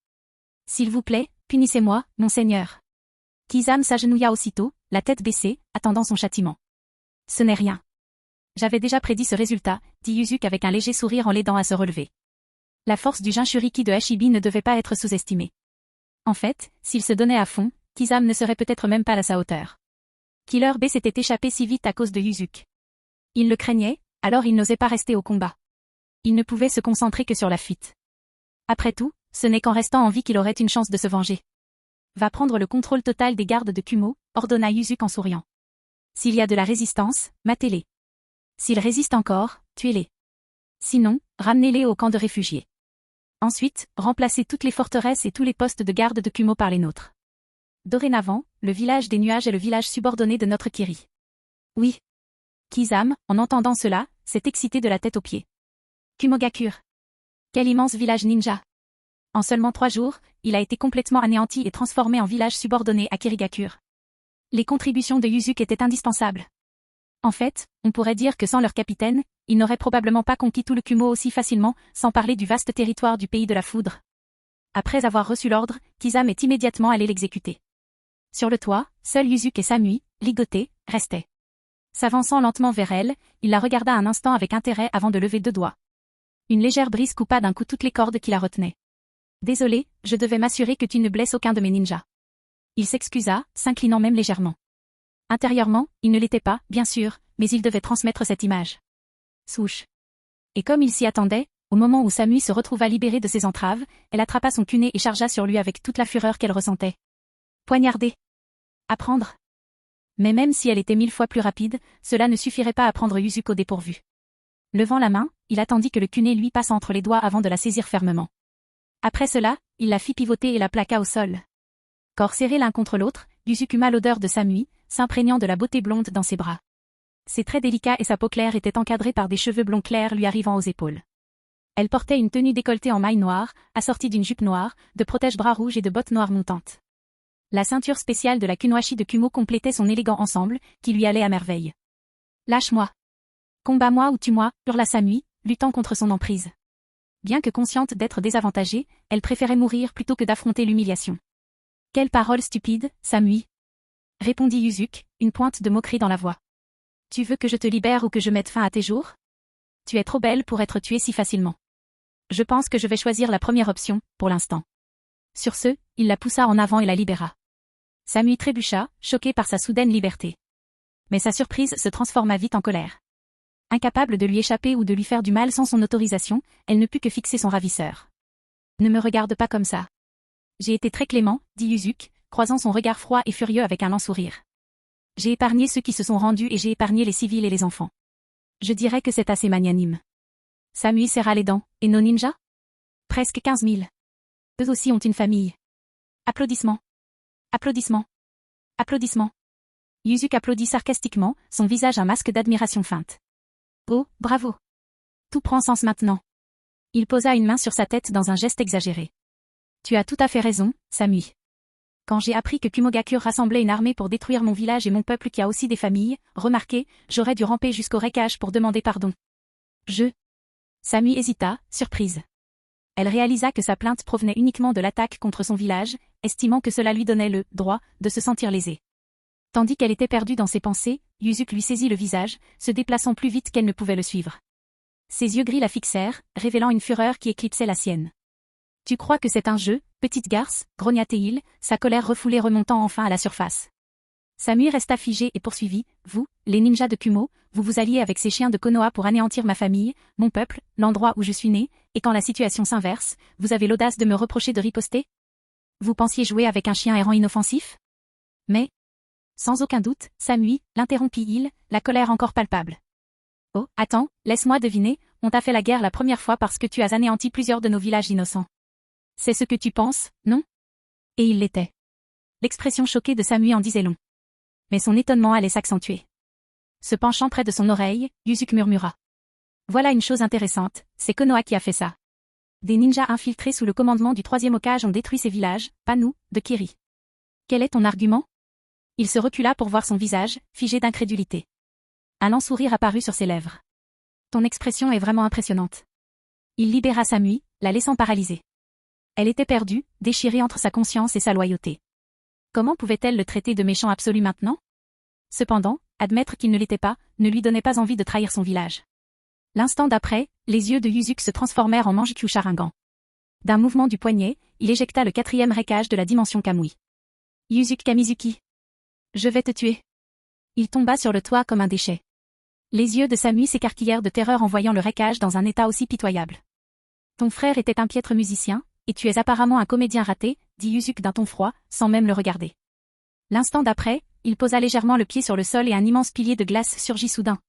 S'il vous plaît, punissez-moi, monseigneur. Kizame s'agenouilla aussitôt, la tête baissée, attendant son châtiment. Ce n'est rien. J'avais déjà prédit ce résultat, dit Yuzuki avec un léger sourire en l'aidant à se relever. La force du Jinchuriki de Hashibi ne devait pas être sous-estimée. En fait, s'il se donnait à fond, Kizame ne serait peut-être même pas à sa hauteur. Killer B s'était échappé si vite à cause de Yuzuki. Il le craignait, alors il n'osait pas rester au combat. Il ne pouvait se concentrer que sur la fuite. Après tout, ce n'est qu'en restant en vie qu'il aurait une chance de se venger. Va prendre le contrôle total des gardes de Kumo, ordonna Yuzuki en souriant. S'il y a de la résistance, matez-les. S'ils résistent encore, tuez-les. Sinon, ramenez-les au camp de réfugiés. Ensuite, remplacez toutes les forteresses et tous les postes de garde de Kumo par les nôtres. Dorénavant, le village des nuages est le village subordonné de notre Kiri. Oui. Kizame, en entendant cela, s'est excité de la tête aux pieds. Kumogakure. Quel immense village ninja. En seulement 3 jours, il a été complètement anéanti et transformé en village subordonné à Kirigakure. Les contributions de Yuzuki étaient indispensables. En fait, on pourrait dire que sans leur capitaine, ils n'auraient probablement pas conquis tout le Kumo aussi facilement, sans parler du vaste territoire du pays de la foudre. Après avoir reçu l'ordre, Kizame est immédiatement allé l'exécuter. Sur le toit, seul Yuzuki et Samui, ligotés, restaient. S'avançant lentement vers elle, il la regarda un instant avec intérêt avant de lever 2 doigts. Une légère brise coupa d'un coup toutes les cordes qui la retenaient. Désolé, je devais m'assurer que tu ne blesses aucun de mes ninjas. Il s'excusa, s'inclinant même légèrement. Intérieurement, il ne l'était pas, bien sûr, mais il devait transmettre cette image. Souche. Et comme il s'y attendait, au moment où Samui se retrouva libérée de ses entraves, elle attrapa son kunai et chargea sur lui avec toute la fureur qu'elle ressentait. Poignarder. Apprendre. Mais même si elle était 1000 fois plus rapide, cela ne suffirait pas à prendre Yuzuki au dépourvu. Levant la main, il attendit que le kunai lui passe entre les doigts avant de la saisir fermement. Après cela, il la fit pivoter et la plaqua au sol. Corps serrés l'un contre l'autre, Yuzuki huma l'odeur de Samui, s'imprégnant de la beauté blonde dans ses bras. Ses traits délicats et sa peau claire étaient encadrés par des cheveux blonds clairs lui arrivant aux épaules. Elle portait une tenue décolletée en mailles noires, assortie d'une jupe noire, de protège-bras rouges et de bottes noires montantes. La ceinture spéciale de la kunoichi de Kumo complétait son élégant ensemble, qui lui allait à merveille. Lâche-moi. Combat-moi ou tue-moi, hurla Samui, luttant contre son emprise. Bien que consciente d'être désavantagée, elle préférait mourir plutôt que d'affronter l'humiliation. Quelle parole stupide, Samui, répondit Yuzuki, une pointe de moquerie dans la voix. Tu veux que je te libère ou que je mette fin à tes jours? Tu es trop belle pour être tuée si facilement. Je pense que je vais choisir la première option, pour l'instant. Sur ce, il la poussa en avant et la libéra. Samui trébucha, choqué par sa soudaine liberté. Mais sa surprise se transforma vite en colère. Incapable de lui échapper ou de lui faire du mal sans son autorisation, elle ne put que fixer son ravisseur. Ne me regarde pas comme ça. J'ai été très clément, dit Yuzuki, croisant son regard froid et furieux avec un lent sourire. J'ai épargné ceux qui se sont rendus et j'ai épargné les civils et les enfants. Je dirais que c'est assez magnanime. Samui serra les dents, et nos ninjas? Presque 15 000. Eux aussi ont une famille. Applaudissements. Applaudissements. Applaudissements. Yuzuki applaudit sarcastiquement, son visage un masque d'admiration feinte. Oh, bravo. Tout prend sens maintenant. Il posa une main sur sa tête dans un geste exagéré. Tu as tout à fait raison, Samui. Quand j'ai appris que Kumogakure rassemblait une armée pour détruire mon village et mon peuple qui a aussi des familles, remarquez, j'aurais dû ramper jusqu'au Reikage pour demander pardon. Samui hésita, surprise. Elle réalisa que sa plainte provenait uniquement de l'attaque contre son village, estimant que cela lui donnait le droit de se sentir lésée. Tandis qu'elle était perdue dans ses pensées, Yuzuki lui saisit le visage, se déplaçant plus vite qu'elle ne pouvait le suivre. Ses yeux gris la fixèrent, révélant une fureur qui éclipsait la sienne. Tu crois que c'est un jeu, petite garce, grogna-t-il, sa colère refoulée remontant enfin à la surface. Samui resta figé et poursuivit, vous, les ninjas de Kumo, vous vous alliez avec ces chiens de Konoha pour anéantir ma famille, mon peuple, l'endroit où je suis né, et quand la situation s'inverse, vous avez l'audace de me reprocher de riposter? Vous pensiez jouer avec un chien errant inoffensif? Mais, sans aucun doute, Samui, l'interrompit-il, la colère encore palpable. Oh, attends, laisse-moi deviner, on t'a fait la guerre la première fois parce que tu as anéanti plusieurs de nos villages innocents. C'est ce que tu penses, non? Et il l'était. L'expression choquée de Samui en disait long. Mais son étonnement allait s'accentuer. Se penchant près de son oreille, Yuzuki murmura. Voilà une chose intéressante, c'est Konoha qui a fait ça. Des ninjas infiltrés sous le commandement du 3e Hokage ont détruit ces villages, pas nous, de Kiri. Quel est ton argument? Il se recula pour voir son visage, figé d'incrédulité. Un lent sourire apparut sur ses lèvres. Ton expression est vraiment impressionnante. Il libéra Samui, la laissant paralysée. Elle était perdue, déchirée entre sa conscience et sa loyauté. Comment pouvait-elle le traiter de méchant absolu maintenant? Cependant, admettre qu'il ne l'était pas, ne lui donnait pas envie de trahir son village. L'instant d'après, les yeux de Yuzuki se transformèrent en Manjikyu Sharingan. D'un mouvement du poignet, il éjecta le 4e Raikage de la dimension Kamui. Yuzuki Kamizuki. Je vais te tuer. Il tomba sur le toit comme un déchet. Les yeux de Samui s'écarquillèrent de terreur en voyant le Raikage dans un état aussi pitoyable. Ton frère était un piètre musicien, et tu es apparemment un comédien raté, dit Yuzuki d'un ton froid, sans même le regarder. L'instant d'après, il posa légèrement le pied sur le sol et un immense pilier de glace surgit soudain.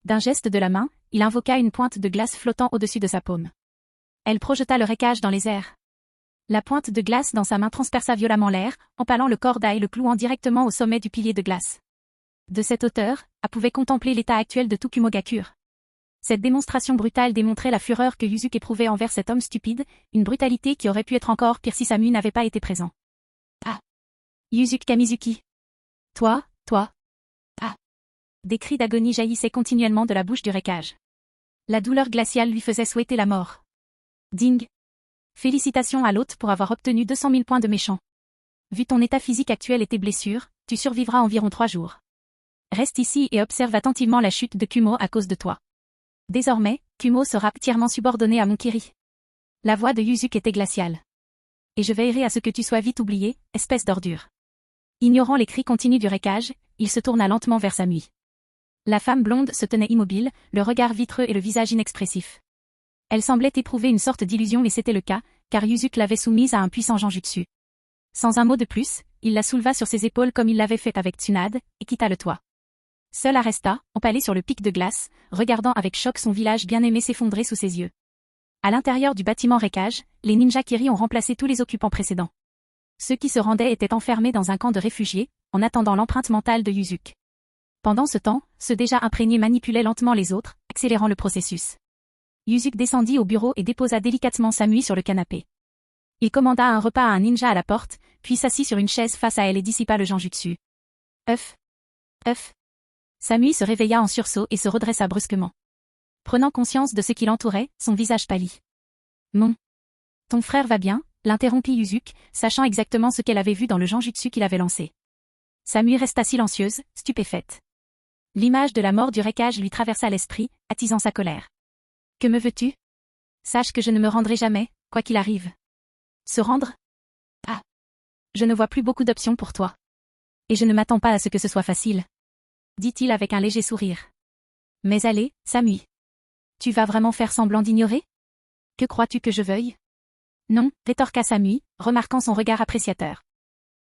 D'un geste de la main, il invoqua une pointe de glace flottant au-dessus de sa paume. Elle projeta le Raikage dans les airs. La pointe de glace dans sa main transperça violemment l'air, empalant le corps d'Ai et le clouant directement au sommet du pilier de glace. De cette hauteur, A pouvait contempler l'état actuel de Tokumogakure. Cette démonstration brutale démontrait la fureur que Yuzuki éprouvait envers cet homme stupide, une brutalité qui aurait pu être encore pire si Samui n'avait pas été présent. Ah! Yuzuki Kamizuki. Toi. Ah! Des cris d'agonie jaillissaient continuellement de la bouche du Raikage. La douleur glaciale lui faisait souhaiter la mort. Ding! Félicitations à l'hôte pour avoir obtenu 200 000 points de méchant. Vu ton état physique actuel et tes blessures, tu survivras environ 3 jours. Reste ici et observe attentivement la chute de Kumo à cause de toi. Désormais, Kumo sera entièrement subordonné à mon Kiri. La voix de Yuzuki était glaciale. Et je veillerai à ce que tu sois vite oublié, espèce d'ordure. Ignorant les cris continus du Raikage, il se tourna lentement vers Samui. La femme blonde se tenait immobile, le regard vitreux et le visage inexpressif. Elle semblait éprouver une sorte d'illusion et c'était le cas, car Yuzuki l'avait soumise à un puissant genjutsu. Sans un mot de plus, il la souleva sur ses épaules comme il l'avait fait avec Tsunade, et quitta le toit. Seul resta, empalé sur le pic de glace, regardant avec choc son village bien-aimé s'effondrer sous ses yeux. À l'intérieur du bâtiment Raikage, les ninjas Kiri ont remplacé tous les occupants précédents. Ceux qui se rendaient étaient enfermés dans un camp de réfugiés, en attendant l'empreinte mentale de Yuzuki. Pendant ce temps, ceux déjà imprégnés manipulaient lentement les autres, accélérant le processus. Yuzuki descendit au bureau et déposa délicatement Samui sur le canapé. Il commanda un repas à un ninja à la porte, puis s'assit sur une chaise face à elle et dissipa le genjutsu. Œuf. Samui se réveilla en sursaut et se redressa brusquement. Prenant conscience de ce qui l'entourait, son visage pâlit. Ton frère va bien, l'interrompit Yuzuki, sachant exactement ce qu'elle avait vu dans le genjutsu qu'il avait lancé. Samui resta silencieuse, stupéfaite. L'image de la mort du Raikage lui traversa l'esprit, attisant sa colère. Que me veux-tu? Sache que je ne me rendrai jamais, quoi qu'il arrive. Se rendre? Ah! Je ne vois plus beaucoup d'options pour toi. Et je ne m'attends pas à ce que ce soit facile. Dit-il avec un léger sourire. Mais allez, Samui. Tu vas vraiment faire semblant d'ignorer? Que crois-tu que je veuille? Non, rétorqua Samui, remarquant son regard appréciateur.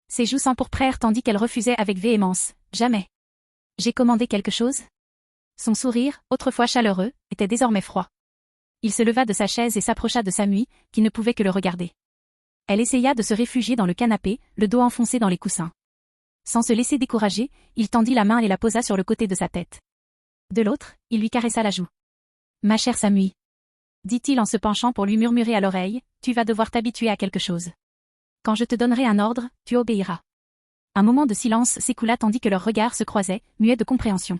Ses joues s'empourprèrent tandis qu'elle refusait avec véhémence. Jamais. J'ai commandé quelque chose? Son sourire, autrefois chaleureux, était désormais froid. Il se leva de sa chaise et s'approcha de Samui, qui ne pouvait que le regarder. Elle essaya de se réfugier dans le canapé, le dos enfoncé dans les coussins. Sans se laisser décourager, il tendit la main et la posa sur le côté de sa tête. De l'autre, il lui caressa la joue. Ma chère Samui, dit-il en se penchant pour lui murmurer à l'oreille, tu vas devoir t'habituer à quelque chose. Quand je te donnerai un ordre, tu obéiras. Un moment de silence s'écoula tandis que leurs regards se croisaient, muets de compréhension.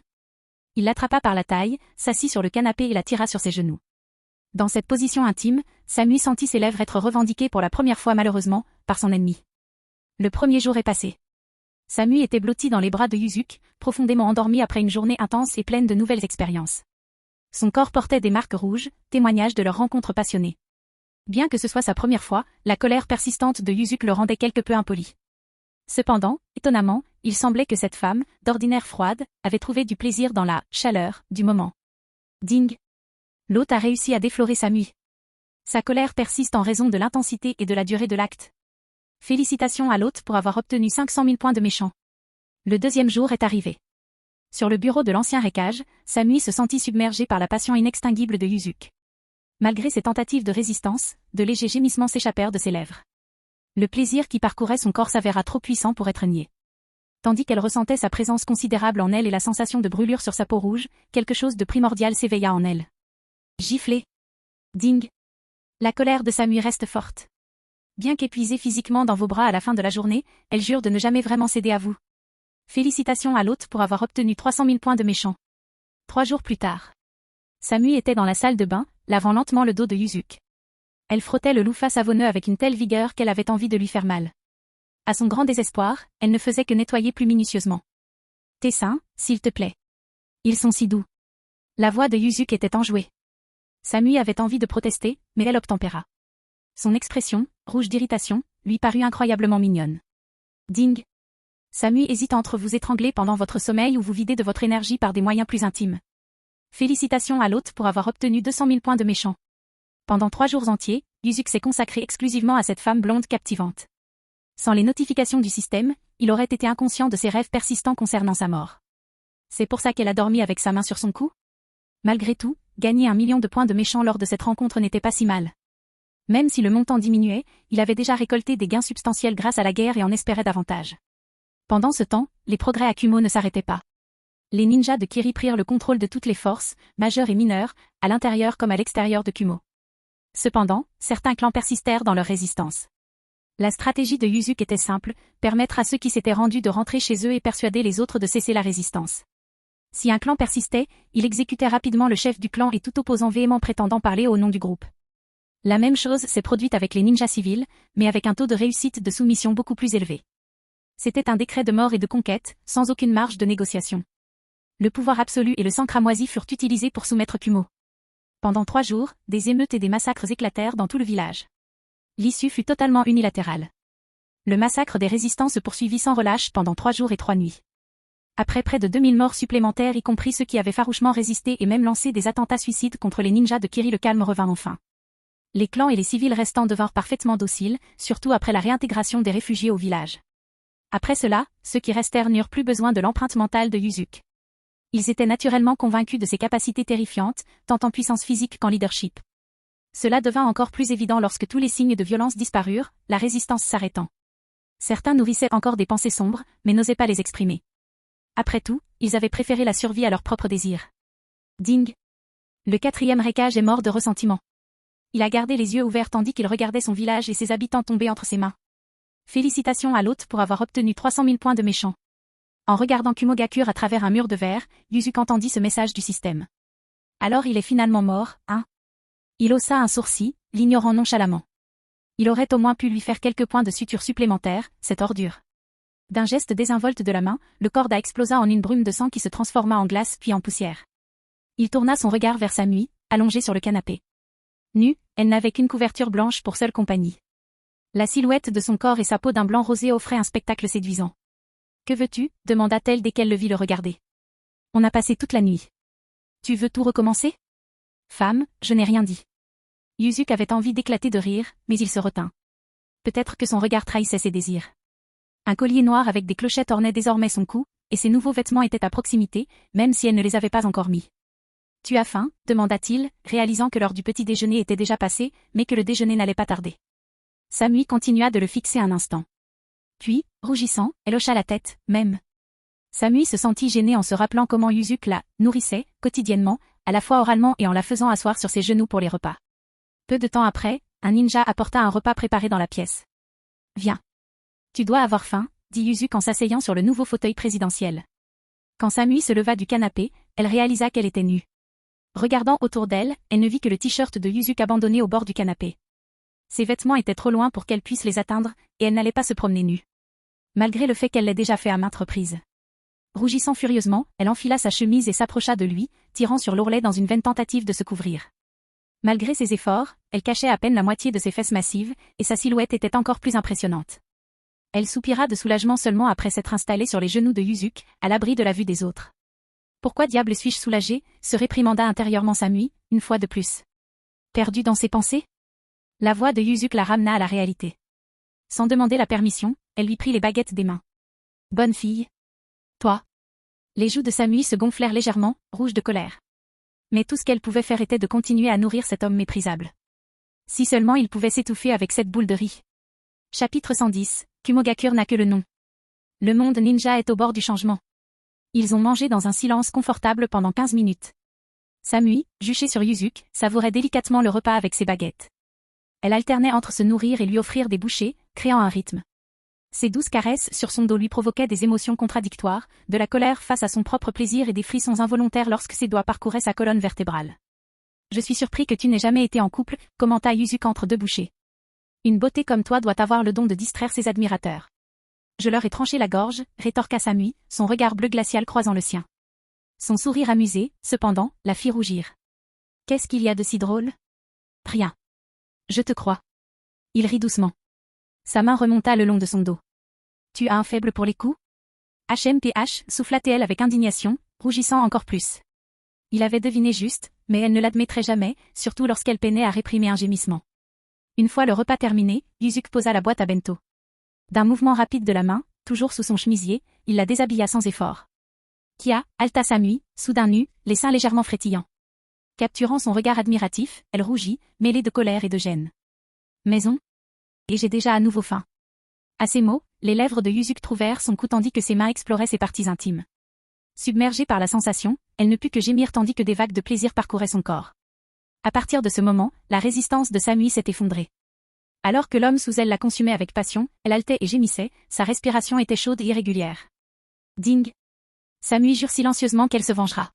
Il l'attrapa par la taille, s'assit sur le canapé et la tira sur ses genoux. Dans cette position intime, Samui sentit ses lèvres être revendiquées pour la première fois malheureusement, par son ennemi. Le premier jour est passé. Samui était blotti dans les bras de Yuzuki, profondément endormi après une journée intense et pleine de nouvelles expériences. Son corps portait des marques rouges, témoignage de leur rencontre passionnée. Bien que ce soit sa première fois, la colère persistante de Yuzuki le rendait quelque peu impoli. Cependant, étonnamment, il semblait que cette femme, d'ordinaire froide, avait trouvé du plaisir dans la chaleur du moment. Ding! L'hôte a réussi à déflorer Samui. Sa colère persiste en raison de l'intensité et de la durée de l'acte. Félicitations à l'hôte pour avoir obtenu 500 000 points de méchant. Le deuxième jour est arrivé. Sur le bureau de l'ancien Rekage, Samui se sentit submergé par la passion inextinguible de Yuzuki. Malgré ses tentatives de résistance, de légers gémissements s'échappèrent de ses lèvres. Le plaisir qui parcourait son corps s'avéra trop puissant pour être nié. Tandis qu'elle ressentait sa présence considérable en elle et la sensation de brûlure sur sa peau rouge, quelque chose de primordial s'éveilla en elle. Gifler. Ding. La colère de Samui reste forte. Bien qu'épuisée physiquement dans vos bras à la fin de la journée, elle jure de ne jamais vraiment céder à vous. Félicitations à l'hôte pour avoir obtenu 300 000 points de méchant. 3 jours plus tard. Samui était dans la salle de bain, lavant lentement le dos de Yuzuki. Elle frottait le loofah savonneux avec une telle vigueur qu'elle avait envie de lui faire mal. À son grand désespoir, elle ne faisait que nettoyer plus minutieusement. Tes seins, s'il te plaît. Ils sont si doux. La voix de Yuzuki était enjouée. Samui avait envie de protester, mais elle obtempéra. Son expression, rouge d'irritation, lui parut incroyablement mignonne. Ding. Samui hésite entre vous étrangler pendant votre sommeil ou vous vider de votre énergie par des moyens plus intimes. Félicitations à l'hôte pour avoir obtenu 200 000 points de méchant. Pendant 3 jours entiers, Yuzuki s'est consacré exclusivement à cette femme blonde captivante. Sans les notifications du système, il aurait été inconscient de ses rêves persistants concernant sa mort. C'est pour ça qu'elle a dormi avec sa main sur son cou? Malgré tout, gagner 1 million de points de méchant lors de cette rencontre n'était pas si mal. Même si le montant diminuait, il avait déjà récolté des gains substantiels grâce à la guerre et en espérait davantage. Pendant ce temps, les progrès à Kumo ne s'arrêtaient pas. Les ninjas de Kiri prirent le contrôle de toutes les forces, majeures et mineures, à l'intérieur comme à l'extérieur de Kumo. Cependant, certains clans persistèrent dans leur résistance. La stratégie de Yuzuki était simple, permettre à ceux qui s'étaient rendus de rentrer chez eux et persuader les autres de cesser la résistance. Si un clan persistait, il exécutait rapidement le chef du clan et tout opposant véhément prétendant parler au nom du groupe. La même chose s'est produite avec les ninjas civils, mais avec un taux de réussite de soumission beaucoup plus élevé. C'était un décret de mort et de conquête, sans aucune marge de négociation. Le pouvoir absolu et le sang cramoisi furent utilisés pour soumettre Kumo. Pendant 3 jours, des émeutes et des massacres éclatèrent dans tout le village. L'issue fut totalement unilatérale. Le massacre des résistants se poursuivit sans relâche pendant 3 jours et 3 nuits. Après près de 2000 morts supplémentaires y compris ceux qui avaient farouchement résisté et même lancé des attentats suicides contre les ninjas de Kiri, le calme revint enfin. Les clans et les civils restants devinrent parfaitement dociles, surtout après la réintégration des réfugiés au village. Après cela, ceux qui restèrent n'eurent plus besoin de l'empreinte mentale de Yuzuki. Ils étaient naturellement convaincus de ses capacités terrifiantes, tant en puissance physique qu'en leadership. Cela devint encore plus évident lorsque tous les signes de violence disparurent, la résistance s'arrêtant. Certains nourrissaient encore des pensées sombres, mais n'osaient pas les exprimer. Après tout, ils avaient préféré la survie à leurs propres désirs. Ding. Le 4e Rekage est mort de ressentiment. Il a gardé les yeux ouverts tandis qu'il regardait son village et ses habitants tomber entre ses mains. Félicitations à l'hôte pour avoir obtenu 300 000 points de méchant. En regardant Kumogakur à travers un mur de verre, Yuzuki entendit ce message du système. Alors il est finalement mort, hein? Il haussa un sourcil, l'ignorant nonchalamment. Il aurait au moins pu lui faire quelques points de suture supplémentaires, cette ordure. D'un geste désinvolte de la main, le corda explosa en une brume de sang qui se transforma en glace puis en poussière. Il tourna son regard vers Samui, allongée sur le canapé. Nue, elle n'avait qu'une couverture blanche pour seule compagnie. La silhouette de son corps et sa peau d'un blanc rosé offraient un spectacle séduisant. « Que veux-tu » demanda-t-elle dès qu'elle le vit le regarder. « On a passé toute la nuit. Tu veux tout recommencer ?»« Femme, je n'ai rien dit. » Yuzuki avait envie d'éclater de rire, mais il se retint. Peut-être que son regard trahissait ses désirs. Un collier noir avec des clochettes ornait désormais son cou, et ses nouveaux vêtements étaient à proximité, même si elle ne les avait pas encore mis. « Tu as faim » demanda-t-il, réalisant que l'heure du petit déjeuner était déjà passée, mais que le déjeuner n'allait pas tarder. Samui continua de le fixer un instant. Puis, rougissant, elle hocha la tête, même. Samui se sentit gêné en se rappelant comment Yuzuki la nourrissait, quotidiennement, à la fois oralement et en la faisant asseoir sur ses genoux pour les repas. Peu de temps après, un ninja apporta un repas préparé dans la pièce. « Viens. Tu dois avoir faim » dit Yuzuki en s'asseyant sur le nouveau fauteuil présidentiel. Quand Samui se leva du canapé, elle réalisa qu'elle était nue. Regardant autour d'elle, elle ne vit que le t-shirt de Yuzuki abandonné au bord du canapé. Ses vêtements étaient trop loin pour qu'elle puisse les atteindre, et elle n'allait pas se promener nue. Malgré le fait qu'elle l'ait déjà fait à maintes reprises. Rougissant furieusement, elle enfila sa chemise et s'approcha de lui, tirant sur l'ourlet dans une vaine tentative de se couvrir. Malgré ses efforts, elle cachait à peine la moitié de ses fesses massives, et sa silhouette était encore plus impressionnante. Elle soupira de soulagement seulement après s'être installée sur les genoux de Yuzuki, à l'abri de la vue des autres. Pourquoi diable suis-je soulagée, se réprimanda intérieurement Samui, une fois de plus. Perdue dans ses pensées? La voix de Yuzuki la ramena à la réalité. Sans demander la permission, elle lui prit les baguettes des mains. Bonne fille. Toi. Les joues de Samui se gonflèrent légèrement, rouges de colère. Mais tout ce qu'elle pouvait faire était de continuer à nourrir cet homme méprisable. Si seulement il pouvait s'étouffer avec cette boule de riz. Chapitre 110, Kumogakure n'a que le nom. Le monde ninja est au bord du changement. Ils ont mangé dans un silence confortable pendant 15 minutes. Samui, juché sur Yuzuki, savourait délicatement le repas avec ses baguettes. Elle alternait entre se nourrir et lui offrir des bouchées, créant un rythme. Ses douces caresses sur son dos lui provoquaient des émotions contradictoires, de la colère face à son propre plaisir et des frissons involontaires lorsque ses doigts parcouraient sa colonne vertébrale. « Je suis surpris que tu n'aies jamais été en couple », commenta Yuzuki entre deux bouchées. « Une beauté comme toi doit avoir le don de distraire ses admirateurs. »« Je leur ai tranché la gorge », rétorqua Samui, son regard bleu glacial croisant le sien. Son sourire amusé, cependant, la fit rougir. « Qu'est-ce qu'il y a de si drôle ?»« Rien. Je te crois. » Il rit doucement. Sa main remonta le long de son dos. « Tu as un faible pour les coups ?» HMPH, souffla-t-elle avec indignation, rougissant encore plus. Il avait deviné juste, mais elle ne l'admettrait jamais, surtout lorsqu'elle peinait à réprimer un gémissement. Une fois le repas terminé, Yuzuki posa la boîte à bento. D'un mouvement rapide de la main, toujours sous son chemisier, il la déshabilla sans effort. Kia, halta Samui, soudain nue, les seins légèrement frétillants. Capturant son regard admiratif, elle rougit, mêlée de colère et de gêne. Maison ? Et j'ai déjà à nouveau faim. À ces mots, les lèvres de Yuzuki trouvèrent son cou tandis que ses mains exploraient ses parties intimes. Submergée par la sensation, elle ne put que gémir tandis que des vagues de plaisir parcouraient son corps. À partir de ce moment, la résistance de Samui s'est effondrée. Alors que l'homme sous elle la consumait avec passion, elle haletait et gémissait, sa respiration était chaude et irrégulière. Ding. Samui jure silencieusement qu'elle se vengera.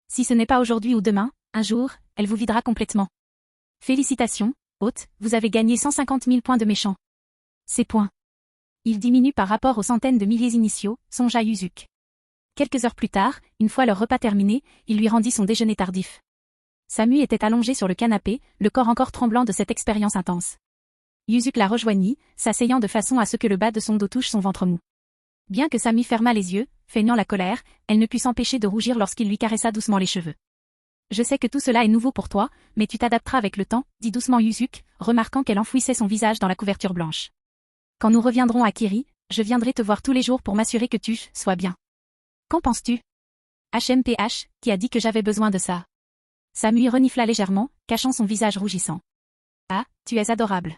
Si ce n'est pas aujourd'hui ou demain, un jour, elle vous videra complètement. Félicitations, hôte, vous avez gagné 150 000 points de méchant. Ces points. Ils diminuent par rapport aux centaines de milliers initiaux, songea Yuzuki. Quelques heures plus tard, une fois leur repas terminé, il lui rendit son déjeuner tardif. Samui était allongé sur le canapé, le corps encore tremblant de cette expérience intense. Yuzuki la rejoignit, s'asseyant de façon à ce que le bas de son dos touche son ventre mou. Bien que Samui fermât les yeux, feignant la colère, elle ne put s'empêcher de rougir lorsqu'il lui caressa doucement les cheveux. « Je sais que tout cela est nouveau pour toi, mais tu t'adapteras avec le temps, » dit doucement Yuzuki, remarquant qu'elle enfouissait son visage dans la couverture blanche. « Quand nous reviendrons à Kiri, je viendrai te voir tous les jours pour m'assurer que tu sois bien. Qu'en penses-tu ? HMPH, qui a dit que j'avais besoin de ça. » Samui renifla légèrement, cachant son visage rougissant. « Ah, tu es adorable. »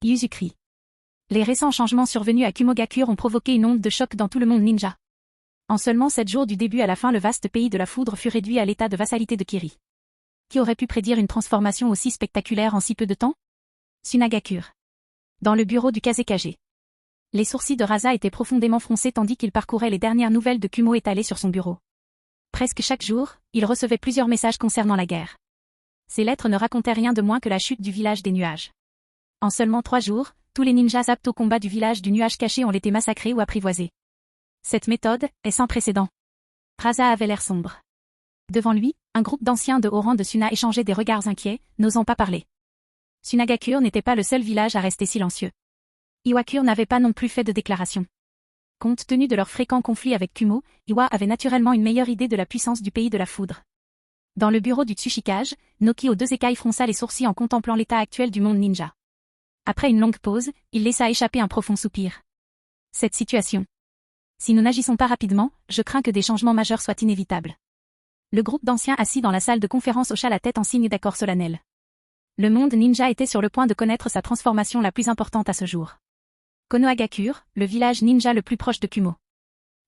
Yuzuki rit. Les récents changements survenus à Kumogakure ont provoqué une onde de choc dans tout le monde ninja. En seulement 7 jours du début à la fin, le vaste pays de la foudre fut réduit à l'état de vassalité de Kiri. Qui aurait pu prédire une transformation aussi spectaculaire en si peu de temps ? Tsunagakure. Dans le bureau du Kazekage. Les sourcils de Rasa étaient profondément froncés tandis qu'il parcourait les dernières nouvelles de Kumo étalées sur son bureau. Presque chaque jour, il recevait plusieurs messages concernant la guerre. Ces lettres ne racontaient rien de moins que la chute du village des nuages. En seulement 3 jours, tous les ninjas aptes au combat du village du nuage caché ont été massacrés ou apprivoisés. Cette méthode est sans précédent. Rasa avait l'air sombre. Devant lui, un groupe d'anciens de haut rang de Suna échangeait des regards inquiets, n'osant pas parler. Tsunagakure n'était pas le seul village à rester silencieux. Iwakure n'avait pas non plus fait de déclaration. Compte tenu de leurs fréquents conflits avec Kumo, Iwa avait naturellement une meilleure idée de la puissance du pays de la foudre. Dans le bureau du Tsushikage, Noki aux 2 écailles fronça les sourcils en contemplant l'état actuel du monde ninja. Après une longue pause, il laissa échapper un profond soupir. Cette situation. Si nous n'agissons pas rapidement, je crains que des changements majeurs soient inévitables. Le groupe d'anciens assis dans la salle de conférence hocha la tête en signe d'accord solennel. Le monde ninja était sur le point de connaître sa transformation la plus importante à ce jour. Konohagakure, le village ninja le plus proche de Kumo.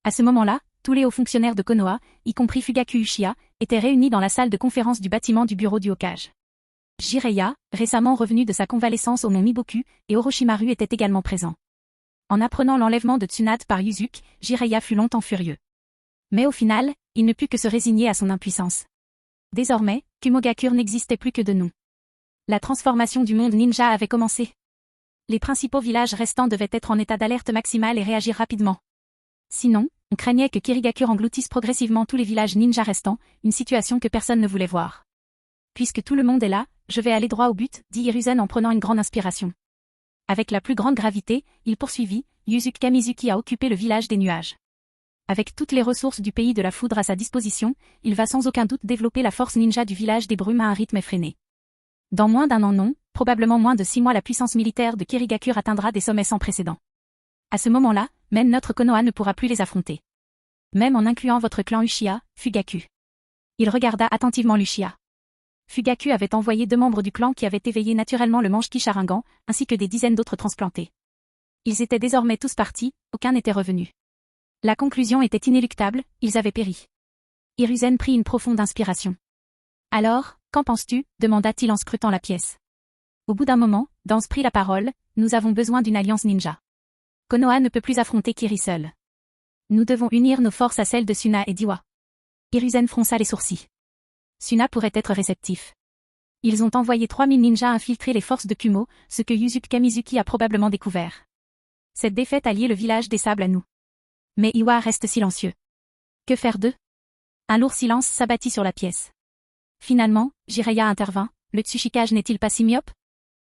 À ce moment-là, tous les hauts fonctionnaires de Konoha, y compris Fugaku Uchiha, étaient réunis dans la salle de conférence du bâtiment du bureau du Hokage. Jiraiya, récemment revenu de sa convalescence au mont Miboku, et Orochimaru étaient également présents. En apprenant l'enlèvement de Tsunade par Yuzuki, Jiraiya fut longtemps furieux. Mais au final, il ne put que se résigner à son impuissance. Désormais, Kumogakure n'existait plus que de nom. La transformation du monde ninja avait commencé. Les principaux villages restants devaient être en état d'alerte maximale et réagir rapidement. Sinon, on craignait que Kirigakure engloutisse progressivement tous les villages ninja restants, une situation que personne ne voulait voir. Puisque tout le monde est là, je vais aller droit au but, dit Hiruzen en prenant une grande inspiration. Avec la plus grande gravité, il poursuivit, Yuzuki Kamizuki a occupé le village des nuages. Avec toutes les ressources du pays de la foudre à sa disposition, il va sans aucun doute développer la force ninja du village des brumes à un rythme effréné. Dans moins d'1 an non, probablement moins de 6 mois, la puissance militaire de Kirigakure atteindra des sommets sans précédent. À ce moment-là, même notre Konoha ne pourra plus les affronter. Même en incluant votre clan Uchiha, Fugaku. Il regarda attentivement l'Uchiha. Fugaku avait envoyé 2 membres du clan qui avaient éveillé naturellement le Mangekyō Sharingan, ainsi que des dizaines d'autres transplantés. Ils étaient désormais tous partis, aucun n'était revenu. La conclusion était inéluctable, ils avaient péri. Hiruzen prit une profonde inspiration. Alors, qu'en penses-tu demanda-t-il en scrutant la pièce. Au bout d'un moment, Danse prit la parole, nous avons besoin d'une alliance ninja. Konoha ne peut plus affronter Kiri seul. Nous devons unir nos forces à celles de Suna et d'Iwa. Hiruzen fronça les sourcils. Suna pourrait être réceptif. Ils ont envoyé 3000 ninjas infiltrer les forces de Kumo, ce que Yuzuki Kamizuki a probablement découvert. Cette défaite a lié le village des sables à nous. Mais Iwa reste silencieux. Que faire d'eux? Un lourd silence s'abattit sur la pièce. Finalement, Jiraiya intervint, le Tsuchikage n'est-il pas si myope?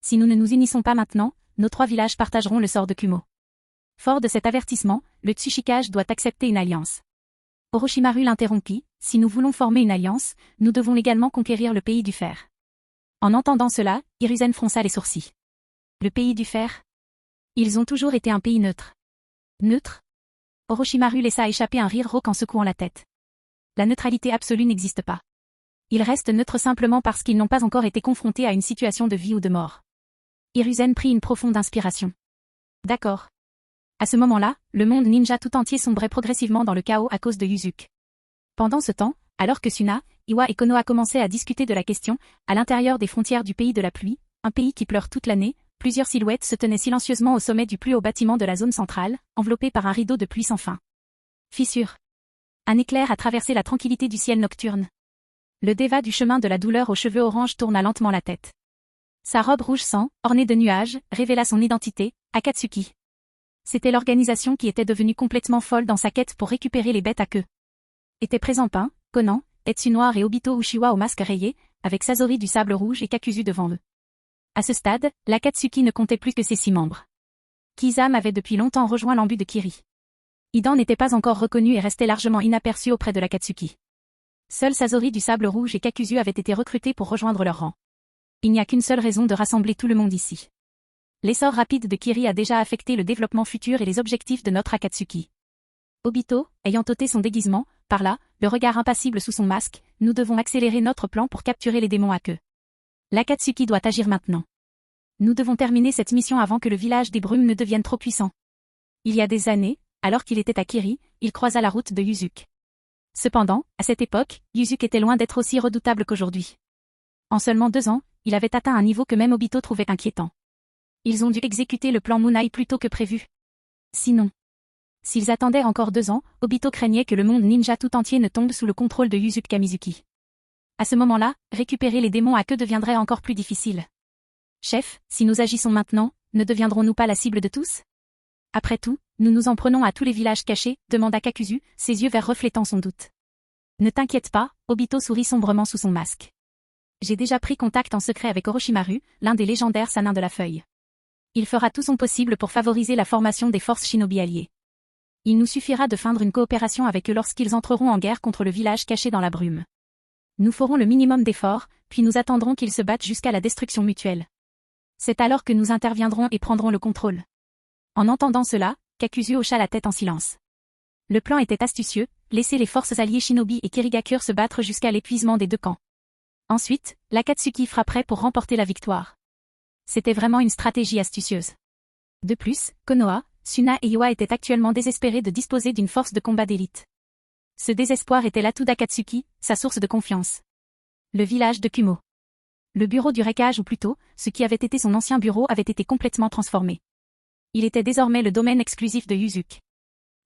Si nous ne nous unissons pas maintenant, nos 3 villages partageront le sort de Kumo. Fort de cet avertissement, le Tsuchikage doit accepter une alliance. Orochimaru l'interrompit, si nous voulons former une alliance, nous devons également conquérir le pays du fer. En entendant cela, Hiruzen fronça les sourcils. Le pays du fer? Ils ont toujours été un pays neutre. Neutre? Orochimaru laissa échapper un rire rauque en secouant la tête. La neutralité absolue n'existe pas. Ils restent neutres simplement parce qu'ils n'ont pas encore été confrontés à une situation de vie ou de mort. Hiruzen prit une profonde inspiration. D'accord. À ce moment-là, le monde ninja tout entier sombrait progressivement dans le chaos à cause de Yuzuki. Pendant ce temps, alors que Suna, Iwa et Konoha commençaient à discuter de la question, à l'intérieur des frontières du pays de la pluie, un pays qui pleure toute l'année, plusieurs silhouettes se tenaient silencieusement au sommet du plus haut bâtiment de la zone centrale, enveloppées par un rideau de pluie sans fin. Fissure. Un éclair a traversé la tranquillité du ciel nocturne. Le déva du chemin de la douleur aux cheveux orange tourna lentement la tête. Sa robe rouge sang, ornée de nuages, révéla son identité, Akatsuki. C'était l'organisation qui était devenue complètement folle dans sa quête pour récupérer les bêtes à queue. Étaient présents Pain, Conan, Etsu Noir et Obito Uchiwa au masque rayé, avec Sasori du sable rouge et Kakuzu devant eux. À ce stade, l'Akatsuki ne comptait plus que ses 6 membres. Kizame avait depuis longtemps rejoint l'embut de Kiri. Hidan n'était pas encore reconnu et restait largement inaperçu auprès de l'Akatsuki. Seuls Sasori du sable rouge et Kakuzu avaient été recrutés pour rejoindre leur rang. Il n'y a qu'une seule raison de rassembler tout le monde ici. L'essor rapide de Kiri a déjà affecté le développement futur et les objectifs de notre Akatsuki. Obito, ayant ôté son déguisement, parla, le regard impassible sous son masque, nous devons accélérer notre plan pour capturer les démons à queue. L'Akatsuki doit agir maintenant. Nous devons terminer cette mission avant que le village des brumes ne devienne trop puissant. Il y a des années, alors qu'il était à Kiri, il croisa la route de Yuzuki. Cependant, à cette époque, Yuzuki était loin d'être aussi redoutable qu'aujourd'hui. En seulement 2 ans, il avait atteint un niveau que même Obito trouvait inquiétant. Ils ont dû exécuter le plan Munai plus tôt que prévu. Sinon, s'ils attendaient encore 2 ans, Obito craignait que le monde ninja tout entier ne tombe sous le contrôle de Yuzuki Kamizuki. À ce moment-là, récupérer les démons à queue deviendrait encore plus difficile. Chef, si nous agissons maintenant, ne deviendrons-nous pas la cible de tous? Après tout, nous nous en prenons à tous les villages cachés, demanda Kakuzu, ses yeux verts reflétant son doute. Ne t'inquiète pas, Obito sourit sombrement sous son masque. J'ai déjà pris contact en secret avec Orochimaru, l'un des légendaires Sanins de la Feuille. Il fera tout son possible pour favoriser la formation des forces shinobi alliées. Il nous suffira de feindre une coopération avec eux lorsqu'ils entreront en guerre contre le village caché dans la brume. Nous ferons le minimum d'efforts, puis nous attendrons qu'ils se battent jusqu'à la destruction mutuelle. C'est alors que nous interviendrons et prendrons le contrôle. En entendant cela, Kakuzu hocha la tête en silence. Le plan était astucieux, laisser les forces alliées shinobi et Kirigakure se battre jusqu'à l'épuisement des 2 camps. Ensuite, l'Akatsuki frapperait pour remporter la victoire. C'était vraiment une stratégie astucieuse. De plus, Konoha, Suna et Iwa étaient actuellement désespérés de disposer d'une force de combat d'élite. Ce désespoir était l'atout d'Akatsuki, sa source de confiance. Le village de Kumo. Le bureau du Reikage ou plutôt, ce qui avait été son ancien bureau avait été complètement transformé. Il était désormais le domaine exclusif de Yuzuki.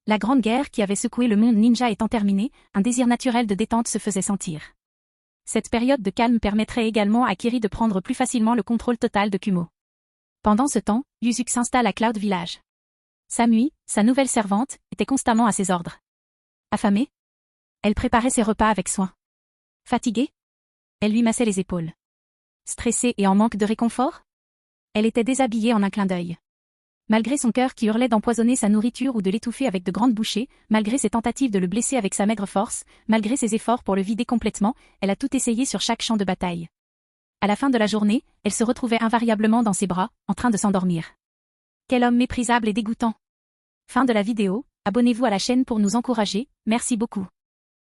La grande guerre qui avait secoué le monde ninja étant terminée, un désir naturel de détente se faisait sentir. Cette période de calme permettrait également à Kiri de prendre plus facilement le contrôle total de Kumo. Pendant ce temps, Yuzuki s'installe à Cloud Village. Samui, sa nouvelle servante, était constamment à ses ordres. Affamée? Elle préparait ses repas avec soin. Fatiguée? Elle lui massait les épaules. Stressée et en manque de réconfort? Elle était déshabillée en un clin d'œil. Malgré son cœur qui hurlait d'empoisonner sa nourriture ou de l'étouffer avec de grandes bouchées, malgré ses tentatives de le blesser avec sa maigre force, malgré ses efforts pour le vider complètement, elle a tout essayé sur chaque champ de bataille. À la fin de la journée, elle se retrouvait invariablement dans ses bras, en train de s'endormir. Quel homme méprisable et dégoûtant. Fin de la vidéo. Abonnez-vous à la chaîne pour nous encourager, merci beaucoup.